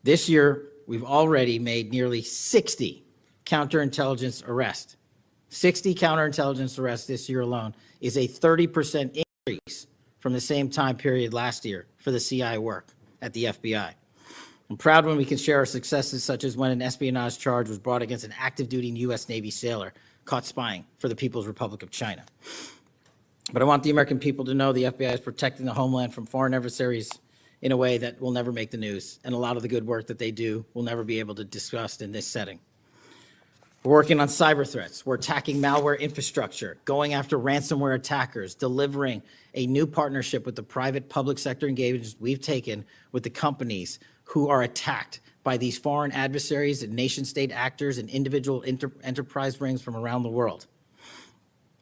This year, we've already made nearly 60 counterintelligence arrests. 60 counterintelligence arrests this year alone is a 30% increase from the same time period last year for the CI work at the FBI. I'm proud when we can share our successes, such as when an espionage charge was brought against an active duty U.S. Navy sailor caught spying for the People's Republic of China. But I want the American people to know the FBI is protecting the homeland from foreign adversaries in a way that will never make the news, and a lot of the good work that they do will never be able to discuss in this setting. We're working on cyber threats. We're attacking malware infrastructure, going after ransomware attackers, delivering a new partnership with the private public sector engagements we've taken with the companies who are attacked by these foreign adversaries and nation-state actors and individual enterprise rings from around the world.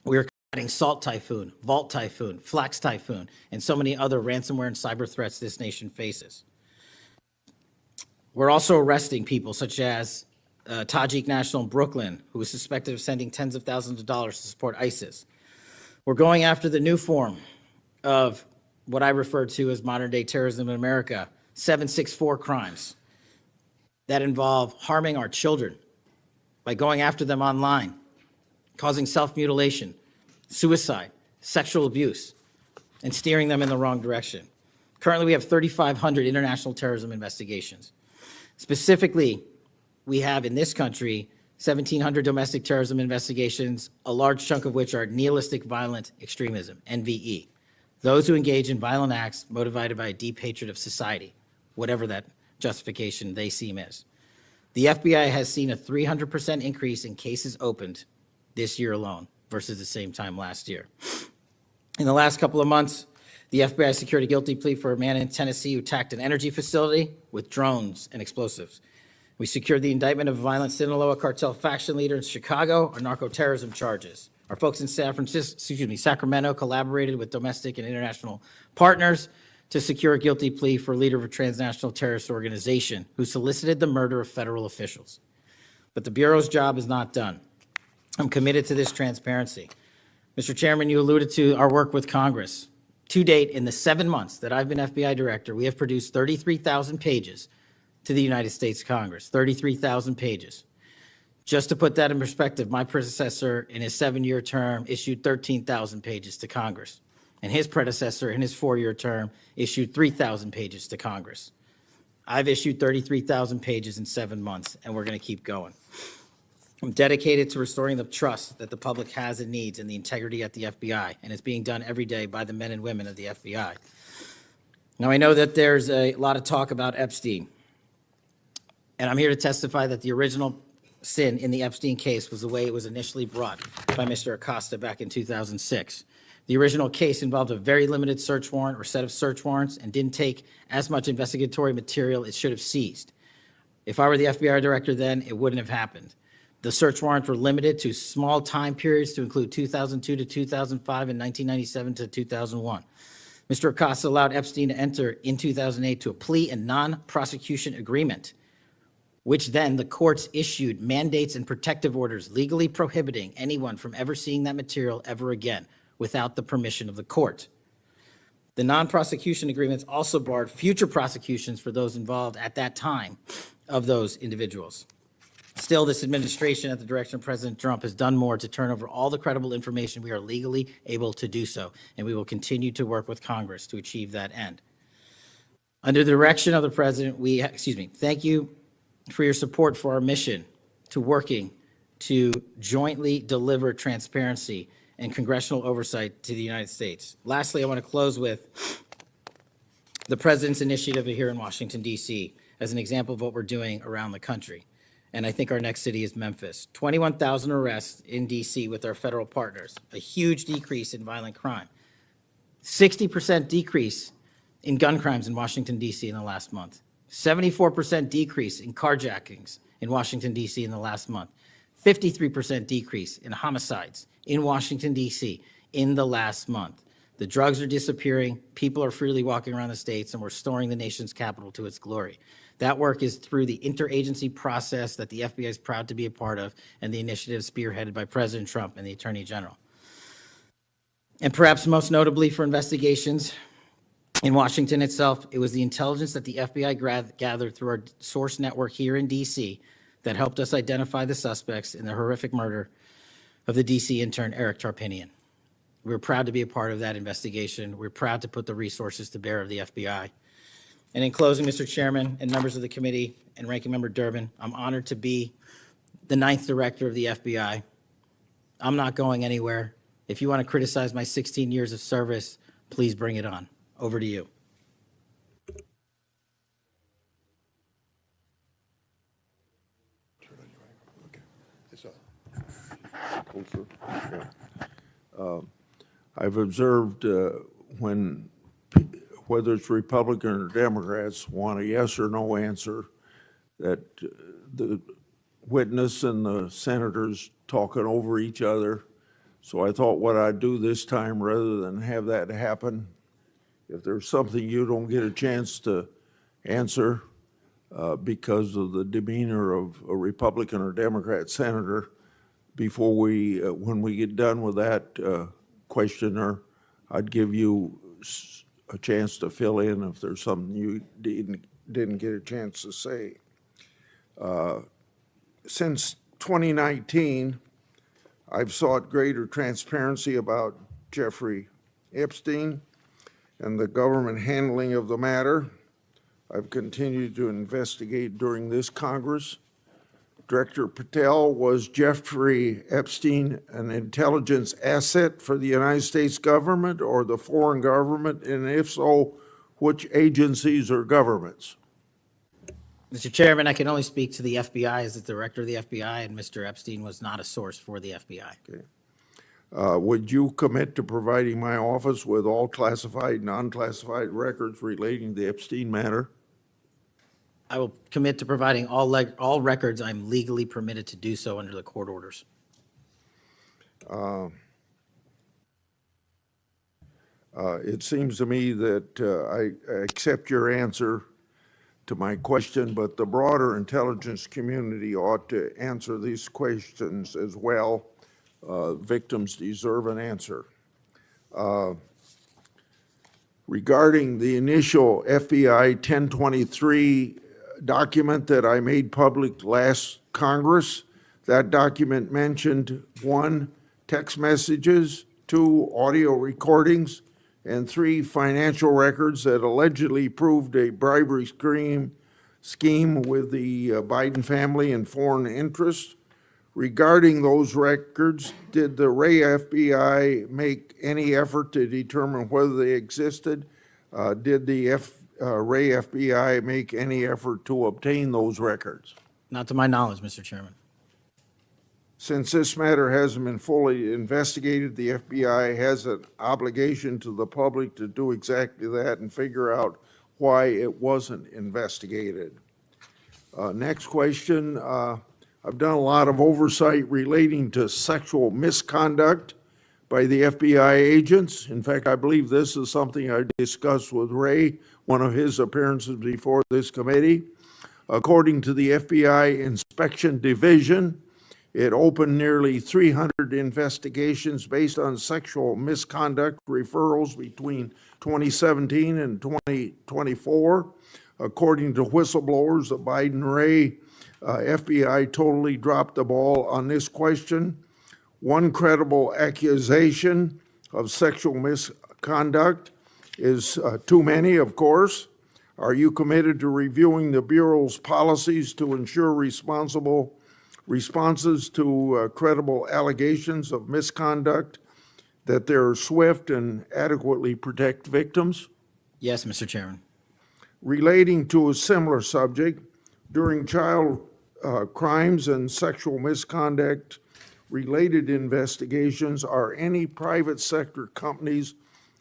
We are combating Salt Typhoon, Vault Typhoon, Flax Typhoon, and so many other ransomware and cyber threats this nation faces. We're also arresting people such as Tajik national in Brooklyn, who is suspected of sending tens of thousands of dollars to support ISIS. We're going after the new form of what I refer to as modern-day terrorism in America, 764 crimes that involve harming our children by going after them online, causing self-mutilation, suicide, sexual abuse, and steering them in the wrong direction. Currently, we have 3,500 international terrorism investigations. Specifically, we have in this country 1,700 domestic terrorism investigations, a large chunk of which are nihilistic violent extremism, NVE. Those who engage in violent acts motivated by a deep hatred of society, whatever that justification they seem is. The FBI has seen a 300% increase in cases opened this year alone versus the same time last year. In the last couple of months, the FBI secured a guilty plea for a man in Tennessee who attacked an energy facility with drones and explosives. We secured the indictment of a violent Sinaloa cartel faction leader in Chicago on narco-terrorism charges. Our folks in Sacramento collaborated with domestic and international partners to secure a guilty plea for a leader of a transnational terrorist organization who solicited the murder of federal officials. But the Bureau's job is not done. I'm committed to this transparency. Mr. Chairman, you alluded to our work with Congress. To date, in the 7 months that I've been FBI director, we have produced 33,000 pages to the United States Congress, 33,000 pages. Just to put that in perspective, my predecessor in his 7-year term issued 13,000 pages to Congress, and his predecessor in his 4-year term issued 3,000 pages to Congress. I've issued 33,000 pages in 7 months, and we're going to keep going. I'm dedicated to restoring the trust that the public has and needs in the integrity at the FBI, and it's being done every day by the men and women of the FBI. Now, I know that there's a lot of talk about Epstein, and I'm here to testify that the original sin in the Epstein case was the way it was initially brought by Mr. Acosta back in 2006. The original case involved a very limited search warrant or set of search warrants and didn't take as much investigatory material it should have seized. If I were the FBI director then, it wouldn't have happened. The search warrants were limited to small time periods to include 2002 to 2005 and 1997 to 2001. Mr. Acosta allowed Epstein to enter in 2008 to a plea and non-prosecution agreement, which then the courts issued mandates and protective orders legally prohibiting anyone from ever seeing that material ever again without the permission of the court. The non-prosecution agreements also barred future prosecutions for those involved at that time of those individuals. Still, this administration, at the direction of President Trump, has done more to turn over all the credible information we are legally able to do so, and we will continue to work with Congress to achieve that end. Under the direction of the President, thank you for your support for our mission to working to jointly deliver transparency and congressional oversight to the United States. Lastly, I want to close with the President's initiative here in Washington, D.C. as an example of what we're doing around the country. And I think our next city is Memphis. 21,000 arrests in D.C. with our federal partners, a huge decrease in violent crime, 60% decrease in gun crimes in Washington, D.C. in the last month, 74% decrease in carjackings in Washington, D.C. in the last month, 53% decrease in homicides in Washington, D.C. in the last month. The drugs are disappearing, people are freely walking around the states, and we're restoring the nation's capital to its glory. That work is through the interagency process that the FBI is proud to be a part of, and the initiative spearheaded by President Trump and the Attorney General. And perhaps most notably for investigations in Washington itself, it was the intelligence that the FBI gathered through our source network here in D.C. that helped us identify the suspects in the horrific murder of the D.C. intern Eric Tarpinian. We're proud to be a part of that investigation. We're proud to put the resources to bear of the FBI. And in closing, Mr. Chairman and members of the committee and Ranking Member Durbin, I'm honored to be the 9th director of the FBI. I'm not going anywhere. If you want to criticize my 16 years of service, please bring it on. Over to you. I've observed when, whether it's Republican or Democrats, want a yes or no answer, that the witness and the senators talking over each other. So I thought what I'd do this time, rather than have that happen, if there's something you don't get a chance to answer because of the demeanor of a Republican or Democrat senator, before we, when we get done with that questioner, I'd give you a chance to fill in if there's something you didn't get a chance to say. Since 2019, I've sought greater transparency about Jeffrey Epstein and the government handling of the matter. I've continued to investigate during this Congress. Director Patel, was Jeffrey Epstein an intelligence asset for the United States government or the foreign government? And if so, which agencies or governments? Mr. Chairman, I can only speak to the FBI as the director of the FBI, and Mr. Epstein was not a source for the FBI. Okay. Would you commit to providing my office with all classified, non-classified records relating to the Epstein matter? I will commit to providing all records I'm legally permitted to do so under the court orders. It seems to me that I accept your answer to my question, but the broader intelligence community ought to answer these questions as well. Victims deserve an answer. Regarding the initial FBI 1023 document that I made public last Congress, that document mentioned 1, text messages, 2, audio recordings, and 3, financial records that allegedly proved a bribery scheme with the Biden family and foreign interests. Regarding those records, did the Ray FBI make any effort to determine whether they existed? Did the Ray FBI make any effort to obtain those records? Not to my knowledge, Mr. Chairman. Since this matter hasn't been fully investigated, the FBI has an obligation to the public to do exactly that and figure out why it wasn't investigated. Next question. I've done a lot of oversight relating to sexual misconduct by the FBI agents. In fact, I believe this is something I discussed with Ray, one of his appearances before this committee. According to the FBI Inspection Division, it opened nearly 300 investigations based on sexual misconduct referrals between 2017 and 2024. According to whistleblowers, the Biden-Ray FBI totally dropped the ball on this question. One credible accusation of sexual misconduct is too many, of course. Are you committed to reviewing the Bureau's policies to ensure responsible responses to credible allegations of misconduct, that they're swift and adequately protect victims? Yes, Mr. Chairman. Relating to a similar subject, during child crimes and sexual misconduct related investigations, are any private sector companies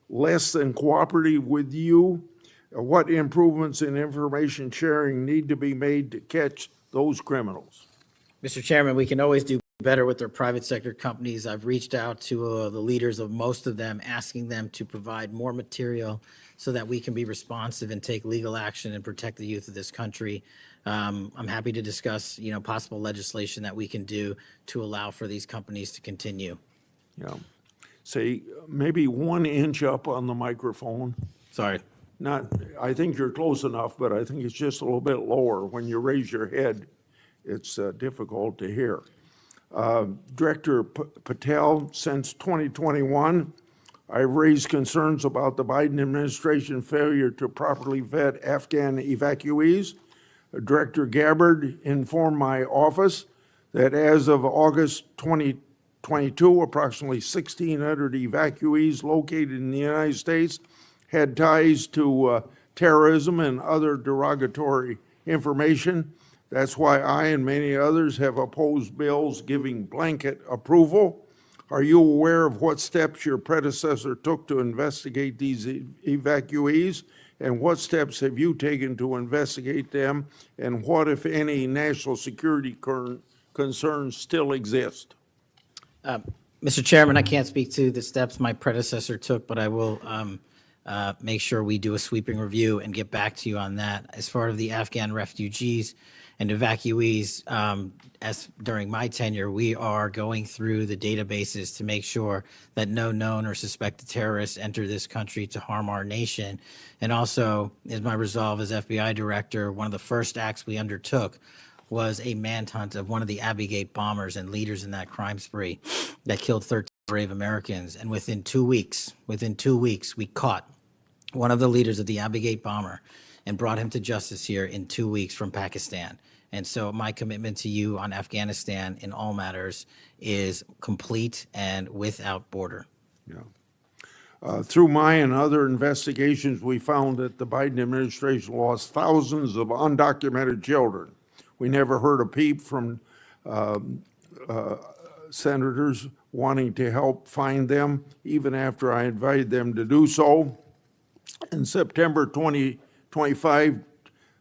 less than cooperative with you? What improvements in information sharing need to be made to catch those criminals? Mr. Chairman, we can always do better with their private sector companies. I've reached out to the leaders of most of them, asking them to provide more material so that we can be responsive and take legal action and protect the youth of this country. I'm happy to discuss, possible legislation that we can do to allow for these companies to continue. Yeah. Say, maybe 1 inch up on the microphone. Sorry. I think you're close enough, but I think it's just a little bit lower. When you raise your head, it's difficult to hear. Director Patel, since 2021, I've raised concerns about the Biden administration failure to properly vet Afghan evacuees. Director Gabbard informed my office that as of August 2022, approximately 1,600 evacuees located in the United States had ties to terrorism and other derogatory information. That's why I and many others have opposed bills giving blanket approval. Are you aware of what steps your predecessor took to investigate these evacuees? And what steps have you taken to investigate them? And what, if any, national security concerns still exist? Mr. Chairman, I can't speak to the steps my predecessor took, but I will make sure we do a sweeping review and get back to you on that. As far as the Afghan refugees and evacuees, as during my tenure, we are going through the databases to make sure that no known or suspected terrorists enter this country to harm our nation. And also, is my resolve as FBI director, one of the first acts we undertook was a manhunt of one of the Abbey Gate bombers and leaders in that crime spree that killed 13 brave Americans. And within 2 weeks, we caught one of the leaders of the Abbey Gate bomber and brought him to justice here in 2 weeks from Pakistan. And so my commitment to you on Afghanistan in all matters is complete and without border. Yeah. Through my and other investigations, we found that the Biden administration lost thousands of undocumented children. We never heard a peep from senators wanting to help find them, even after I invited them to do so. In September 2025,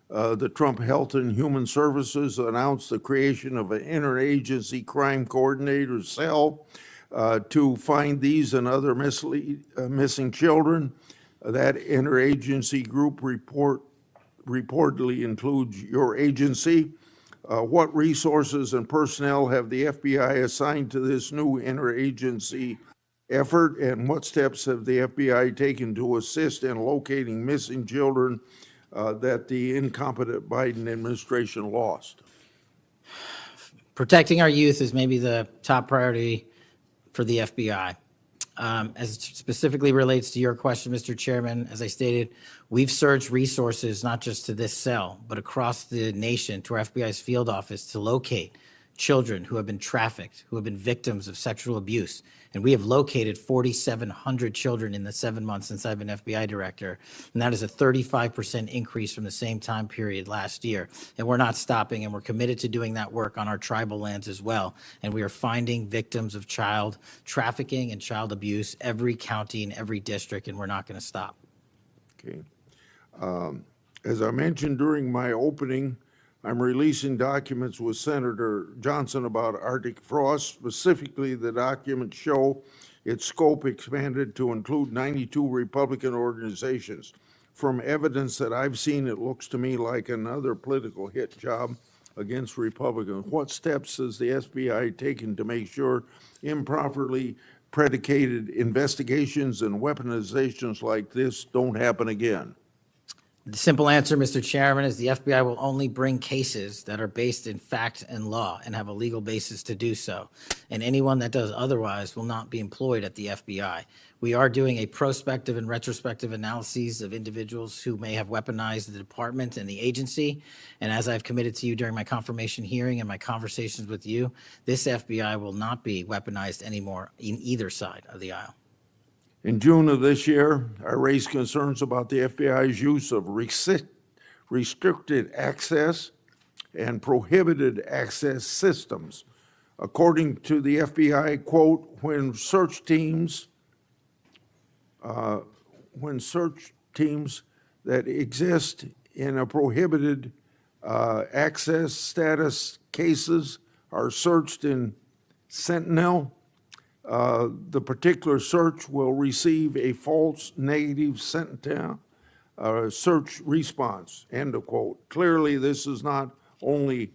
the Trump Health and Human Services announced the creation of an interagency crime coordinator cell to find these and other missing children. That interagency group reportedly includes your agency. What resources and personnel have the FBI assigned to this new interagency effort, and what steps have the FBI taken to assist in locating missing children that the incompetent Biden administration lost? Protecting our youth is maybe the top priority for the FBI. As it specifically relates to your question, Mr. Chairman, as I stated, we've surged resources not just to this cell, but across the nation to our FBI's field office to locate children who have been trafficked, who have been victims of sexual abuse. And we have located 4,700 children in the 7 months since I've been FBI director. And that is a 35% increase from the same time period last year. And we're not stopping, and we're committed to doing that work on our tribal lands as well. And we are finding victims of child trafficking and child abuse every county and every district, and we're not going to stop. Okay. As I mentioned during my opening, I'm releasing documents with Senator Johnson about Arctic frost. Specifically, the documents show its scope expanded to include 92 Republican organizations. From evidence that I've seen, it looks to me like another political hit job against Republicans. What steps has the FBI taken to make sure improperly predicated investigations and weaponizations like this don't happen again? The simple answer, Mr. Chairman, is the FBI will only bring cases that are based in fact and law and have a legal basis to do so. And anyone that does otherwise will not be employed at the FBI. We are doing a prospective and retrospective analyses of individuals who may have weaponized the department and the agency. And as I've committed to you during my confirmation hearing and my conversations with you, this FBI will not be weaponized anymore in either side of the aisle. In June of this year, I raised concerns about the FBI's use of restricted access and prohibited access systems. According to the FBI, quote, when search teams that exist in a prohibited access status cases are searched in Sentinel, the particular search will receive a false negative Sentinel search response, end of quote. Clearly, this is not only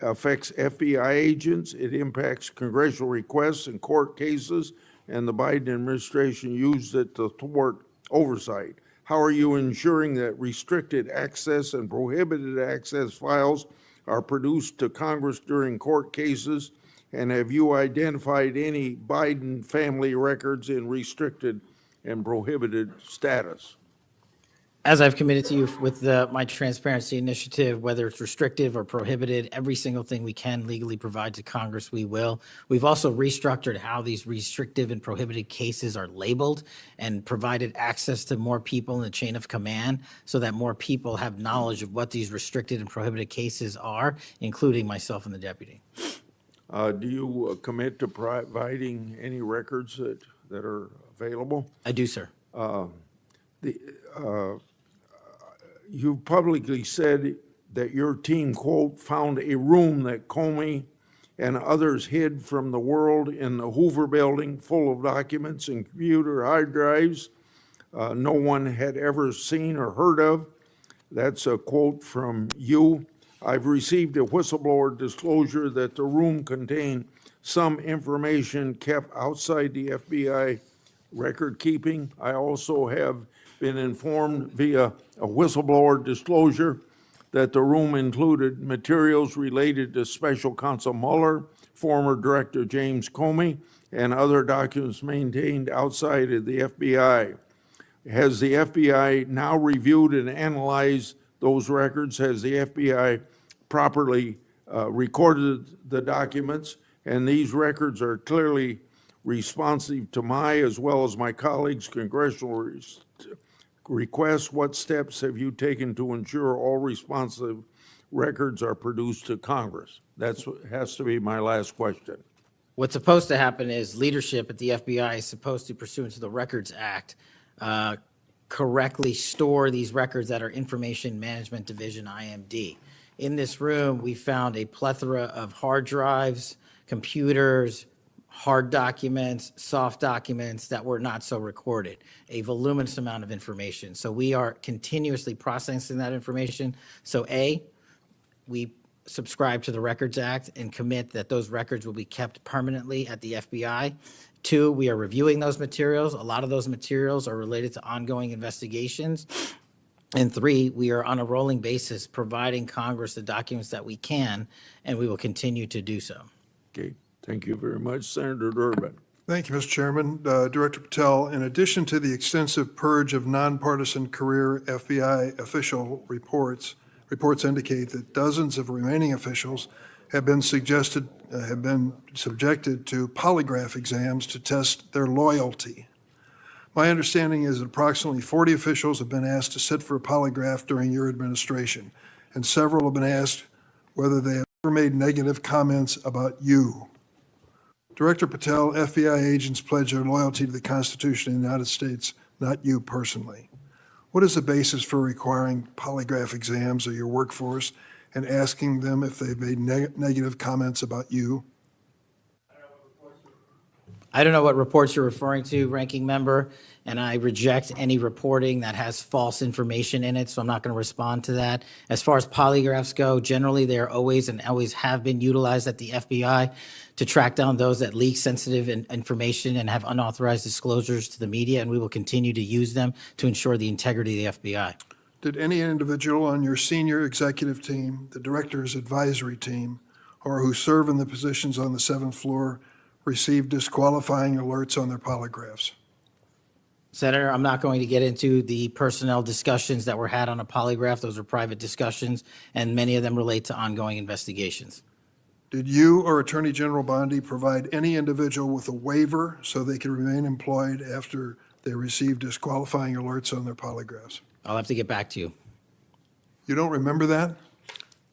affects FBI agents, it impacts congressional requests and court cases, and the Biden administration used it to thwart oversight. How are you ensuring that restricted access and prohibited access files are produced to Congress during court cases? And have you identified any Biden family records in restricted and prohibited status? As I've committed to you with my transparency initiative, whether it's restrictive or prohibited, every single thing we can legally provide to Congress, we will. We've also restructured how these restrictive and prohibited cases are labeled and provided access to more people in the chain of command so that more people have knowledge of what these restricted and prohibited cases are, including myself and the deputy. Do you commit to providing any records that are available? I do, sir. You publicly said that your team, quote, found a room that Comey and others hid from the world in the Hoover building full of documents and computer hard drives no one had ever seen or heard of. That's a quote from you. I've received a whistleblower disclosure that the room contained some information kept outside the FBI record keeping. I also have been informed via a whistleblower disclosure that the room included materials related to Special Counsel Mueller, former Director James Comey, and other documents maintained outside of the FBI. Has the FBI now reviewed and analyzed those records? Has the FBI properly recorded the documents? And these records are clearly responsive to my, as well as my colleagues' congressional requests. What steps have you taken to ensure all responsive records are produced to Congress? That has to be my last question. What's supposed to happen is leadership at the FBI is supposed to, pursuant to the Records Act, correctly store these records at our Information Management Division, IMD. In this room, we found a plethora of hard drives, computers, hard documents, soft documents that were not so recorded, a voluminous amount of information. So we are continuously processing that information. So A, we subscribe to the Records Act and commit that those records will be kept permanently at the FBI. 2, we are reviewing those materials. A lot of those materials are related to ongoing investigations. And 3, we are on a rolling basis providing Congress the documents that we can, and we will continue to do so. Okay, thank you very much, Senator Durbin. Thank you, Mr. Chairman. Director Patel, in addition to the extensive purge of nonpartisan career FBI official reports indicate that dozens of remaining officials have been subjected to polygraph exams to test their loyalty. My understanding is that approximately 40 officials have been asked to sit for a polygraph during your administration, and several have been asked whether they have ever made negative comments about you. Director Patel, FBI agents pledge their loyalty to the Constitution of the United States, not you personally. What is the basis for requiring polygraph exams of your workforce and asking them if they've made negative comments about you? I don't know what reports you're referring to, Ranking Member, and I reject any reporting that has false information in it, so I'm not going to respond to that. As far as polygraphs go, generally they are always and always have been utilized at the FBI to track down those that leak sensitive information and have unauthorized disclosures to the media, and we will continue to use them to ensure the integrity of the FBI. Did any individual on your senior executive team, the director's advisory team, or who serve in the positions on the 7th floor receive disqualifying alerts on their polygraphs? Senator, I'm not going to get into the personnel discussions that were had on a polygraph. Those are private discussions, and many of them relate to ongoing investigations. Did you or Attorney General Bondi provide any individual with a waiver so they could remain employed after they received disqualifying alerts on their polygraphs? I'll have to get back to you. You don't remember that?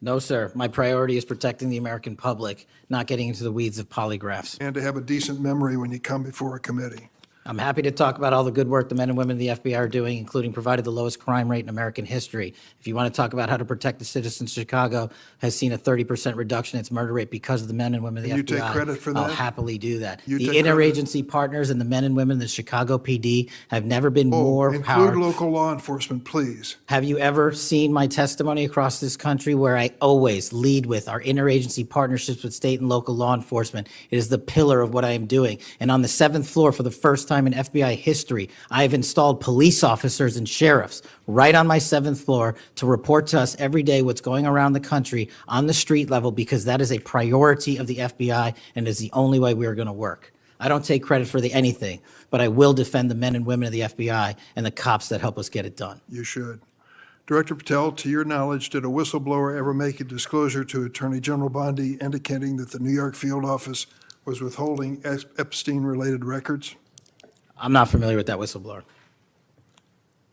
No, sir. My priority is protecting the American public, not getting into the weeds of polygraphs. And to have a decent memory when you come before a committee. I'm happy to talk about all the good work the men and women of the FBI are doing, including provided the lowest crime rate in American history. If you want to talk about how to protect the citizens, Chicago has seen a 30% reduction in its murder rate because of the men and women of the And FBI. you take credit for I'll that? happily do that. You The take credit? interagency partners and the men and women of the Chicago PD have never been Oh, more include powerful. local law enforcement, please. Have you ever seen my testimony across this country where I always lead with our interagency partnerships with state and local law enforcement? It is the pillar of what I am doing. And on the 7th floor, for the first time in FBI history, I have installed police officers and sheriffs right on my 7th floor to report to us every day what's going around the country on the street level, because that is a priority of the FBI and is the only way we are going to work. I don't take credit for anything, but I will defend the men and women of the FBI and the cops that help us get it done. You should. Director Patel, to your knowledge, did a whistleblower ever make a disclosure to Attorney General Bondi indicating that the New York field office was withholding Epstein-related records? I'm not familiar with that whistleblower.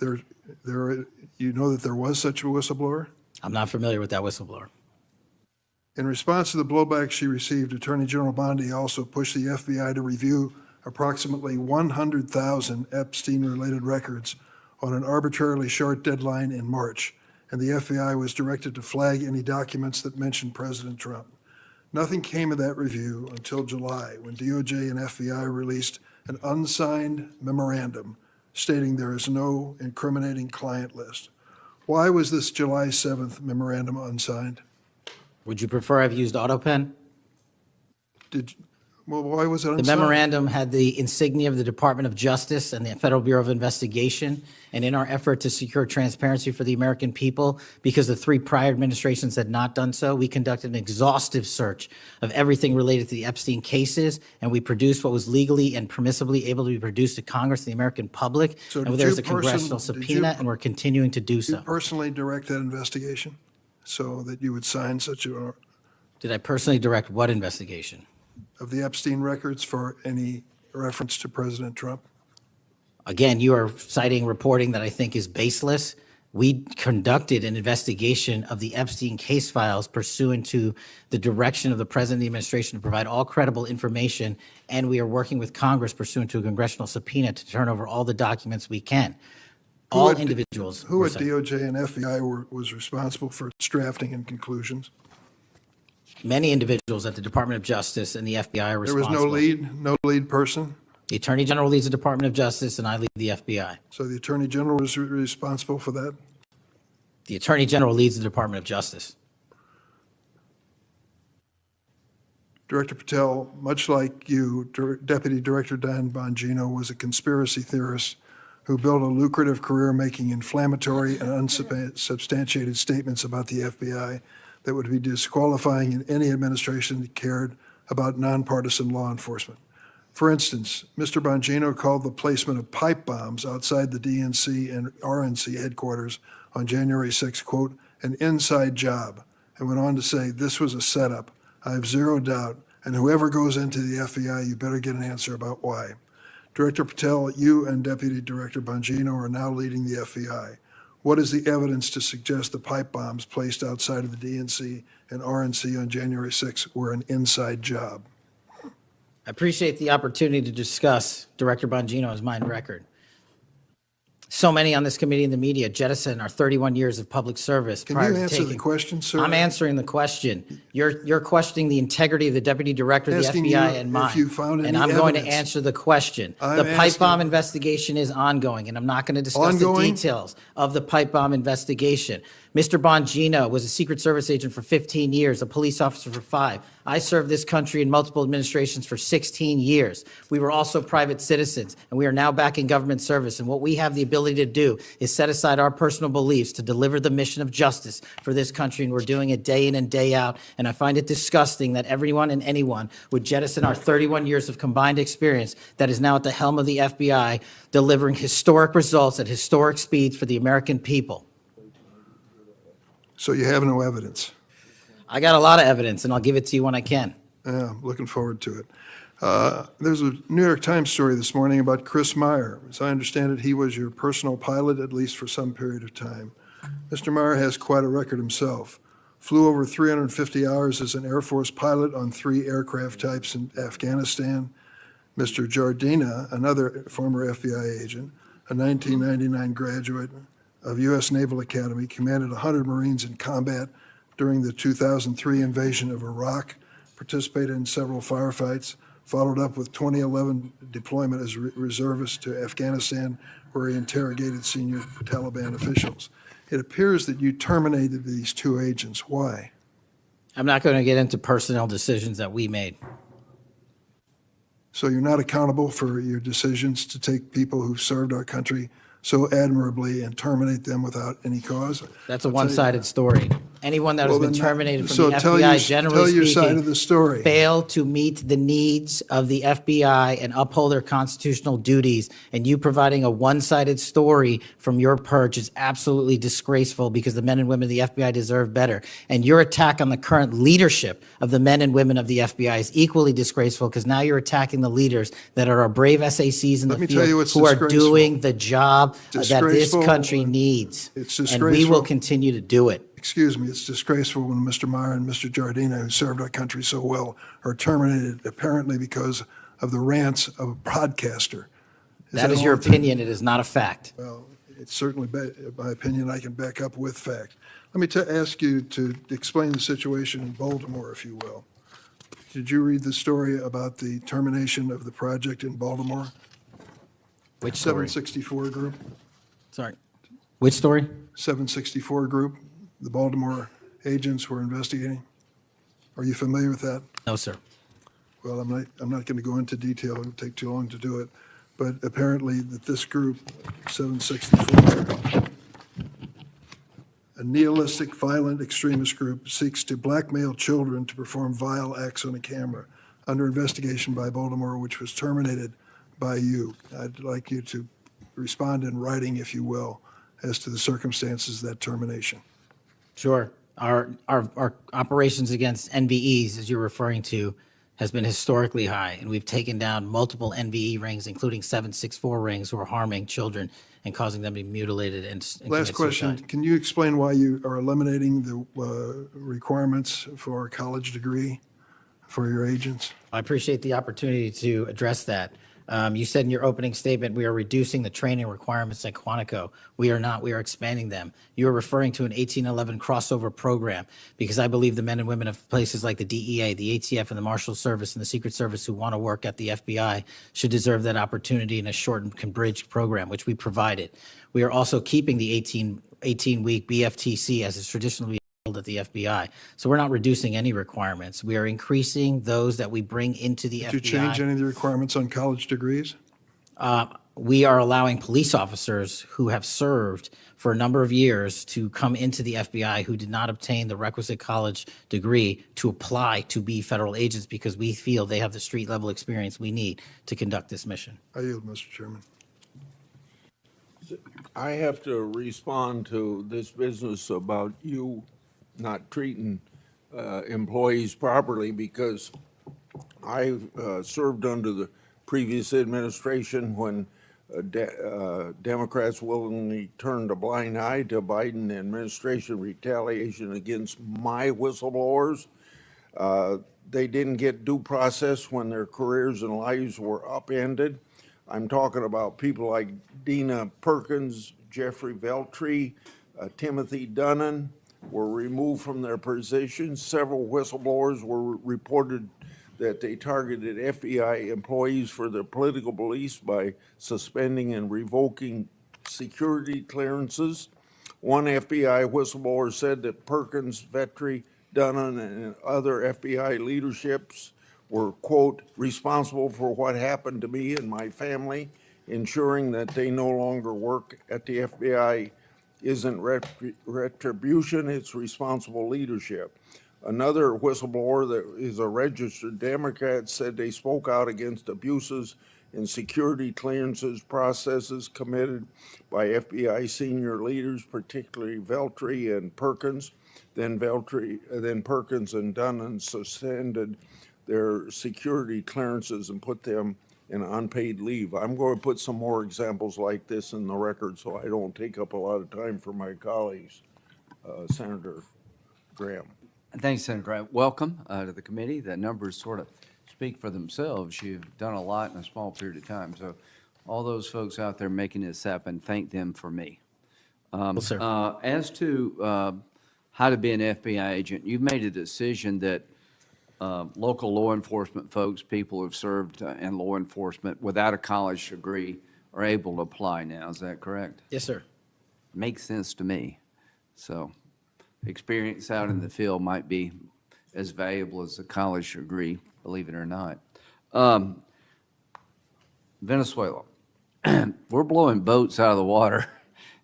You know that there was such a whistleblower? I'm not familiar with that whistleblower. In response to the blowback she received, Attorney General Bondi also pushed the FBI to review approximately 100,000 Epstein-related records on an arbitrarily short deadline in March, and the FBI was directed to flag any documents that mentioned President Trump. Nothing came of that review until July, when DOJ and FBI released an unsigned memorandum stating there is no incriminating client list. Why was this July 7th memorandum unsigned? Would you prefer I've used AutoPen? Why was it The unsigned? memorandum had the insignia of the Department of Justice and the Federal Bureau of Investigation. And in our effort to secure transparency for the American people, because the 3 prior administrations had not done so, we conducted an exhaustive search of everything related to the Epstein cases, and we produced what was legally and permissibly able to be produced to Congress and the American public. So And did there's you a congressional did you- subpoena, and we're continuing to do You so. personally direct that investigation so that you would sign such a, Did I personally direct what investigation? of the Epstein records for any reference to President Trump? Again, you are citing reporting that I think is baseless. We conducted an investigation of the Epstein case files pursuant to the direction of the President of the administration to provide all credible information, and we are working with Congress pursuant to a congressional subpoena to turn over all the documents we can. All at- individuals. Who were at cited. DOJ and FBI was responsible for its drafting and conclusions? Many individuals at the Department of Justice and the FBI are There was responsible. no lead person? The Attorney General leads the Department of Justice, and I lead the FBI. So the Attorney General was responsible for that? The Attorney General leads the Department of Justice. Director Patel, much like you, Deputy Director Dan Bongino was a conspiracy theorist who built a lucrative career making inflammatory and unsubstantiated statements about the FBI that would be disqualifying in any administration that cared about nonpartisan law enforcement. For instance, Mr. Bongino called the placement of pipe bombs outside the DNC and RNC headquarters on January 6, quote, an inside job, and went on to say this was a setup, I have zero doubt, and whoever goes into the FBI, you better get an answer about why. Director Patel, you and Deputy Director Bongino are now leading the FBI. What is the evidence to suggest the pipe bombs placed outside of the DNC and RNC on January 6th were an inside job? I appreciate the opportunity to discuss Director Bongino's mine record. So many on this committee and the media jettison our 31 years of public service Can prior you to answer the taking. question, sir? I'm answering the question. You're questioning the integrity of the deputy director of the Asking FBI you and if mine. you found And any I'm going to evidence. answer the question. I'm The pipe bomb asking- investigation is ongoing, and I'm not going to discuss the Ongoing? details of the pipe bomb investigation. Mr. Bongino was a Secret Service agent for 15 years, a police officer for 5. I served this country in multiple administrations for 16 years. We were also private citizens, and we are now back in government service. And what we have the ability to do is set aside our personal beliefs to deliver the mission of justice for this country, and we're doing it day in and day out. And I find it disgusting that everyone and anyone would jettison our 31 years of combined experience that is now at the helm of the FBI, delivering historic results at historic speeds for the American people. So you have no evidence? I got a lot of evidence, and I'll give it to you when I can. Yeah, I'm looking forward to it. There's a New York Times story this morning about Chris Meyer. As I understand it, he was your personal pilot, at least for some period of time. Mr. Meyer has quite a record himself. Flew over 350 hours as an Air Force pilot on 3 aircraft types in Afghanistan. Mr. Jardina, another former FBI agent, a 1999 graduate of U.S. Naval Academy, commanded 100 Marines in combat during the 2003 invasion of Iraq, participated in several firefights, followed up with 2011 deployment as reservist to Afghanistan, where he interrogated senior Taliban officials. It appears that you terminated these 2 agents. Why? I'm not going to get into personnel decisions that we made. So you're not accountable for your decisions to take people who served our country so admirably and terminate them without any cause? That's a I'll tell you- one-sided story. Anyone that has Well, been then terminated from so the tell FBI, your- generally tell your side speaking, of the story. failed to meet the needs of the FBI and uphold their constitutional duties. And you providing a one-sided story from your perch is absolutely disgraceful, because the men and women of the FBI deserve better. And your attack on the current leadership of the men and women of the FBI is equally disgraceful, because now you're attacking the leaders that are our brave SACs in the Let me tell you field what's who are disgraceful. doing the job that this Disgraceful. country needs. It's And we disgraceful. will continue to do it. Excuse me, it's disgraceful when Mr. Meyer and Mr. Jardina, who served our country so well, are terminated apparently because of the rants of a broadcaster. That is all your it- opinion. It is not a fact. Well, it's certainly my opinion. I can back up with fact. Let me ask you to explain the situation in Baltimore, if you will. Did you read the story about the termination of the project in Baltimore? Which story? 764 Group? Sorry. Which story? 764 Group, the Baltimore agents were investigating. Are you familiar with that? No, sir. Well, I'm not going to go into detail. It would take too long to do it. But apparently that this group, 764, a nihilistic, violent extremist group, seeks to blackmail children to perform vile acts on a camera, under investigation by Baltimore, which was terminated by you. I'd like you to respond in writing, if you will, as to the circumstances of that termination. Sure. Our operations against NVEs, as you're referring to, has been historically high, and we've taken down multiple NVE rings, including 764 rings, who are harming children and causing them to be mutilated and Last commit question, suicide. can you explain why you are eliminating the requirements for a college degree for your agents? I appreciate the opportunity to address that. You said in your opening statement, we are reducing the training requirements at Quantico. We are not. We are expanding them. You are referring to an 1811 crossover program, because I believe the men and women of places like the DEA, the ATF, and the Marshal Service and the Secret Service who want to work at the FBI should deserve that opportunity in a shortened, abridged program, which we provided. We are also keeping the 18-week BFTC as is traditionally at the FBI. So we're not reducing any requirements. We are increasing those that we bring into the FBI. Did you change any of the requirements on college degrees? We are allowing police officers who have served for a number of years to come into the FBI who did not obtain the requisite college degree to apply to be federal agents, because we feel they have the street level experience we need to conduct this mission. I yield, Mr. Chairman. I have to respond to this business about you not treating employees properly, because I served under the previous administration when Democrats willingly turned a blind eye to Biden administration retaliation against my whistleblowers. They didn't get due process when their careers and lives were upended. I'm talking about people like Dina Perkins, Jeffrey Veltri, Timothy Dunnan were removed from their positions. Several whistleblowers were reported that they targeted FBI employees for their political beliefs by suspending and revoking security clearances. One FBI whistleblower said that Perkins, Vetri, Dunnan, and other FBI leaderships were, quote, responsible for what happened to me and my family, ensuring that they no longer work at the FBI isn't retribution, it's responsible leadership. Another whistleblower that is a registered Democrat said they spoke out against abuses in security clearances processes committed by FBI senior leaders, particularly Veltri and Perkins. Then Perkins and Dunnan suspended their security clearances and put them in unpaid leave. I'm going to put some more examples like this in the record so I don't take up a lot of time for my colleagues. Senator Graham. Thanks, Senator Graham. Welcome to the committee. The numbers sort of speak for themselves. You've done a lot in a small period of time. So all those folks out there making this happen, thank them for me. Sir. As to how to be an FBI agent, you've made a decision that local law enforcement folks, people who have served in law enforcement without a college degree are able to apply now. Is that correct? Yes, sir. Makes sense to me. So experience out in the field might be as valuable as a college degree, believe it or not. Venezuela. We're blowing boats out of the water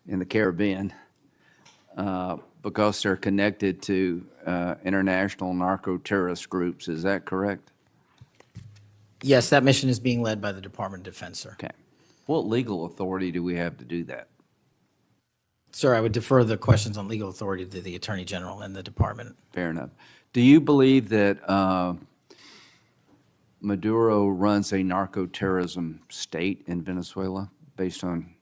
in the Caribbean because they're connected to international narco-terrorist groups. Is that correct? Yes, that mission is being led by the Department of Defense, sir. Okay. What legal authority do we have to do that? Sir, I would defer the questions on legal authority to the Attorney General and the department. Fair enough. Do you believe that Maduro runs a narco-terrorism state in Venezuela based on?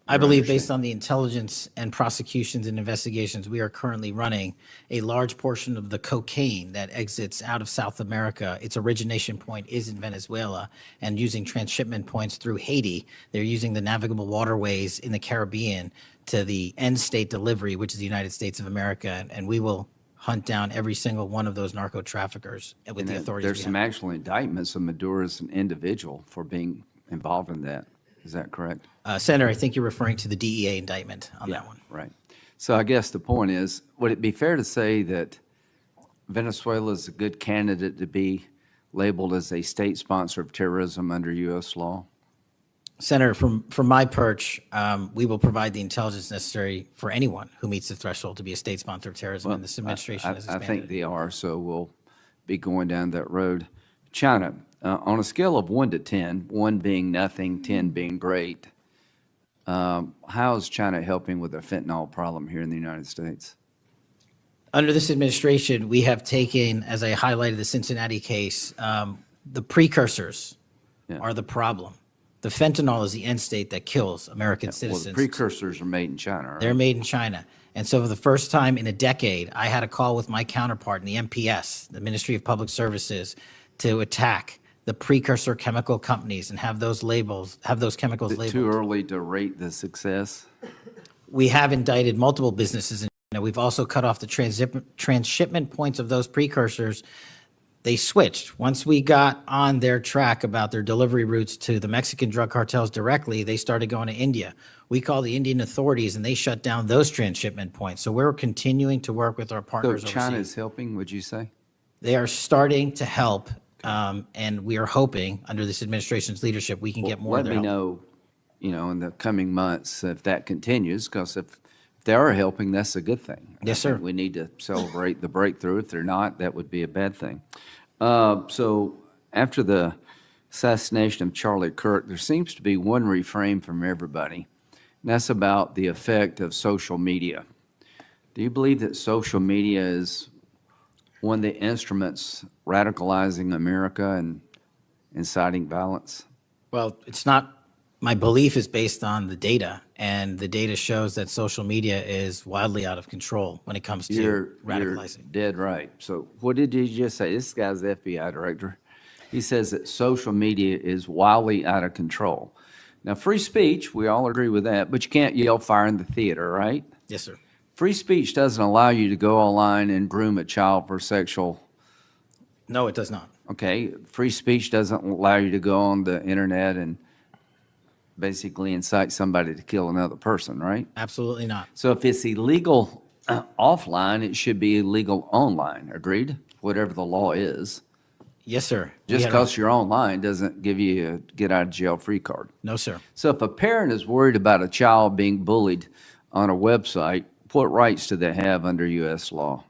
I believe based on the intelligence and prosecutions and investigations, we are currently running a large portion of the cocaine that exits out of South America. Its origination point is in Venezuela, and using transshipment points through Haiti, they're using the navigable waterways in the Caribbean to the end state delivery, which is the United States of America, and we will hunt down every single one of those narco traffickers with the authorities. There's some actual indictments of Maduro as an individual for being involved in that. Is that correct? Senator, I think you're referring to the DEA indictment on that one. Right. So I guess the point is, would it be fair to say that Venezuela is a good candidate to be labeled as a state sponsor of terrorism under U.S. law? Senator, from my perch, we will provide the intelligence necessary for anyone who meets the threshold to be a state sponsor of terrorism, and this administration has I expanded. think they are, so we'll be going down that road. China, on a scale of 1 to 10, 1 being nothing, 10 being great, how is China helping with the fentanyl problem here in the United States? Under this administration, we have taken, as I highlighted the Cincinnati case, the precursors are the problem. The fentanyl is the end state that kills American Well, citizens. the precursors are made in China, right? They're made in China. And so for the first time in a decade, I had a call with my counterpart in the MPS, the Ministry of Public Services, to attack the precursor chemical companies and have those chemicals Is it labeled. too early to rate the success? We have indicted multiple businesses in China. We've also cut off the transshipment points of those precursors. They switched. Once we got on their track about their delivery routes to the Mexican drug cartels directly, they started going to India. We called the Indian authorities and they shut down those transshipment points. So we're continuing to work with our So partners China overseas. is helping, would you say? They are starting to help, and we are hoping, under this administration's leadership, we can get more of their Let me help. know, in the coming months if that continues, because if they are helping, that's a good thing. Yes, I think sir. we need to celebrate the breakthrough. If they're not, that would be a bad thing. So after the assassination of Charlie Kirk, there seems to be one refrain from everybody, and that's about the effect of social media. Do you believe that social media is one of the instruments radicalizing America and inciting violence? Well, it's not, my belief is based on the data, and the data shows that social media is wildly out of control when it comes to You're radicalizing. dead right. So what did you just say? This guy's the FBI director. He says that social media is wildly out of control. Now, free speech, we all agree with that, but you can't yell fire in the theater, right? Yes, sir. Free speech doesn't allow you to go online and groom a child for sexual. No, it does not. Okay, free speech doesn't allow you to go on the internet and basically incite somebody to kill another person, right? Absolutely not. So if it's illegal offline, it should be illegal online, agreed? Whatever the law is. Yes, sir. Just because you're online doesn't give you a get out of jail free card. No, sir. So if a parent is worried about a child being bullied on a website, what rights do they have under U.S. law?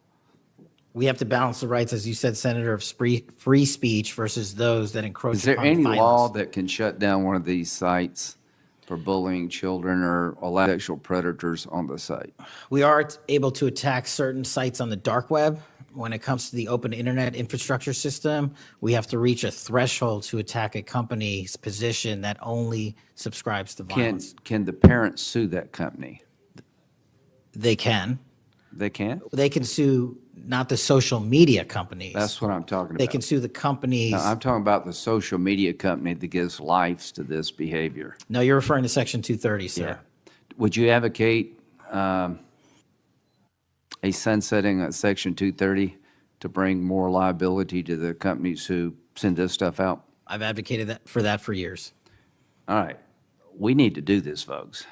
We have to balance the rights, as you said, Senator, of free speech versus those that encroach Is there upon any violence. law that can shut down one of these sites for bullying children or allow sexual predators on the site? We are able to attack certain sites on the dark web. When it comes to the open internet infrastructure system, we have to reach a threshold to attack a company's position that only subscribes to violence. Can the parents sue that company? They can. They can? They can sue not the social media companies. That's what I'm talking about. They can sue the companies. No, I'm talking about the social media company that gives lives to this behavior. No, you're referring to Section 230, sir. Would you advocate a sunsetting of Section 230 to bring more liability to the companies who send this stuff out? I've advocated for that for years. All right. We need to do this, folks.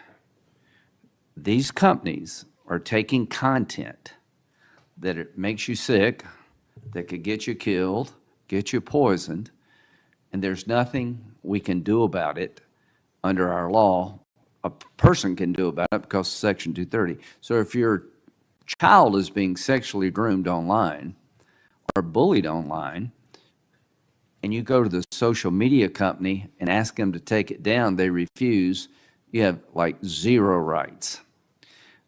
These companies are taking content that it makes you sick, that could get you killed, get you poisoned, and there's nothing we can do about it under our law. A person can do about it because of Section 230. So if your child is being sexually groomed online or bullied online, and you go to the social media company and ask them to take it down, they refuse, you have like zero rights.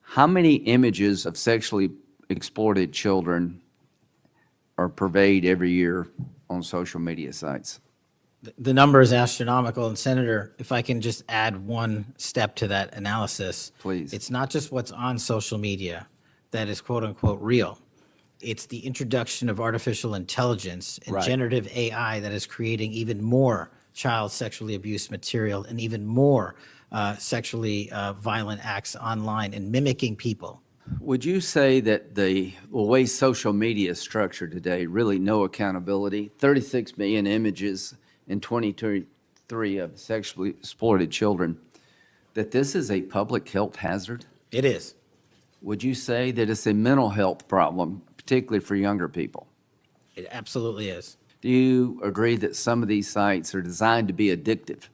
How many images of sexually exploited children are purveyed every year on social media sites? The number is astronomical, and Senator, if I can just add one step to that analysis. Please. It's not just what's on social media that is quote-unquote real. It's the introduction of artificial intelligence and Right. generative AI that is creating even more child sexually abuse material and even more sexually violent acts online and mimicking people. Would you say that the way social media is structured today, really no accountability, 36 million images in 2023 of sexually exploited children, that this is a public health hazard? It is. Would you say that it's a mental health problem, particularly for younger people? It absolutely is. Do you agree that some of these sites are designed to be addictive?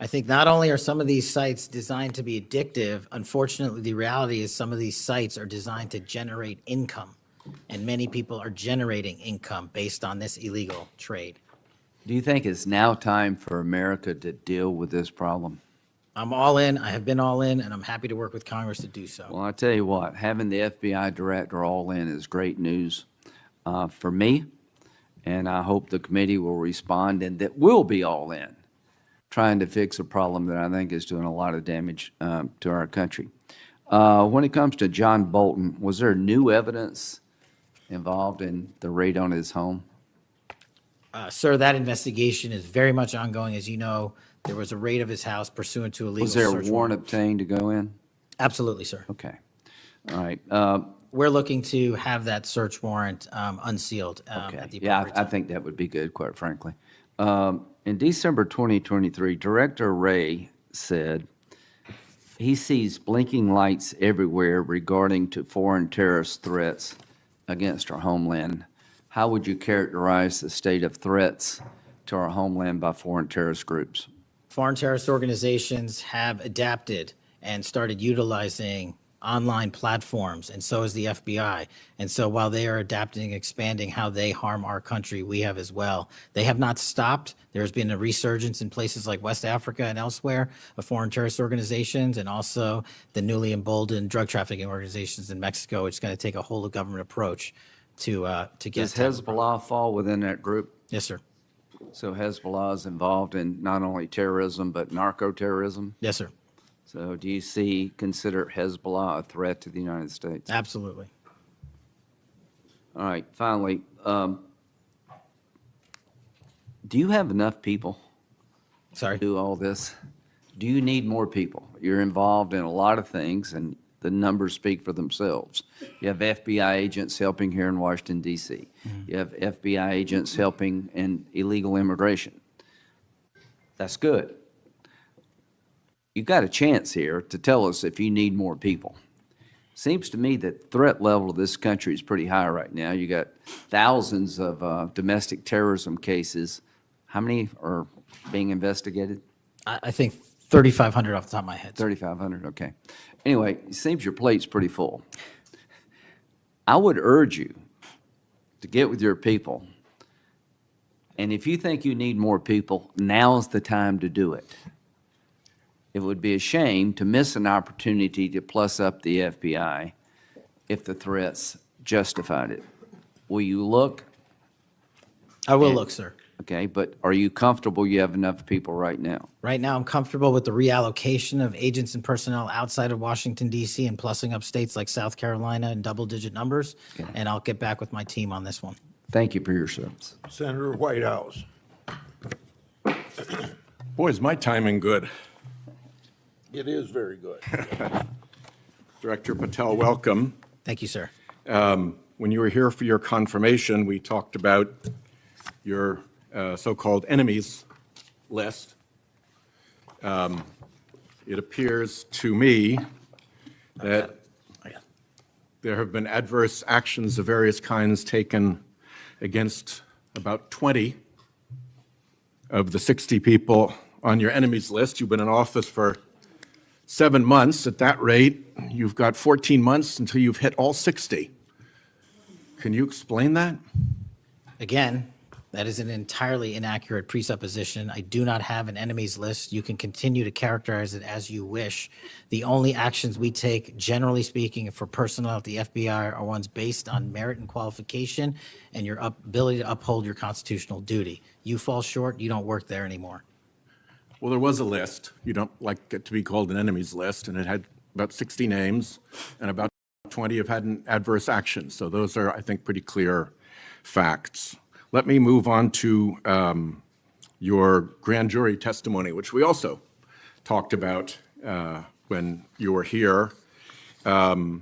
I think not only are some of these sites designed to be addictive, unfortunately, the reality is some of these sites are designed to generate income, and many people are generating income based on this illegal trade. Do you think it's now time for America to deal with this problem? I'm all in, I have been all in, and I'm happy to work with Congress to do so. Well, I tell you what, having the FBI director all in is great news for me, and I hope the committee will respond and that we'll be all in, trying to fix a problem that I think is doing a lot of damage to our country. When it comes to John Bolton, was there new evidence involved in the raid on his home? Sir, that investigation is very much ongoing. As you know, there was a raid of his house pursuant to a legal Was there a search warrant obtained to go in? Absolutely, sir. Okay. All right. We're looking to have that search warrant unsealed Okay. at the Yeah, appropriate I time. think that would be good, quite frankly. In December 2023, Director Wray said he sees blinking lights everywhere regarding to foreign terrorist threats against our homeland. How would you characterize the state of threats to our homeland by foreign terrorist groups? Foreign terrorist organizations have adapted and started utilizing online platforms, and so is the FBI. And so while they are adapting and expanding how they harm our country, we have as well. They have not stopped. There's been a resurgence in places like West Africa and elsewhere of foreign terrorist organizations, and also the newly emboldened drug trafficking organizations in Mexico. It's going to take a whole of government approach to get. Does Hezbollah fall within that group? Yes, sir. So Hezbollah is involved in not only terrorism, but narco-terrorism? Yes, sir. So do you consider Hezbollah a threat to the United States? Absolutely. All right, finally, do you have enough people Sorry. to do all this? Do you need more people? You're involved in a lot of things, and the numbers speak for themselves. You have FBI agents helping here in Washington, D.C. You have FBI agents helping in illegal immigration. That's good. You've got a chance here to tell us if you need more people. Seems to me that threat level of this country is pretty high right now. You got thousands of domestic terrorism cases. How many are being investigated? I think 3,500 off the top of my head. 3,500, okay. Anyway, it seems your plate's pretty full. I would urge you to get with your people, and if you think you need more people, now's the time to do it. It would be a shame to miss an opportunity to plus up the FBI if the threats justified it. Will you look? I will look, sir. Okay, but are you comfortable you have enough people right now? Right now, I'm comfortable with the reallocation of agents and personnel outside of Washington, D.C. and plussing up states like South Carolina in double-digit numbers, and I'll get back with my team on this one. Thank you for your service. Senator Whitehouse. Boy, is my timing good. It is very good. Director Patel, welcome. Thank you, sir. When you were here for your confirmation, we talked about your so-called enemies list. It appears to me that there have been adverse actions of various kinds taken against about 20 of the 60 people on your enemies list. You've been in office for 7 months. At that rate, you've got 14 months until you've hit all 60. Can you explain that? Again, that is an entirely inaccurate presupposition. I do not have an enemies list. You can continue to characterize it as you wish. The only actions we take, generally speaking, for personnel at the FBI are ones based on merit and qualification and your ability to uphold your constitutional duty. You fall short, you don't work there anymore. Well, there was a list. You don't like it to be called an enemies list, and it had about 60 names, and about 20 have had an adverse action. So those are, I think, pretty clear facts. Let me move on to your grand jury testimony, which we also talked about when you were here. I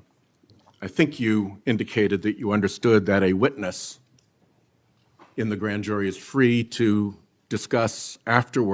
think you indicated that you understood that a witness in the grand jury is free to discuss afterward